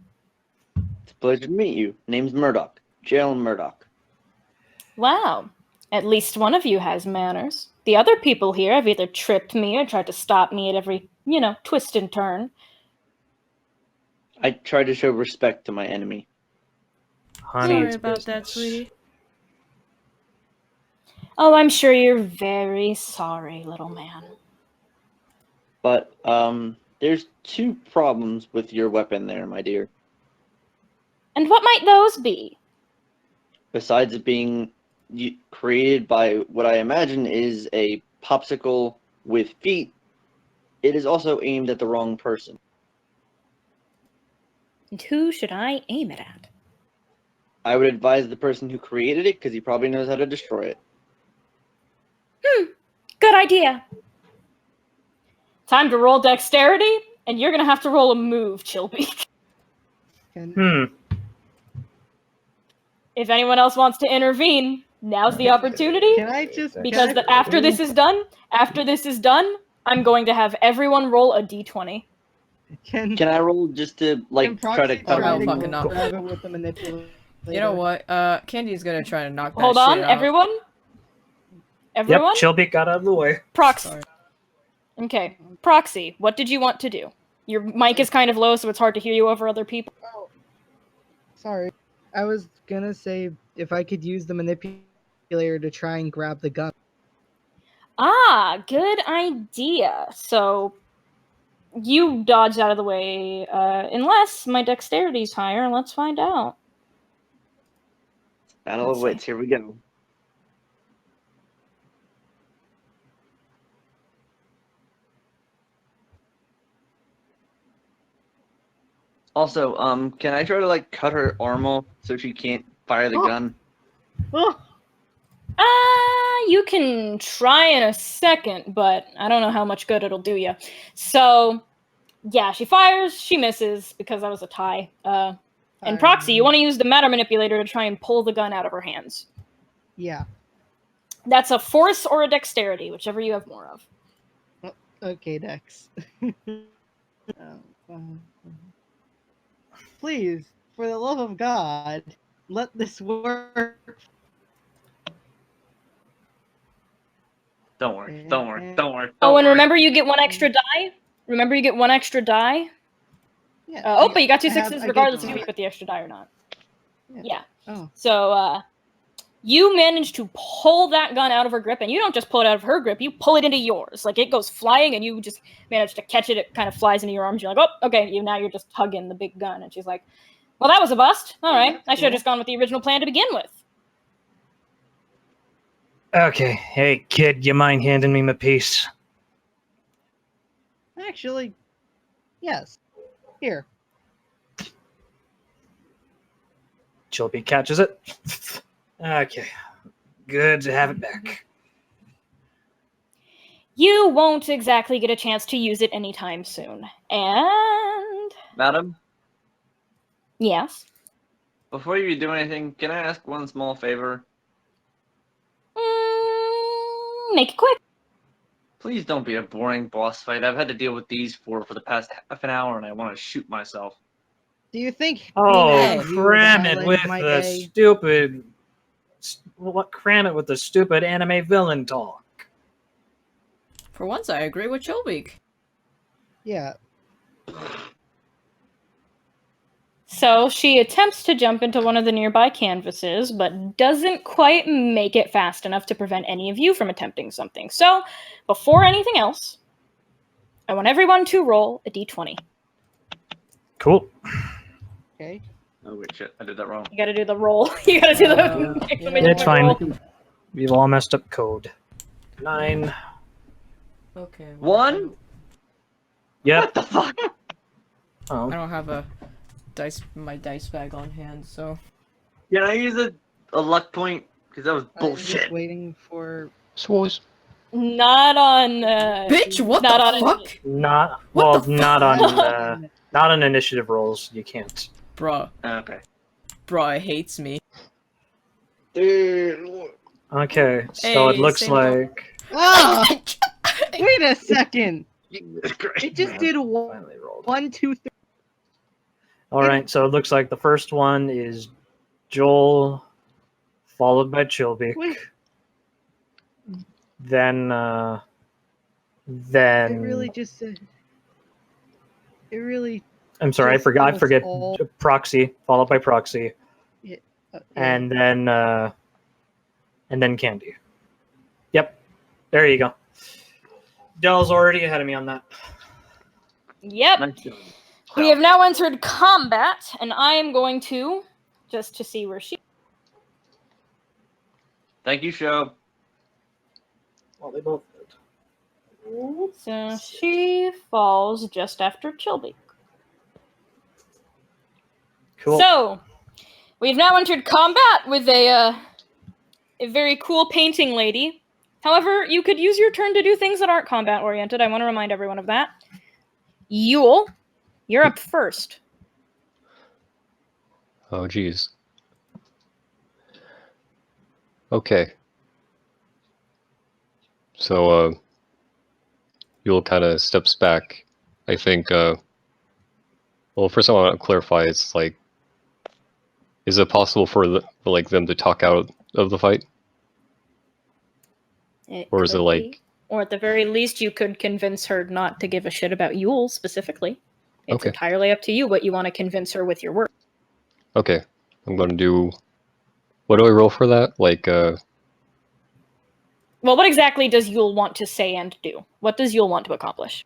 It's a pleasure to meet you. Name's Murdoch. Jalen Murdoch. Wow. At least one of you has manners. The other people here have either tripped me or tried to stop me at every, twist and turn. I try to show respect to my enemy. Honey, Sorry it's about that, business. sweetie. Oh, I'm sure you're very sorry, little man. But, there's 2 problems with your weapon there, my dear. And what might those be? Besides it being created by what I imagine is a popsicle with feet, it is also aimed at the wrong person. And who should I aim it at? I would advise the person who created it because he probably knows how to destroy it. Good idea. Time to roll dexterity, and you're gonna have to roll a move, Chillbeak. If anyone else wants to intervene, now's the opportunity. Can I just Because after this is done, I'm going to have everyone roll a d20. Can Can I roll just to can try to Proxy Oh, try no, to fucking no. grab it with the manipulator? You know what? Candy's gonna try to knock that Hold on, shit out. everyone. Yep, Everyone. Chillbeak got out of the way. Proxy. Sorry. Okay, Proxy. What did you want to do? Your mic is kind of low, so it's hard to hear you over other people. Oh, sorry. I was gonna say if I could use the manipulator to try and grab the gun. Ah, good idea. So you dodged out of the way, unless my dexterity's higher. Let's find out. Battle Let's of see. wits. Here we go. Also, can I try to cut her arm off so she can't fire the gun? Oh, You can try in a second, but I don't know how much good it'll do you. So, yeah, she fires, she misses because that was a tie. And Proxy, you want to use the matter manipulator to try and pull the gun out of her hands. yeah. That's a force or a dexterity, whichever you have more of. Okay, Dex. Please, for the love of God, let this work. Don't worry. Don't worry. Don't worry. Oh, and remember you get one extra die? Remember you get one extra die? Yeah. But you got 2 I have- sixes I get regardless if two. you put the extra die or not. Yeah. Oh. So, you manage to pull that gun out of her grip, and you don't just pull it out of her grip, you pull it into yours. Like, it goes flying, and you just manage to catch it, it kind of flies into your arms, you're like, oh, okay, now you're just hugging the big gun, and she's like, well, that was a bust. Alright, I should have just gone with the original plan to begin with. Okay, hey kid, you mind handing me my piece? Actually, yes. Here. Chillbeak catches it. Okay, good to have it back. You won't exactly get a chance to use it anytime soon. And... Madam, yes? before you do anything, can I ask one small favor? Make it quick. Please don't be a boring boss fight. I've had to deal with these 4 for the past half an hour, and I want to shoot myself. Do you think? Oh, being at you cram the it highlight with of my the day- stupid. What? Cram it with the stupid anime villain talk. For once, I agree with Chillbeak. Yeah. So she attempts to jump into one of the nearby canvases, but doesn't quite make it fast enough to prevent any of you from attempting something. So, before anything else, I want everyone to roll a d20. Cool. Okay. Oh wait, shit! I did that wrong. You gotta do the roll. You gotta do the exclamation It's point fine. roll. We've all messed up code. 9. Okay. 1? Yep. What the fuck? Oh. I don't have a my dice bag on hand, so Can I use a luck point? Because that was I'm just bullshit. waiting for. S'mores. Not on. bitch, what not the on fuck, Not What well, the not on on. not on initiative rolls. You can't. bruh? Okay. Bruh hates me. Dude. Okay, so it Hey, looks same dog. like Ah! Wait a second! Jesus Christ. It just did finally rolled. 1, 2, 3. All right, so it looks like the first one is Joel, followed by Chilbeak. Wait. Then It really just said. It really. I'm sorry, I just forgot. I almost forget. all- Proxy, followed by Proxy, Yeah. and then Candy. Yep, there you go. Dell's already ahead of me on that. Yep. Nice job. We have now entered combat, and I am going to just to see where she. Thank you, show. Well, they both did. So she falls just after Chilby. Cool. So we've now entered combat with a very cool painting lady. However, you could use your turn to do things that aren't combat oriented. I want to remind everyone of that. Yule, you're up first. Oh, geez. Okay. So, Yule kind of steps back. I think, well, first I want to clarify, it's like, is it possible for like them to talk out of the fight? Or is it could like, be. Or at the very least, you could convince her not to give a shit about Yule specifically. It's Okay. entirely up to you what you want to convince her with your work. okay, I'm gonna do, what do I roll for that? Like, Well, what exactly does Yule want to say and do? What does Yule want to accomplish?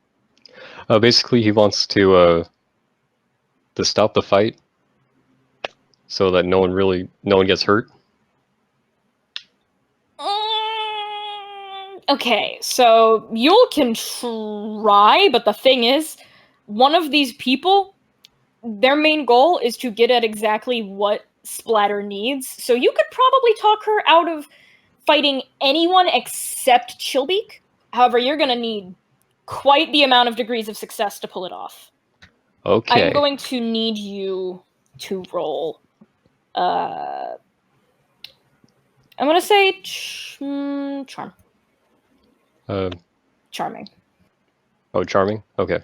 basically he wants to stop the fight so that no one gets hurt. Okay, so Yule can try, but the thing is, one of these people, their main goal is to get at exactly what Splatter needs. So you could probably talk her out of fighting anyone except Chilbeak. However, you're going to need quite the amount of degrees of success to pull it off. Okay. I'm going to need you to roll. I'm going to say charm. Charming. Oh, charming? Okay.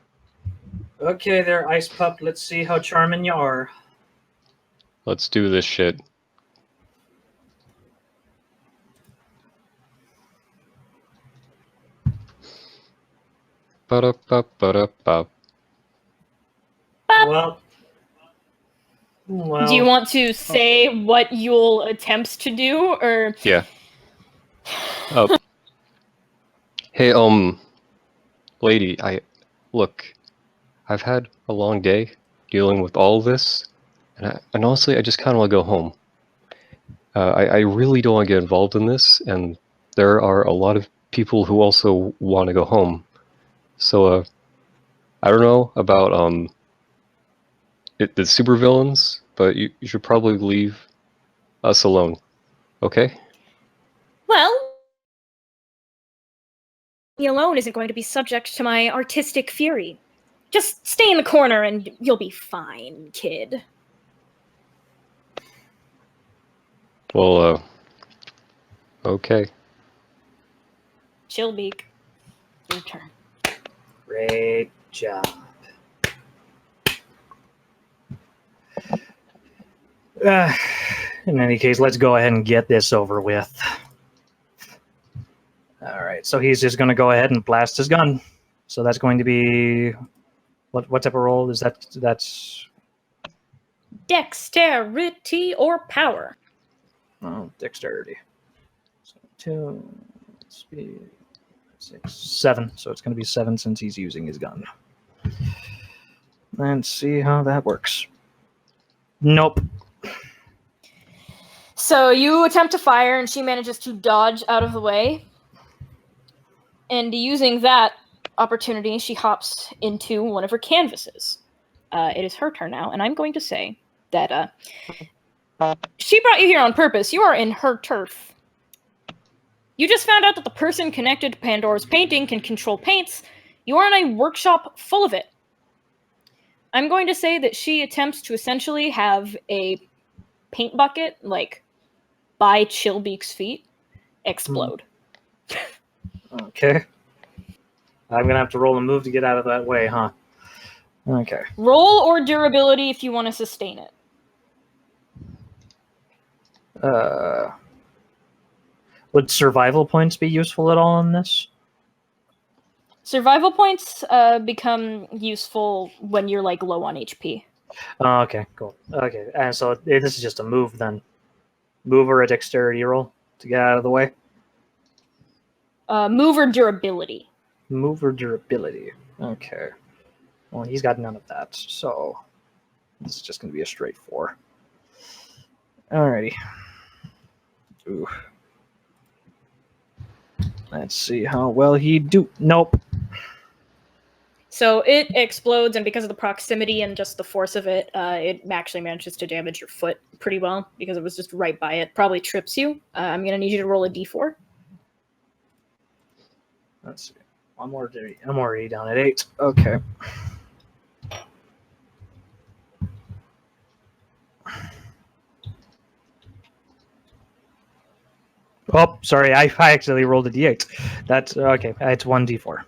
Okay, there, Ice Pup. Let's see how charming you are. Let's do this shit. Ba-da-ba-ba-da-ba. Well, Do you want to say what Yule attempts to do, or Yeah. Hey, lady, look, I've had a long day dealing with all this, and honestly, I just kind of want to go home. I really don't want to get involved in this, and there are a lot of people who also want to go home. So, I don't know about the supervillains, but you should probably leave us alone, okay? well, me alone isn't going to be subject to my artistic fury. Just stay in the corner and you'll be fine, kid. Well, okay. Chilbeak, your turn. Great job. In any case, let's go ahead and get this over with. All right, so he's just going to go ahead and blast his gun. So that's going to be what type of roll is that? That's Dexterity or power. dexterity. So 2, speed, 6, 7. So it's going to be 7 since he's using his gun. Let's see how that works. Nope. So you attempt to fire, and she manages to dodge out of the way. And using that opportunity, she hops into one of her canvases. it is her turn now, and I'm going to say that she brought you here on purpose. You are in her turf. You just found out that the person connected to Pandora's painting can control paints. You are in a workshop full of it. I'm going to say that she attempts to essentially have a paint bucket, like, by Chillbeak's feet, explode. Okay. I'm gonna have to roll a move to get out of that way, huh? Okay. Roll or durability if you want to sustain it. Would survival points be useful at all in this? Survival points become useful when you're like low on HP. Oh, okay, cool. Okay, and so this is just a move then. Move or a dexterity roll to get out of the way. Move or durability. Move or durability. Okay. Well, he's got none of that, so this is just going to be a straight 4. Alrighty. Ooh. Let's see how well he do. Nope. So it explodes, and because of the proximity and just the force of it, it actually manages to damage your foot pretty well because it was just right by it. Probably trips you. I'm going to need you to roll a d4. Let's see. I'm already down at 8. Okay. Oh, sorry. I actually rolled a d8. That's okay. It's 1d4.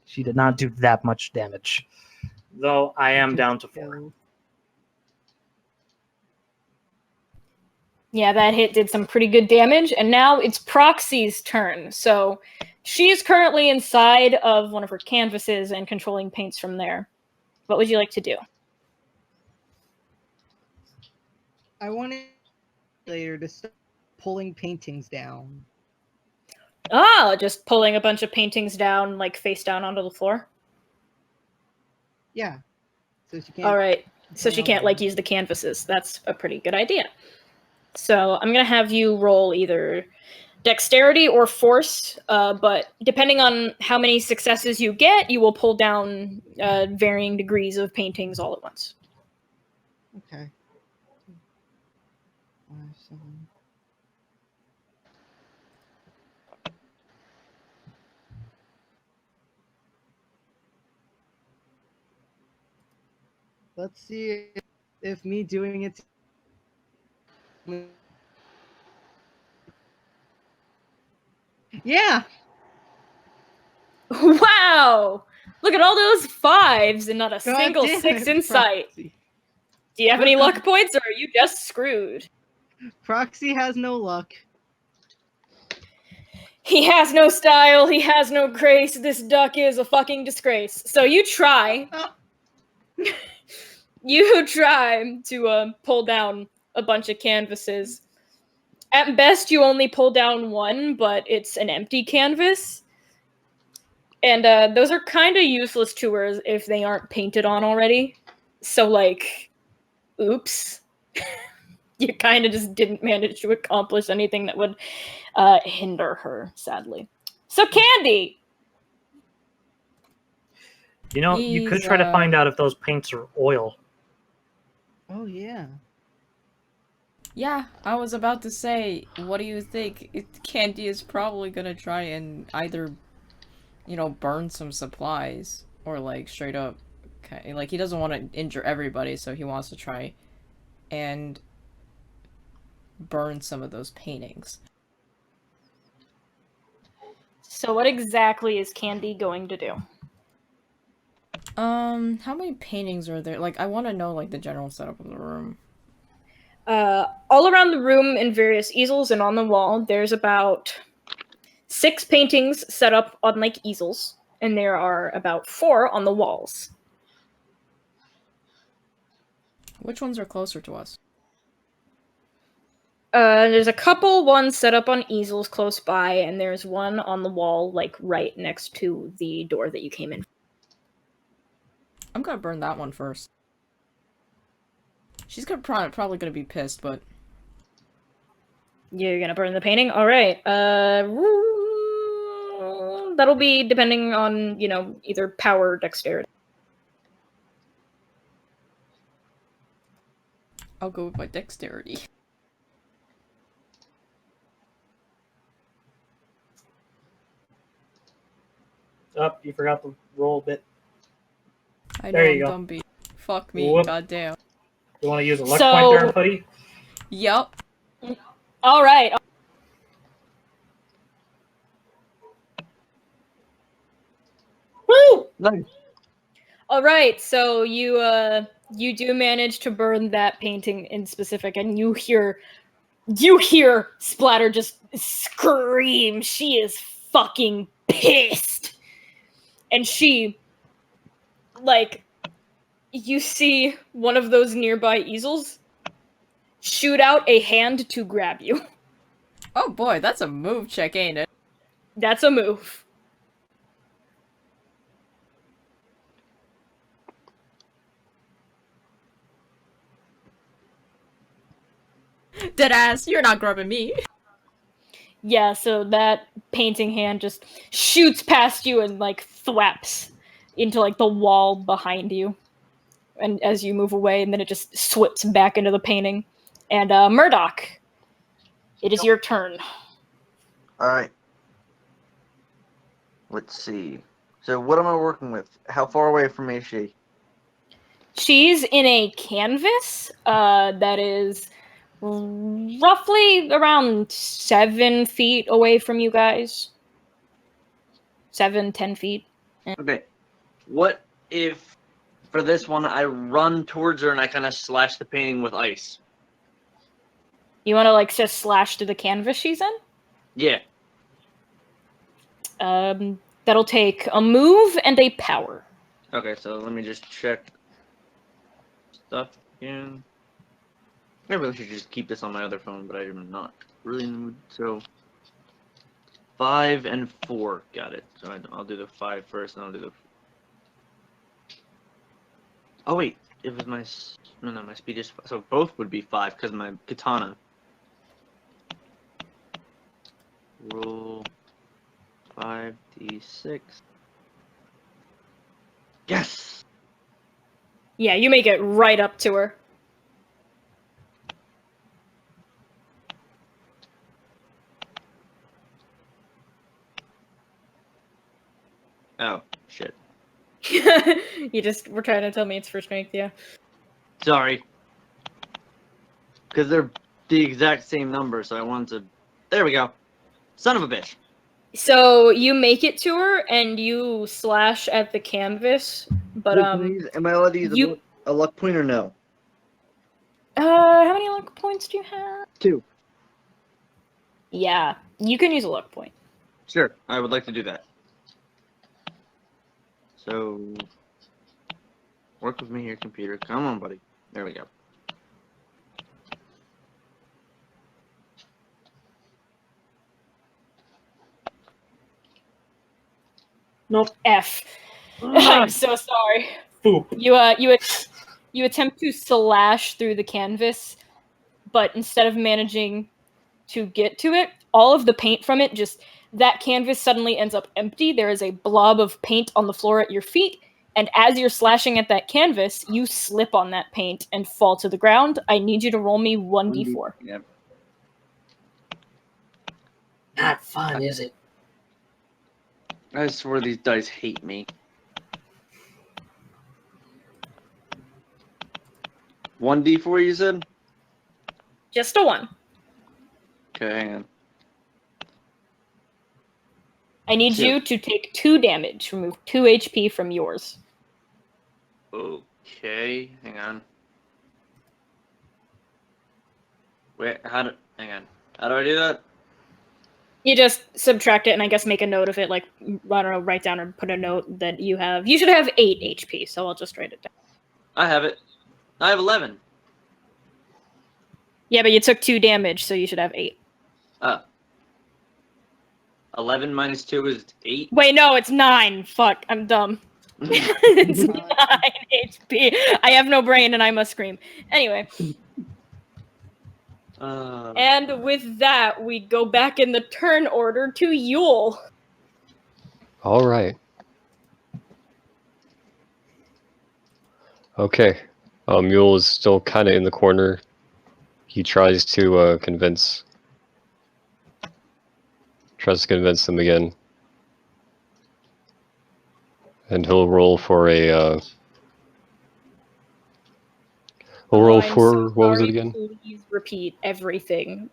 She did not do that much damage, though I am down to 4. Yeah, that hit did some pretty good damage, and now it's Proxy's turn. So she's currently inside of one of her canvases and controlling paints from there. What would you like to do? I wanted later to start pulling paintings down. Ah, just pulling a bunch of paintings down, like face down onto the floor. Yeah. So she can't. All right. So she can't like use the canvases. That's a pretty good idea. So I'm gonna have you roll either dexterity or force, but depending on how many successes you get, you will pull down varying degrees of paintings all at once. Okay. 5, 7. Let's see if me doing it. Yeah. Wow! Look at all those 5s and not a God single damn 6 it, in sight. Proxy. Do you have any luck points, or are you just screwed? Proxy has no luck. He has no style, he has no grace, this duck is a fucking disgrace. So you try. You try to pull down a bunch of canvases. At best, you only pull down one, but it's an empty canvas. And those are kind of useless tours if they aren't painted on already. So, like, oops. You kind of just didn't manage to accomplish anything that would hinder her, sadly. So, Candy! You know, you could try to find out if those paints are oil. Oh, yeah. Yeah, I was about to say, what do you think? Candy is probably gonna try and either, you know, burn some supplies, or like straight up, okay, like he doesn't want to injure everybody, so he wants to try and burn some of those paintings. So what exactly is Candy going to do? How many paintings are there? Like, I want to know, like, the general setup of the room. All around the room in various easels and on the wall, there's about 6 paintings set up on, like, easels, and there are about 4 on the walls. Which ones are closer to us? There's a couple ones set up on easels close by, and there's one on the wall, like, right next to the door that you came in. I'm gonna burn that one first. She's gonna probably gonna be pissed, but... You're gonna burn the painting? Alright, that'll be depending on, you know, either power or dexterity. I'll go with my dexterity. Oh, you forgot the roll bit. I know There I'm you go. dumb beat. Fuck me, Whoop. goddamn. You want to use a luck So- point there, Putty? Yup. All right. Woo! Nice. All right. So you do manage to burn that painting in specific, and you hear Splatter just scream. She is fucking pissed, and she like you see one of those nearby easels shoot out a hand to grab you. Oh boy, that's a move check, ain't it? That's a move. Deadass, you're not grabbing me. Yeah, so that painting hand just shoots past you and like thwaps into like the wall behind you. And as you move away, and then it just swips back into the painting. And Murdoch, it is your turn. All right. Let's see. So what am I working with? How far away from me is she? She's in a canvas that is roughly around 7 feet away from you guys. 7-10 feet. Okay. What if for this one I run towards her and I kind of slash the painting with ice? You want to like just slash to the canvas she's in? Yeah. That'll take a move and a power. Okay, so let me just check stuff again. I really should just keep this on my other phone, but I'm not really in the mood. So 5 and 4, got it. So I'll do the 5 first, and I'll do the. Oh wait, it was my no, my speed is so both would be 5 because my katana. Roll 5d6. Yes. Yeah, you make it right up to her. Oh shit. You just were trying to tell me it's for strength, yeah. Sorry. Because they're the exact same number, so I wanted to. There we go. Son of a bitch. So you make it to her and you slash at the canvas, but Am I allowed to use you- a luck point or no? how many luck points do you have? 2. Yeah, you can use a luck point. Sure, I would like to do that. So, work with me here, computer. Come on, buddy. There we go. Nope. F. I'm so sorry. Boop. You attempt to slash through the canvas, but instead of managing to get to it, all of the paint from it that canvas suddenly ends up empty. There is a blob of paint on the floor at your feet, and as you're slashing at that canvas, you slip on that paint and fall to the ground. I need you to roll me 1d4. Yep. Not fun, is it? I swear these dice hate me. One D4, you said? Just a 1. Okay, hang on. I need 2. you to take 2 damage. Remove 2 HP from yours. Okay, hang on. Wait, hang on. How do I do that? You just subtract it and I guess make a note of it, like, I don't know, write down or put a note that you should have 8 HP, so I'll just write it down. I have it. I have 11. Yeah, but you took 2 damage, so you should have 8. 11 minus 2 is 8. Wait, no, it's 9. Fuck, I'm dumb. It's 9 HP. I have no brain and I must scream. Anyway, and with that, we go back in the turn order to Yule. All right. Okay. Mule is still kind of in the corner, he tries to convince them again, and he'll roll for a. We'll roll I'm for so what was it sorry, again? Please repeat everything.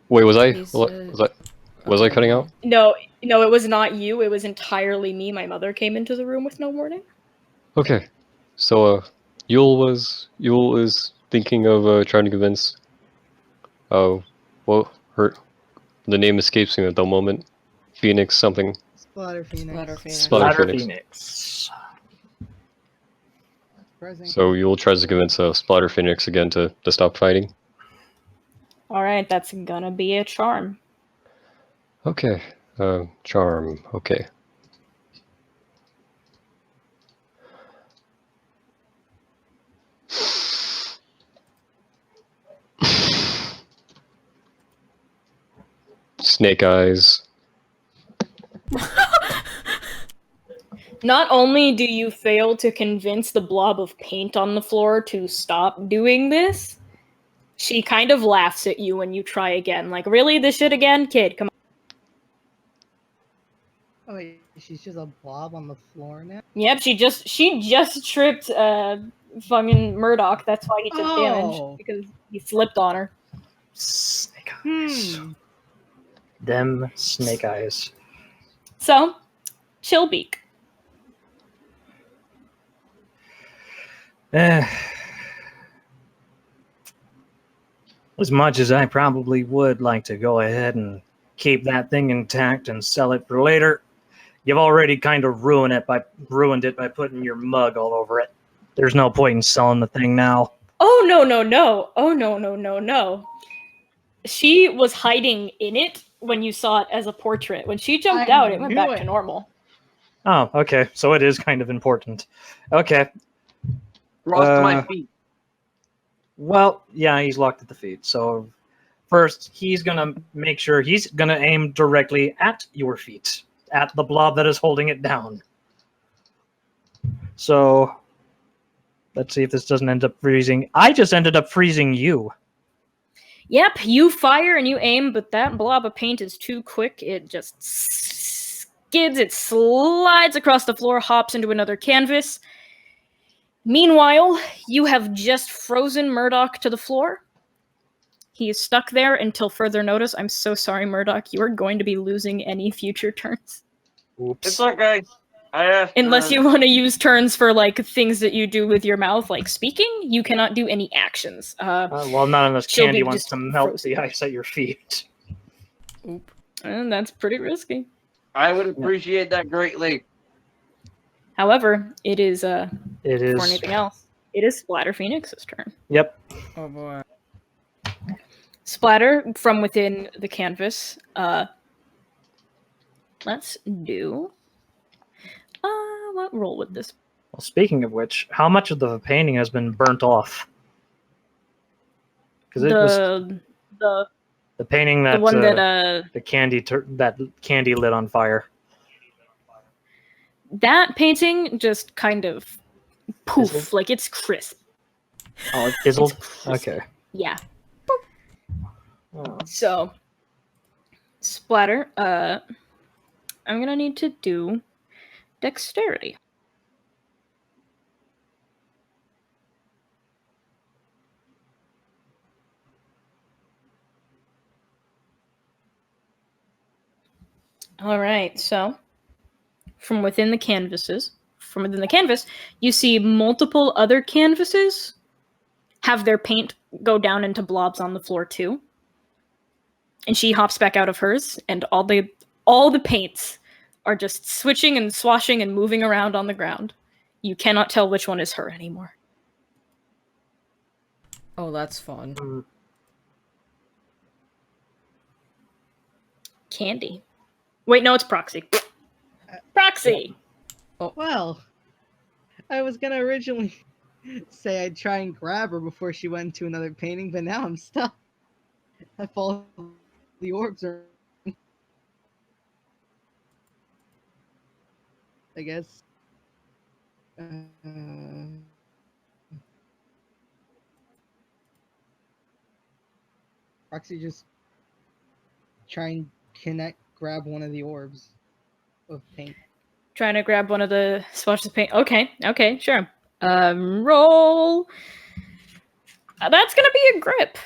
Wait, was I? He What said- was I cutting out? No, it was not you. It was entirely me. My mother came into the room with no warning. Okay, so Yule is thinking of trying to convince. Well, the name escapes me at the moment. Phoenix something. Splatter Phoenix. Splatter Phoenix. Splatter Ladder Phoenix. Phoenix. Surprising. So Yule tries to convince Splatter Phoenix again to stop fighting. All right, that's gonna be a charm. Okay, charm. Okay. Snake eyes. Not only do you fail to convince the blob of paint on the floor to stop doing this, she kind of laughs at you when you try again. Like, really? This shit again? Kid, come on. Oh wait, she's just a blob on the floor now. Yep, she just tripped fucking Murdoch. That's why he took damage. Oh. Because he slipped on her. Snake eyes. Hmm. Them snake eyes. So, Chillbeak. As much as I probably would like to go ahead and keep that thing intact and sell it for later, you've already kind of ruined it by putting your mug all over it. There's no point in selling the thing now. Oh no. Oh no. She was hiding in it when you saw it as a portrait. When she jumped I out, it went knew back it. to normal. Oh, okay. So it is kind of important. Okay. Lost my feet. Well, yeah, he's locked at the feet. So first, he's going to make sure he's going to aim directly at your feet, at the blob that is holding it down. So let's see if this doesn't end up freezing. I just ended up freezing you. Yep, you fire and you aim, but that blob of paint is too quick. It just skids, it slides across the floor, hops into another canvas. Meanwhile, you have just frozen Murdoch to the floor. He is stuck there until further notice. I'm so sorry, Murdoch. You are going to be losing any future turns. Oops. It's okay. I asked. Unless you want to use turns for like things that you do with your mouth, like speaking, you cannot do any actions. Well, not unless she'll Candy be wants just to melt frozen. the ice at your feet. Oop. And that's pretty risky. I would appreciate that greatly. However, it is It before is. anything else, it is Splatter Phoenix's turn. Yep. Oh boy. Splatter from within the canvas. Let's do. What roll would this? Well, speaking of which, how much of the painting has been burnt off? Because it was the painting that the one that the that Candy lit on fire. that painting just kind of poof, Fizzled? like it's crisp. Oh, it fizzled. It's crisp. Okay. Yeah. Oh. So, Splatter. I'm gonna need to do dexterity. All right, so from within the canvas, you see multiple other canvases have their paint go down into blobs on the floor too. And she hops back out of hers, and all the paints are just switching and swashing and moving around on the ground. You cannot tell which one is her anymore. Oh, that's fun. Candy. Wait, no, it's Proxy. Proxy! Well, I was gonna originally say I'd try and grab her before she went to another painting, but now I'm stuck. I follow the orbs are. I guess. Roxy just try and grab one of the orbs of paint. Trying to grab one of the swatches of paint. Okay, sure. Roll. That's gonna be a grip.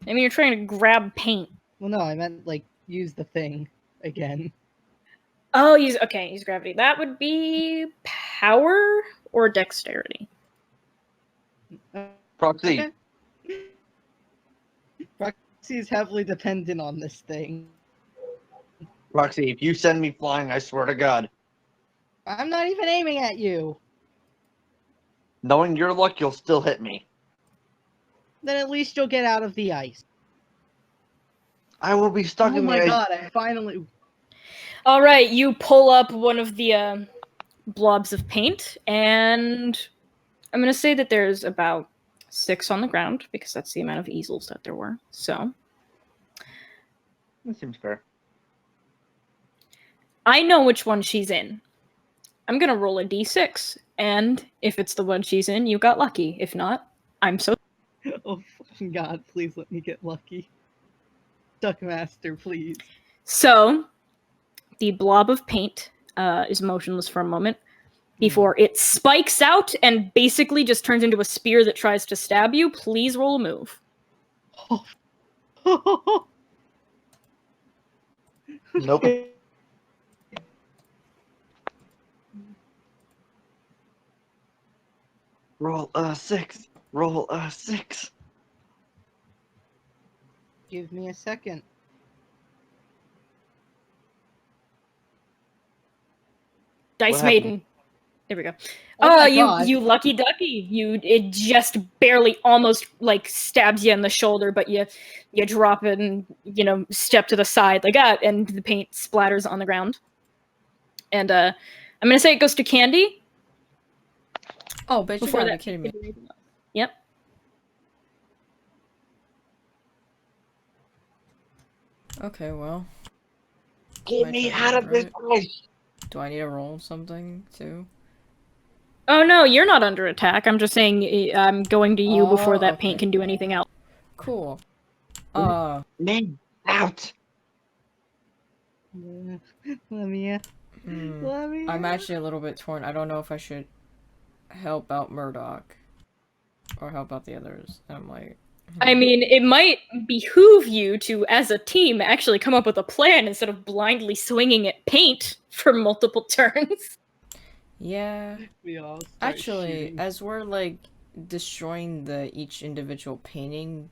I mean, you're trying to grab paint. Well, no, I meant like use the thing again. Oh, use gravity. That would be power or dexterity. Proxy. Okay. Roxy is heavily dependent on this thing. Roxy, if you send me flying, I swear to God. I'm not even aiming at you. Knowing your luck, you'll still hit me. Then at least you'll get out of the ice. I will be stuck Oh in the my ice. god, I finally... All right, you pull up one of the blobs of paint, and I'm gonna say that there's about 6 on the ground because that's the amount of easels that there were. So That seems fair. I know which one she's in. I'm gonna roll a d6, and if it's the one she's in, you got lucky. If not, I'm so. Oh fucking god, please let me get lucky. Duckmaster, please. So, the blob of paint is motionless for a moment before it spikes out and basically just turns into a spear that tries to stab you. Please roll a move. Nope. Roll a 6. Roll a 6. Give me a second. Dice What Maiden. happened? There we go. Oh my you God. you lucky ducky. It just barely almost like stabs you in the shoulder, but you drop it and step to the side like that, and the paint splatters on the ground. And I'm gonna say it goes to Candy. Oh, bitch, you Before gotta that, be kidding me. Yep. Okay, well. Get My me turn, out of this right? ice. Do I need to roll something, too? Oh no, you're not under attack. I'm just saying I'm going to you before that okay. paint can do anything else. Cool. Man, out. Let me I'm actually a little bit torn. I don't know if I should help out Murdoch or help out the others. I'm like... I mean, it might behoove you to, as a team, actually come up with a plan instead of blindly swinging at paint for multiple turns. Yeah. We all start Actually, shooting. as we're like destroying each individual painting,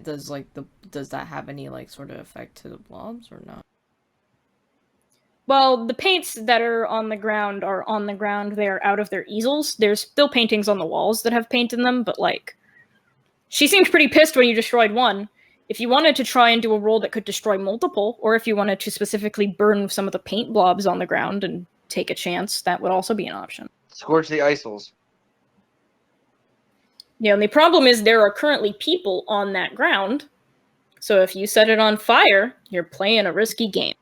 does that have any like sort of effect to the blobs or not? Well, the paints that are on the ground are on the ground. They are out of their easels. There's still paintings on the walls that have paint in them, but like, she seemed pretty pissed when you destroyed one. If you wanted to try and do a roll that could destroy multiple, or if you wanted to specifically burn some of the paint blobs on the ground and take a chance, that would also be an option. Scorch the isles. Yeah, and the problem is there are currently people on that ground, so if you set it on fire, you're playing a risky game.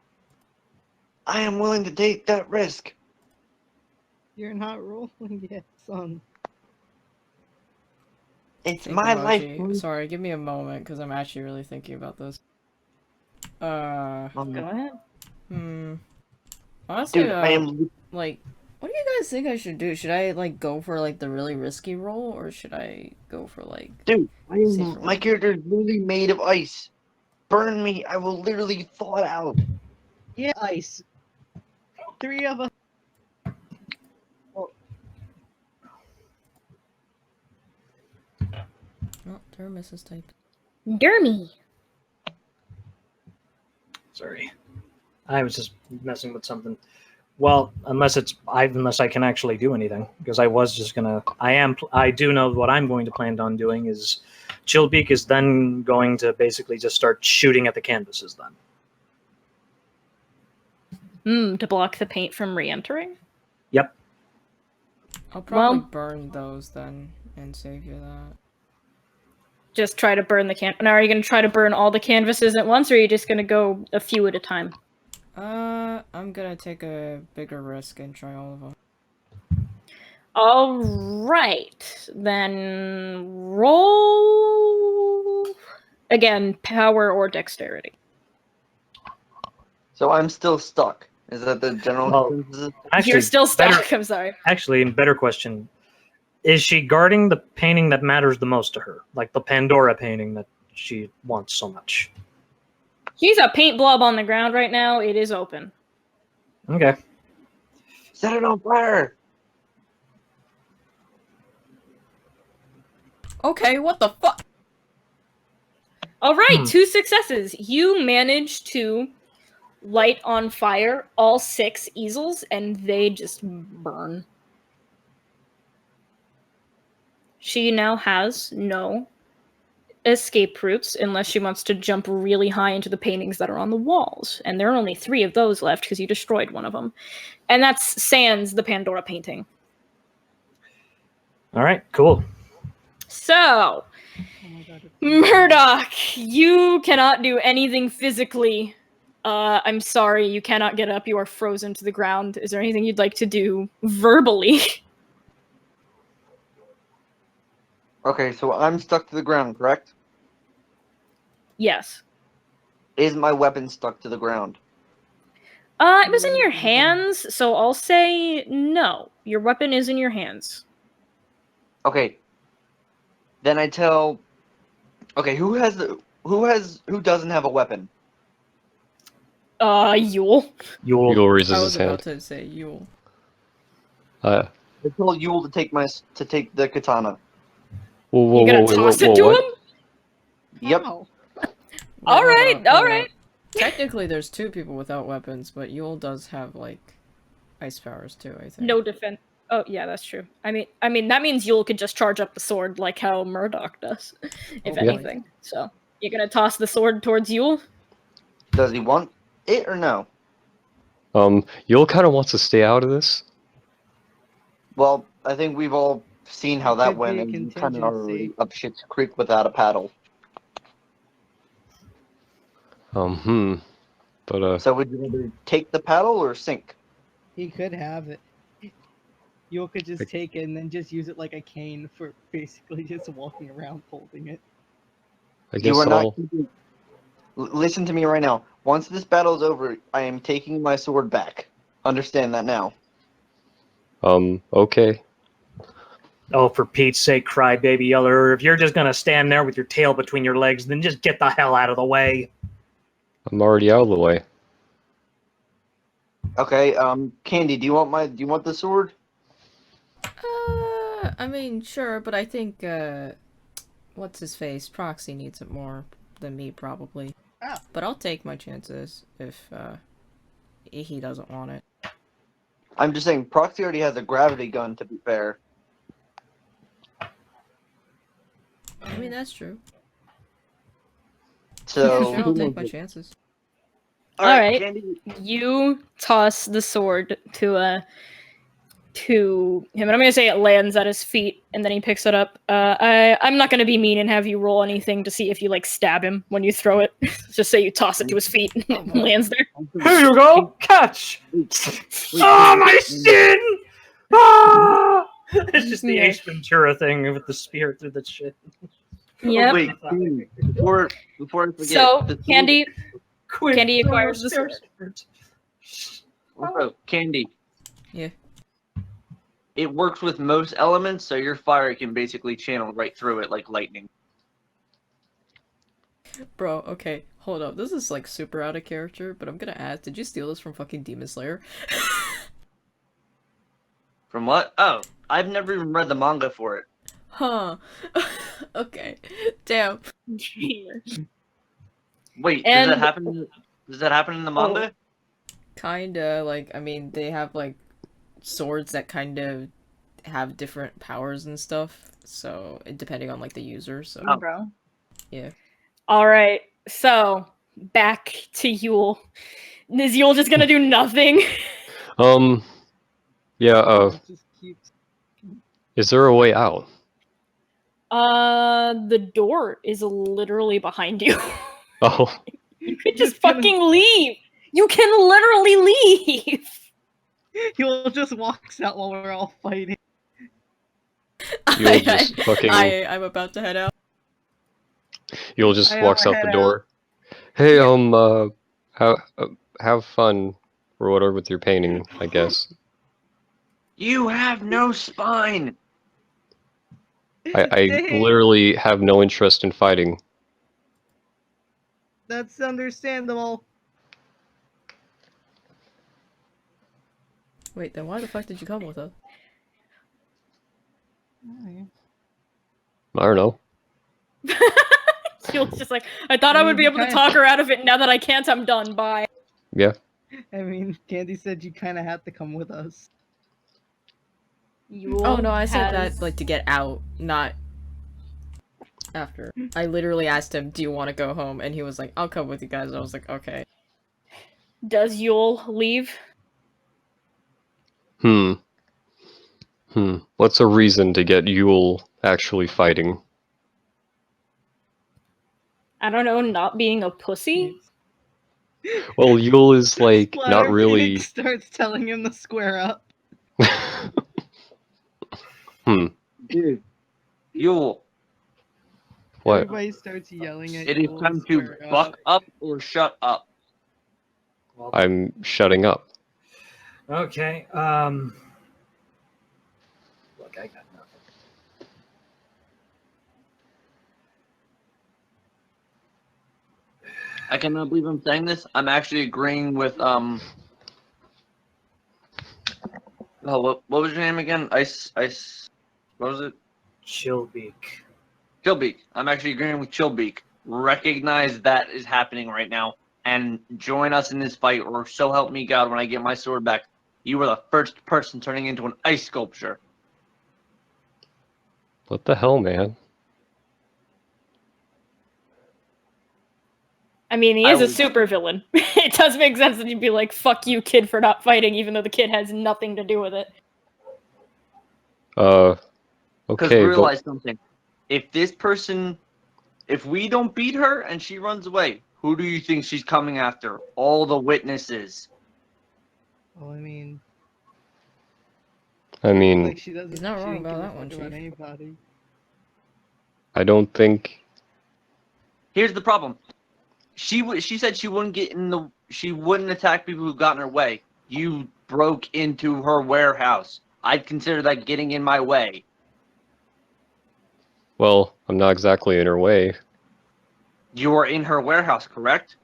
I am willing to take that risk. You're not rolling yet, son. It's Think my life. emoji. Sorry, give me a moment because I'm actually really thinking about this. Go ahead. Honestly, Dude, I am. like, what do you guys think I should do? Should I like go for like the really risky roll, or should I go for like? Dude, safer my roll? character is literally made of ice. Burn me, I will literally thaw it out. Yeah, ice. 3 of us. Oh, Dermis is typed. Dermy. Sorry. I was just messing with something. Well, unless I can actually do anything, because I was just gonna. I do know what I'm going to plan on doing is, Chillbeak is then going to basically just start shooting at the canvases. Then. To block the paint from re-entering. Yep. I'll probably Well- burn those then and save you that. Just try to burn the Now, are you going to try to burn all the canvases at once, or are you just going to go a few at a time? I'm gonna take a bigger risk and try all of them. All right, then roll Again, power or dexterity. So I'm still stuck. Is that the general Well, consensus? Actually, You're still stuck. better- I'm sorry. Actually, better question: is she guarding the painting that matters the most to her, like the Pandora painting that she wants so much? She's a paint blob on the ground right now. It is open. Okay. Set it on fire! Okay, what the fuck? All right, Hmm. 2 successes. You managed to light on fire all 6 easels, and they just burn. She now has no escape routes unless she wants to jump really high into the paintings that are on the walls. And there are only 3 of those left because you destroyed one of them. And that's sans the Pandora painting. All right. Cool. So, Oh my god. Murdoch, you cannot do anything physically. I'm sorry, you cannot get up. You are frozen to the ground. Is there anything you'd like to do verbally? Okay, so I'm stuck to the ground, correct? Yes. Is my weapon stuck to the ground? It was in your hands, so I'll say no. Your weapon is in your hands. Okay. Then I tell. Okay, who doesn't have a weapon? Yule. You'll. Yule raises I his was hand. about to say Yule. I tell Yule to take the katana. Whoa, whoa, You gonna whoa, toss whoa, it to what? him? Yep. How? All Wait, right, hold up, all hold right. up. Technically, there's 2 people without weapons, but Yule does have, like, ice powers too, I think. No defense. Oh yeah, that's true. I mean that means Yule could just charge up the sword like how Murdoch does, if Oh, boy. anything. So you're gonna toss the sword towards Yule? Does he want it or no? Yule kind of wants to stay out of this. Well, I think we've all seen how that Could went, be a and you kind of are contingency. up shit's creek without a paddle. But, So would you rather take the paddle or sink? He could have it. You could just Like- take it and then just use it like a cane for basically just walking around holding it. I You guess are not. I'll. Listen to me right now. Once this battle is over, I am taking my sword back. Understand that now. Okay. Oh, for Pete's sake, crybaby yeller! If you're just gonna stand there with your tail between your legs, then just get the hell out of the way. I'm already out of the way. Okay. Candy, do you want the sword? I mean, sure, but I think, what's his face? Proxy needs it more than me, probably. Ah. But I'll take my chances if, he doesn't want it. I'm just saying, Proxy already has a gravity gun. To be fair. I mean, that's true. So. Sure, I'll take my chances. Alright. Candy. You toss the sword to him, and I'm gonna say it lands at his feet, and then he picks it up. I'm not gonna be mean and have you roll anything to see if you like stab him when you throw it. Just say you toss it to his feet and it lands there. Here you go, catch! Oh, my shin! Ah! It's just the Yeah. Ace Ventura thing with the spear through the shit. Yep. Wait, before I forget. So the sword- Candy Quick, Candy throw acquires the your sword. Also, Candy. Yeah. It works with most elements, so your fire can basically channel right through it like lightning. Bro, okay, hold up. This is, like, super out of character, but I'm gonna ask, did you steal this from fucking Demon Slayer? From what? Oh, I've never even read the manga for it. Huh. Okay. Damn. Wait, And- does that happen? Does that happen in the manga? Kinda, like, I mean, they have, like, swords that kind of have different powers and stuff, so, depending on, like, the user, so. Oh. Bro. Yeah. Alright, so back to Yule. Is Yule just gonna do nothing? Yeah, It just keeps. is there a way out? The door is literally behind you. Oh, You could just Just gonna- fucking leave. You can literally leave. He'll just walks out while we're all fighting. You'll just fucking. I'm about to head out. Yule just I walks out head the out. door. Hey, Yeah. have fun or whatever with your painting, I guess. You have no spine. I Dang, literally have no interest in fighting. that's understandable. Wait, then why the fuck did you come with us? I don't know. Yule's just like, I thought I I would mean, be you able to kinda- talk her out of it. Now that I can't, I'm done. Bye. Yeah. I mean, Candy said you kind of had to come with us. Yule Oh no, I said has... that like to get out, not after. I literally asked him, "Do you want to go home?" And he was like, "I'll come with you guys." I was like, "Okay." Does Yule leave? What's a reason to get Yule actually fighting? I don't know, not being a pussy? Well, Yule is like not Splatter really. Pig starts telling him to square up. Dude, Yule, What? Everybody starts yelling at it is Yule time to square buck up or shut up. Well, I'm shutting up. okay. Look, I got nothing. I cannot believe I'm saying this. I'm actually agreeing with Oh, what was your name again? Ice. What was it? Chillbeak. Chillbeak. I'm actually agreeing with Chillbeak. Recognize that is happening right now and join us in this fight, or so help me God when I get my sword back. You were the first person turning into an ice sculpture. What the hell, man? I mean, he I is a was- supervillain. It does make sense that you'd be like, fuck you, kid, for not fighting, even though the kid has nothing to do with it. Because Okay, but realize something. If we don't beat her and she runs away, who do you think she's coming after? All the witnesses. Well, I mean, I like she doesn't. He's not she wrong didn't about give a that one, fuck about Chief. anybody. I don't think. Here's the problem. She said she wouldn't attack people who got in her way. You broke into her warehouse. I'd consider that getting in my way. Well, I'm not exactly in her way. You are in her warehouse, correct?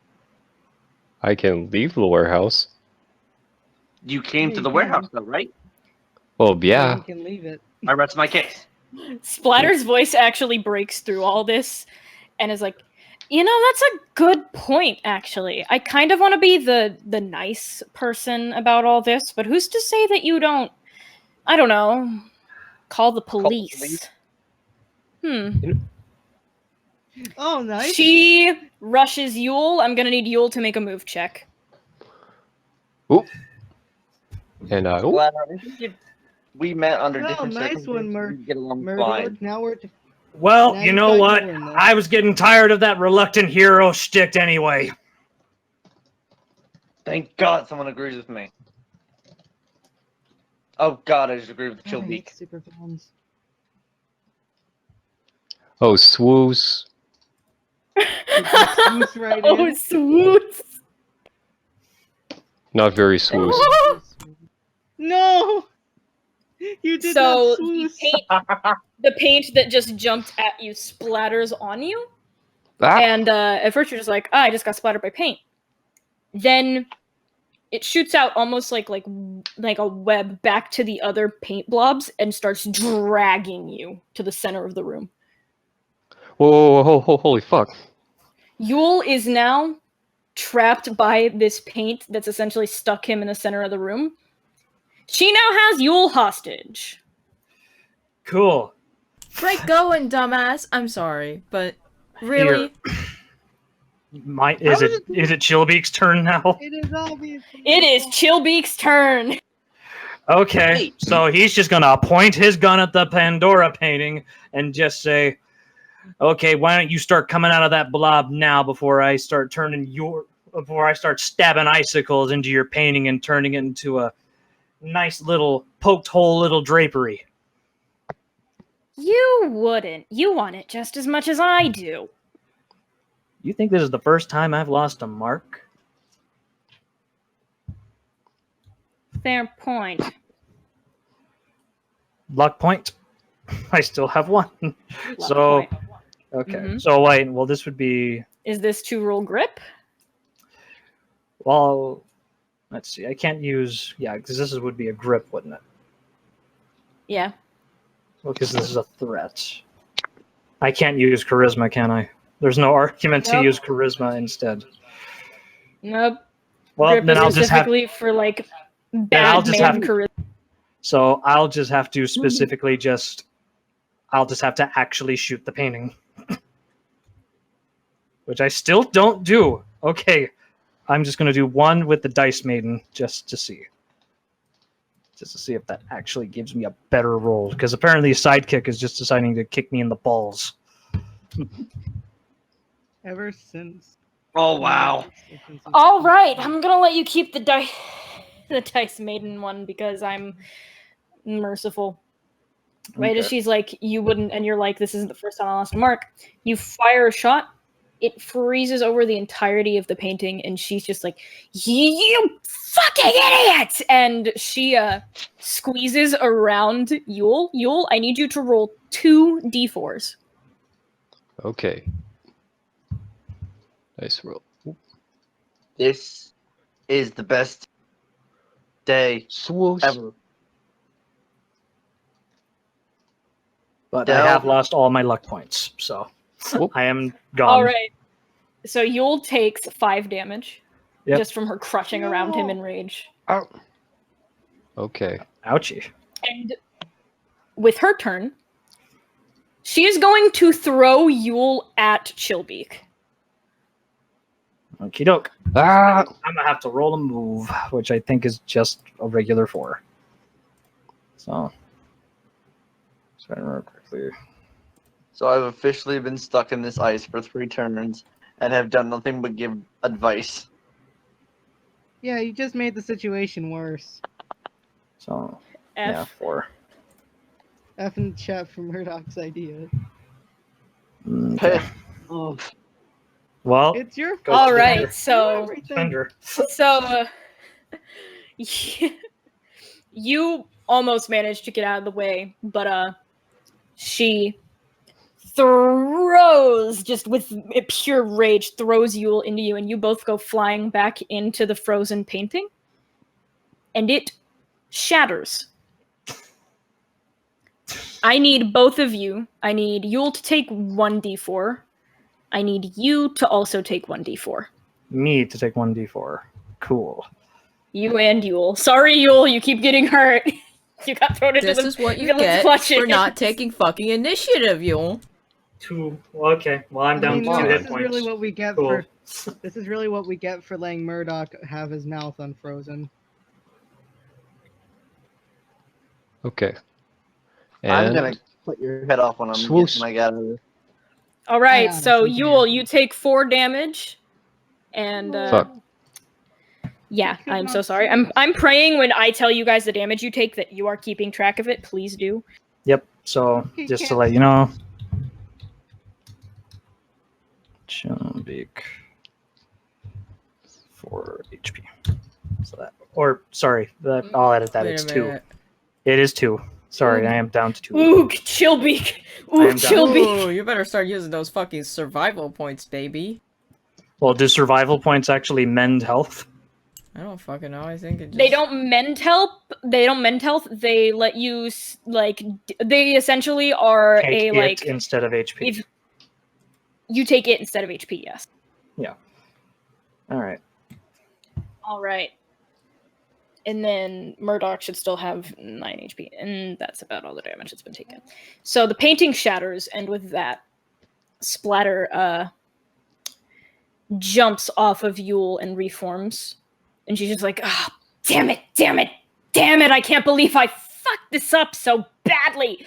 I can leave the warehouse. You came Yeah, to you the can. warehouse, though, right? Well, Yeah, yeah. you can leave it. I rest my case. Splatter's voice actually breaks through all this and is like, you know, that's a good point, actually. I kind of want to be the nice person about all this, but who's to say that you don't, I don't know, call the police? Oh, nice. She rushes Yule. I'm gonna need Yule to make a move check. And Splatter, I think we met under Oh, different nice one, circumstances. We get along Murdoch. fine. Now we're. Well, Now you you've know got what? Yule in there. I was getting tired of that reluctant hero shtick anyway. Thank God someone agrees with me. Oh God, I just agree with I Chillbeak. hate super villains. oh, swoos. Swoosh right Oh, in. swoot! Not very swoos. No! You did So not the swoosh. paint that just jumped at you splatters on you, Ah! and at first you're just like, I just got splattered by paint. Then it shoots out almost like a web back to the other paint blobs and starts dragging you to the center of the room. Whoa, holy fuck. Yule is now trapped by this paint that's essentially stuck him in the center of the room. She now has Yule hostage. Cool. Great going, dumbass. I'm sorry, but really? Is it Chillbeak's turn now? It is obvious. It is Chillbeak's turn. Okay, Wait. so he's just gonna point his gun at the Pandora painting and just say, "Okay, why don't you start coming out of that blob now before I start stabbing icicles into your painting and turning it into a nice little poked hole little drapery." You wouldn't. You want it just as much as I do. You think this is the first time I've lost a mark? Fair point. Luck point. I still have one. Luck So point. okay. Mhm. So wait. Well, this would be. Is this 2-roll grip? Well, let's see. I can't use. Yeah, because would be a grip, wouldn't it? Yeah. Well, because this is a threat. I can't use charisma, can I? There's no argument to Nope. use charisma instead. Nope. Well, grip then is I'll just have. specifically for like I'll bad just man have- charisma. So I'll just have to specifically just. I'll just have to actually shoot the painting, which I still don't do. Okay, I'm just gonna do one with the Dice Maiden just to see. Just to see if that actually gives me a better roll, because apparently a sidekick is just deciding to kick me in the balls. Ever since. Oh wow. All right, I'm gonna let you keep the dice maiden one because I'm merciful. Right as Okay. she's like, you wouldn't, and you're like, this isn't the first time I lost a mark. You fire a shot, it freezes over the entirety of the painting, and she's just like, you fucking idiot! And she squeezes around Yule. Yule, I need you to roll 2 d4s. Okay. Nice roll. This is the best day Swoosh. ever. But Del- I have lost all my luck points, so Whoop. I am gone. All right. So Yule takes 5 damage Yep. just from her crushing around him in rage. Ow. Okay. Ouchie. And with her turn, she is going to throw Yule at Chillbeak. Okie doke. Ah! I'm gonna have to roll a move, which I think is just a regular 4. So, try to remember quickly. So I've officially been stuck in this ice for 3 turns and have done nothing but give advice. Yeah, you just made the situation worse. So, F. yeah, 4. F in the chat for Murdoch's idea. Okay. Oof. Well, It's your Go All to right, Fender. so everything. Fender. You almost managed to get out of the way, but she throws, just with pure rage, throws Yule into you, and you both go flying back into the frozen painting, and it shatters. I need both of you. I need Yule to take 1d4. I need you to also take 1d4. Me to take 1d4. Cool. You and Yule. Sorry, Yule, you keep getting hurt. You got thrown into This the is what you into the get clutches. for not taking fucking initiative, Yule. 2. Okay. Well, I'm I down mean, to 2 this hit is points. really what we get Cool. for. This is really what we get for letting Murdoch have his mouth unfrozen. Okay. I'm And gonna cut your head off when I'm Swoosh. getting my guy out of this. All right, I so honestly Yule, can't. you take 4 damage, and Fuck. yeah, could I'm so not sorry. see I'm this. I'm praying when I tell you guys the damage you take that you are keeping track of it. Please do. Yep. So, He just to can't let you know. Chumbeak. 4 HP. So that. Or, sorry. I'll edit that. Wait It's a 2. minute. It is 2. Sorry, Ooh. I am down to 2. Ooh, Chillbeak. I Ooh, am done. Chillbeak. Ooh, you better start using those fucking survival points, baby. Well, do survival points actually mend health? I don't fucking know. I think it just... They don't mend health. They don't mend health. They let you they essentially are Take a it like instead of HP. if you take it instead of HP. Yes. All right. All right. And then Murdoch should still have 9 HP, and that's about all the damage that's been taken. So the painting shatters, and with that, Splatter jumps off of Yule and reforms. And she's just like, oh, damn it, I can't believe I fucked this up so badly.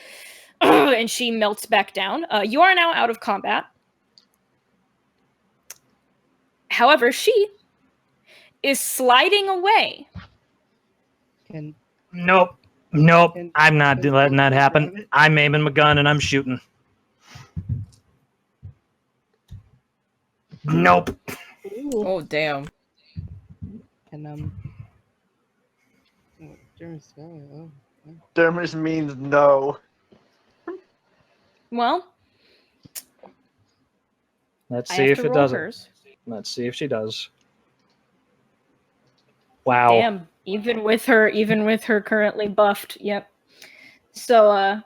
And she melts back down. You are now out of combat. However, she is sliding away. Can Nope. Can- I'm not can letting that Fortnite happen. grab it? I'm aiming my gun and I'm shooting. Nope. Oh damn. And oh, German spelling. Oh. Dermis means no. Well, Let's I see have if to it roll does it. hers. Let's see if she does. Wow. Damn, even with her currently buffed. Yep. So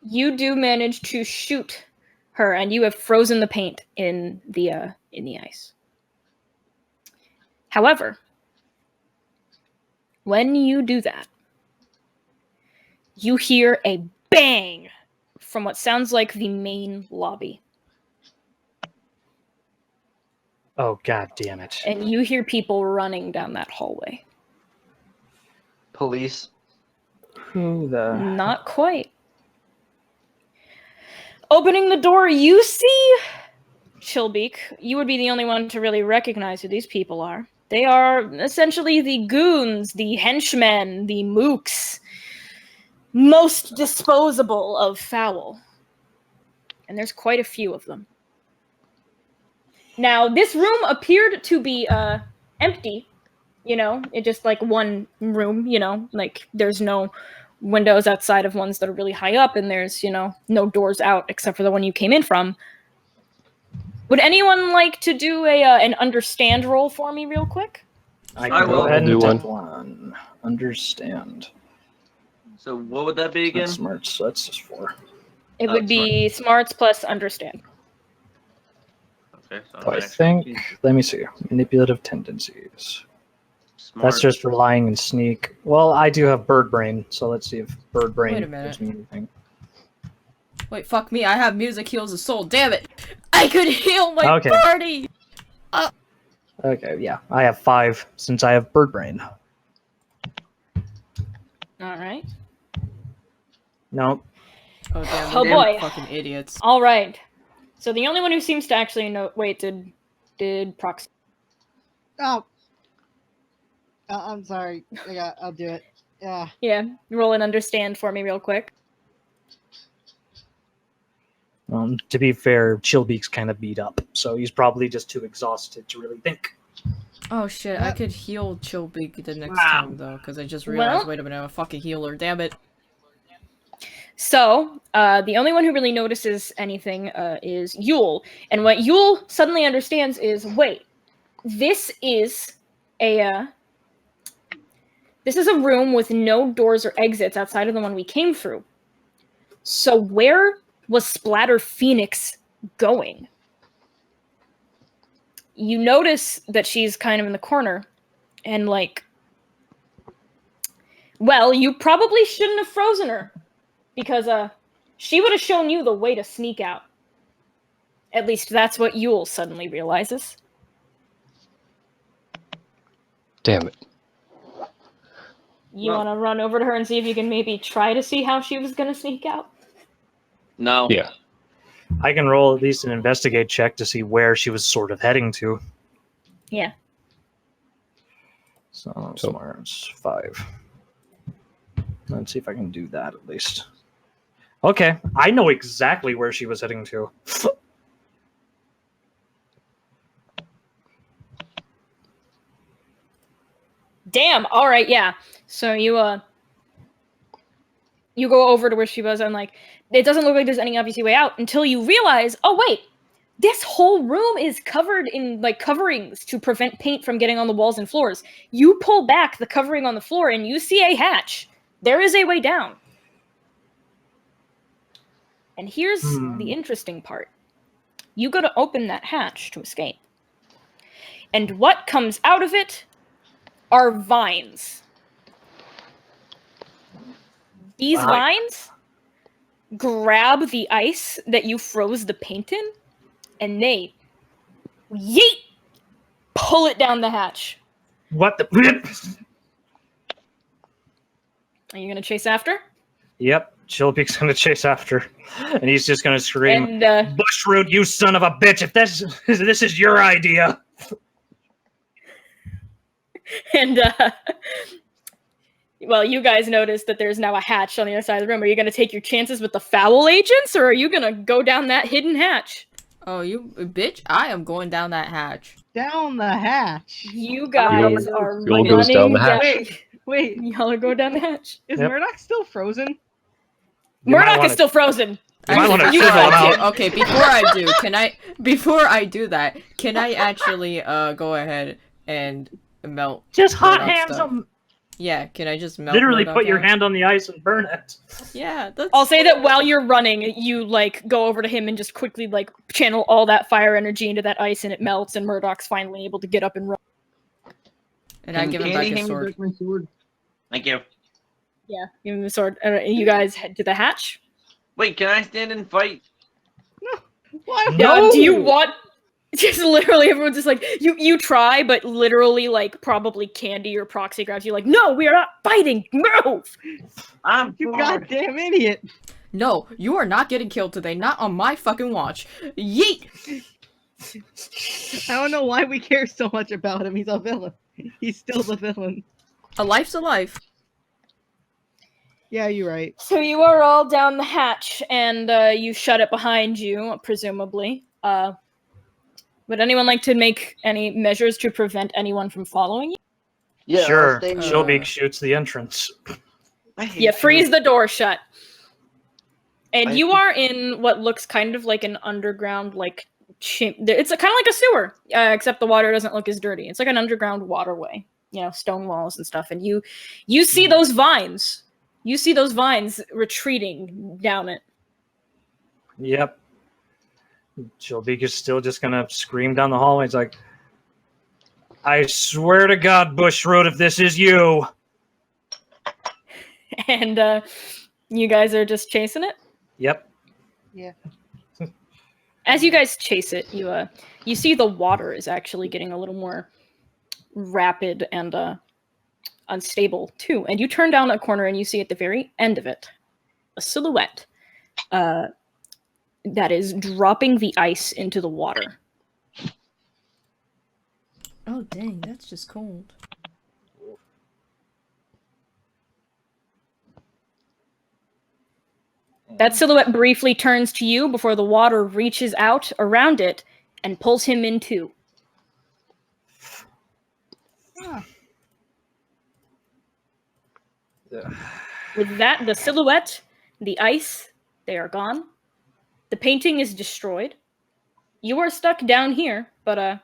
you do manage to shoot her, and you have frozen the paint in the ice. However, when you do that, you hear a bang from what sounds like the main lobby. Oh, god damn it. And you hear people running down that hallway. Police. Who the... Not quite. Opening the door, you see Chillbeak. You would be the only one to really recognize who these people are. They are essentially the goons, the henchmen, the mooks. Most disposable of foul. And there's quite a few of them. Now, this room appeared to be empty. You know, it just like one room, you know, like there's no windows outside of ones that are really high up, and there's, you know, no doors out except for the one you came in from. Would anyone like to do an understand roll for me real quick? I I can will. go ahead I'll do and one. take one. Understand. So what would that be again? That's smart, so that's just 4. It Oh, would be smarts plus understand. Okay, so So I actually think, let me see, manipulative tendencies. smart. That's just relying and sneak. Well, I do have bird brain, so let's see if bird brain Wait a minute. gives me anything. Wait, fuck me. I have music heals the soul. Damn it. I could heal my Okay. party. Okay, yeah, I have 5 since I have bird brain. All right. No, Oh damn. Oh, they're boy. Fucking idiots. All right. So the only one who seems to actually know. Wait, did Proxy? Oh. I'm sorry. Yeah, I'll do it. Yeah. Yeah, roll and understand for me real quick. to be fair, Chillbeak's kind of beat up, so he's probably just too exhausted to really think. Oh shit, I Yep. could heal Chillbeak the next Wow. time though, because I just realized, Well- wait a minute, I'm a fucking healer, damn it. So, the only one who really notices anything is Yule. And what Yule suddenly understands is, wait, this is a room with no doors or exits outside of the one we came through. So where was Splatter Phoenix going? You notice that she's kind of in the corner, and like, well, you probably shouldn't have frozen her. Because she would have shown you the way to sneak out. At least that's what Yule suddenly realizes. Damn it. You Well- want to run over to her and see if you can maybe try to see how she was going to sneak out? No. Yeah. I can roll at least an investigate check to see where she was sort of heading to. Yeah. So smarts 5. Let's see if I can do that at least. Okay, I know exactly where she was heading to. Damn. All right. Yeah. So you go over to where she was, and like, it doesn't look like there's any obvious way out until you realize, oh wait, this whole room is covered in like coverings to prevent paint from getting on the walls and floors. You pull back the covering on the floor, and you see a hatch. There is a way down. And here's the interesting part. You go to open that hatch to escape. And what comes out of it are vines. These vines grab the ice that you froze the paint in, and they yeet, pull it down the hatch. What the? Are you gonna chase after? Yep, Chillbeak's gonna chase after, and he's just gonna scream, And "Bushroot, you son of a bitch! If this is your idea." and well, you guys notice that there's now a hatch on the other side of the room. Are you gonna take your chances with the foul agents, or are you gonna go down that hidden hatch? Oh, you bitch! I am going down that hatch. Down the hatch. You guys You'll- are you'll goes down the hatch. Wait, Y'all are going down the hatch. is Yep. Murdoch still frozen? You might Murdoch wanna- is still frozen. You might want to Actually, chisel him before I out. do- Okay, before I do that, can I actually go ahead and melt? Just hot Murdoch's hands stuff? them. Yeah, can I just melt? Literally Murdoch put your out? hand on the ice and burn it. Yeah, that's. I'll say that while you're running, you like go over to him and just quickly like channel all that fire energy into that ice, and it melts, and Murdoch's finally able to get up and run. And I give him back Candy his hand me sword. back my sword? Thank you. Yeah, give him the sword. You guys head to the hatch. Wait, can I stand and fight? Why? No! Do you want? Just literally, everyone's just like you try, but literally, like probably Candy or Proxy grabs you, like, no, we are not fighting. Move! I'm You bored. goddamn idiot! No, you are not getting killed today. Not on my fucking watch. Yeet! I don't know why we care so much about him. He's a villain. He's still the villain. A life's a life. Yeah, you're right. So you are all down the hatch, and you shut it behind you, presumably. Would anyone like to make any measures to prevent anyone from following you? Yeah, I'll Sure. stay in the- Shilbeak shoots the entrance. I hate Yeah, freeze you. the door shut. And I- you are in what looks kind of like an underground, like it's kind of like a sewer, except the water doesn't look as dirty. It's like an underground waterway, stone walls and stuff. And you see those vines. You see those vines retreating down it. Yep. Shilbeak is still just gonna scream down the hallway. It's like, I swear to God, Bushroot, if this is you. And you guys are just chasing it. Yep. As you guys chase it, you see the water is actually getting a little more rapid and unstable too. And you turn down a corner and you see at the very end of it a silhouette that is dropping the ice into the water. Oh dang, that's just cold. That silhouette briefly turns to you before the water reaches out around it and pulls him in too. With that, the silhouette, the ice, they are gone. The painting is destroyed. You are stuck down here, but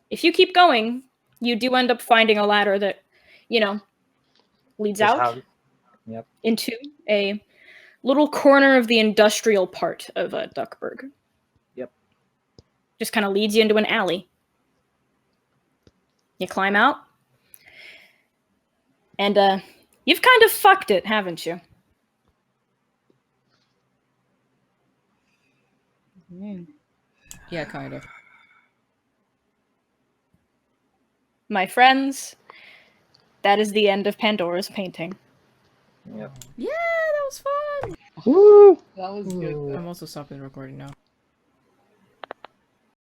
if you keep going, you do end up finding a ladder that, leads Just out how- Yep. into a little corner of the industrial part of Duckburg. Yep. Just kind of leads you into an alley. You climb out, and you've kind of fucked it, haven't you? Yeah, kind of. My friends, that is the end of Pandora's painting. Yep. Yeah, that was fun. Woo! That was good. I'm also stopping recording now.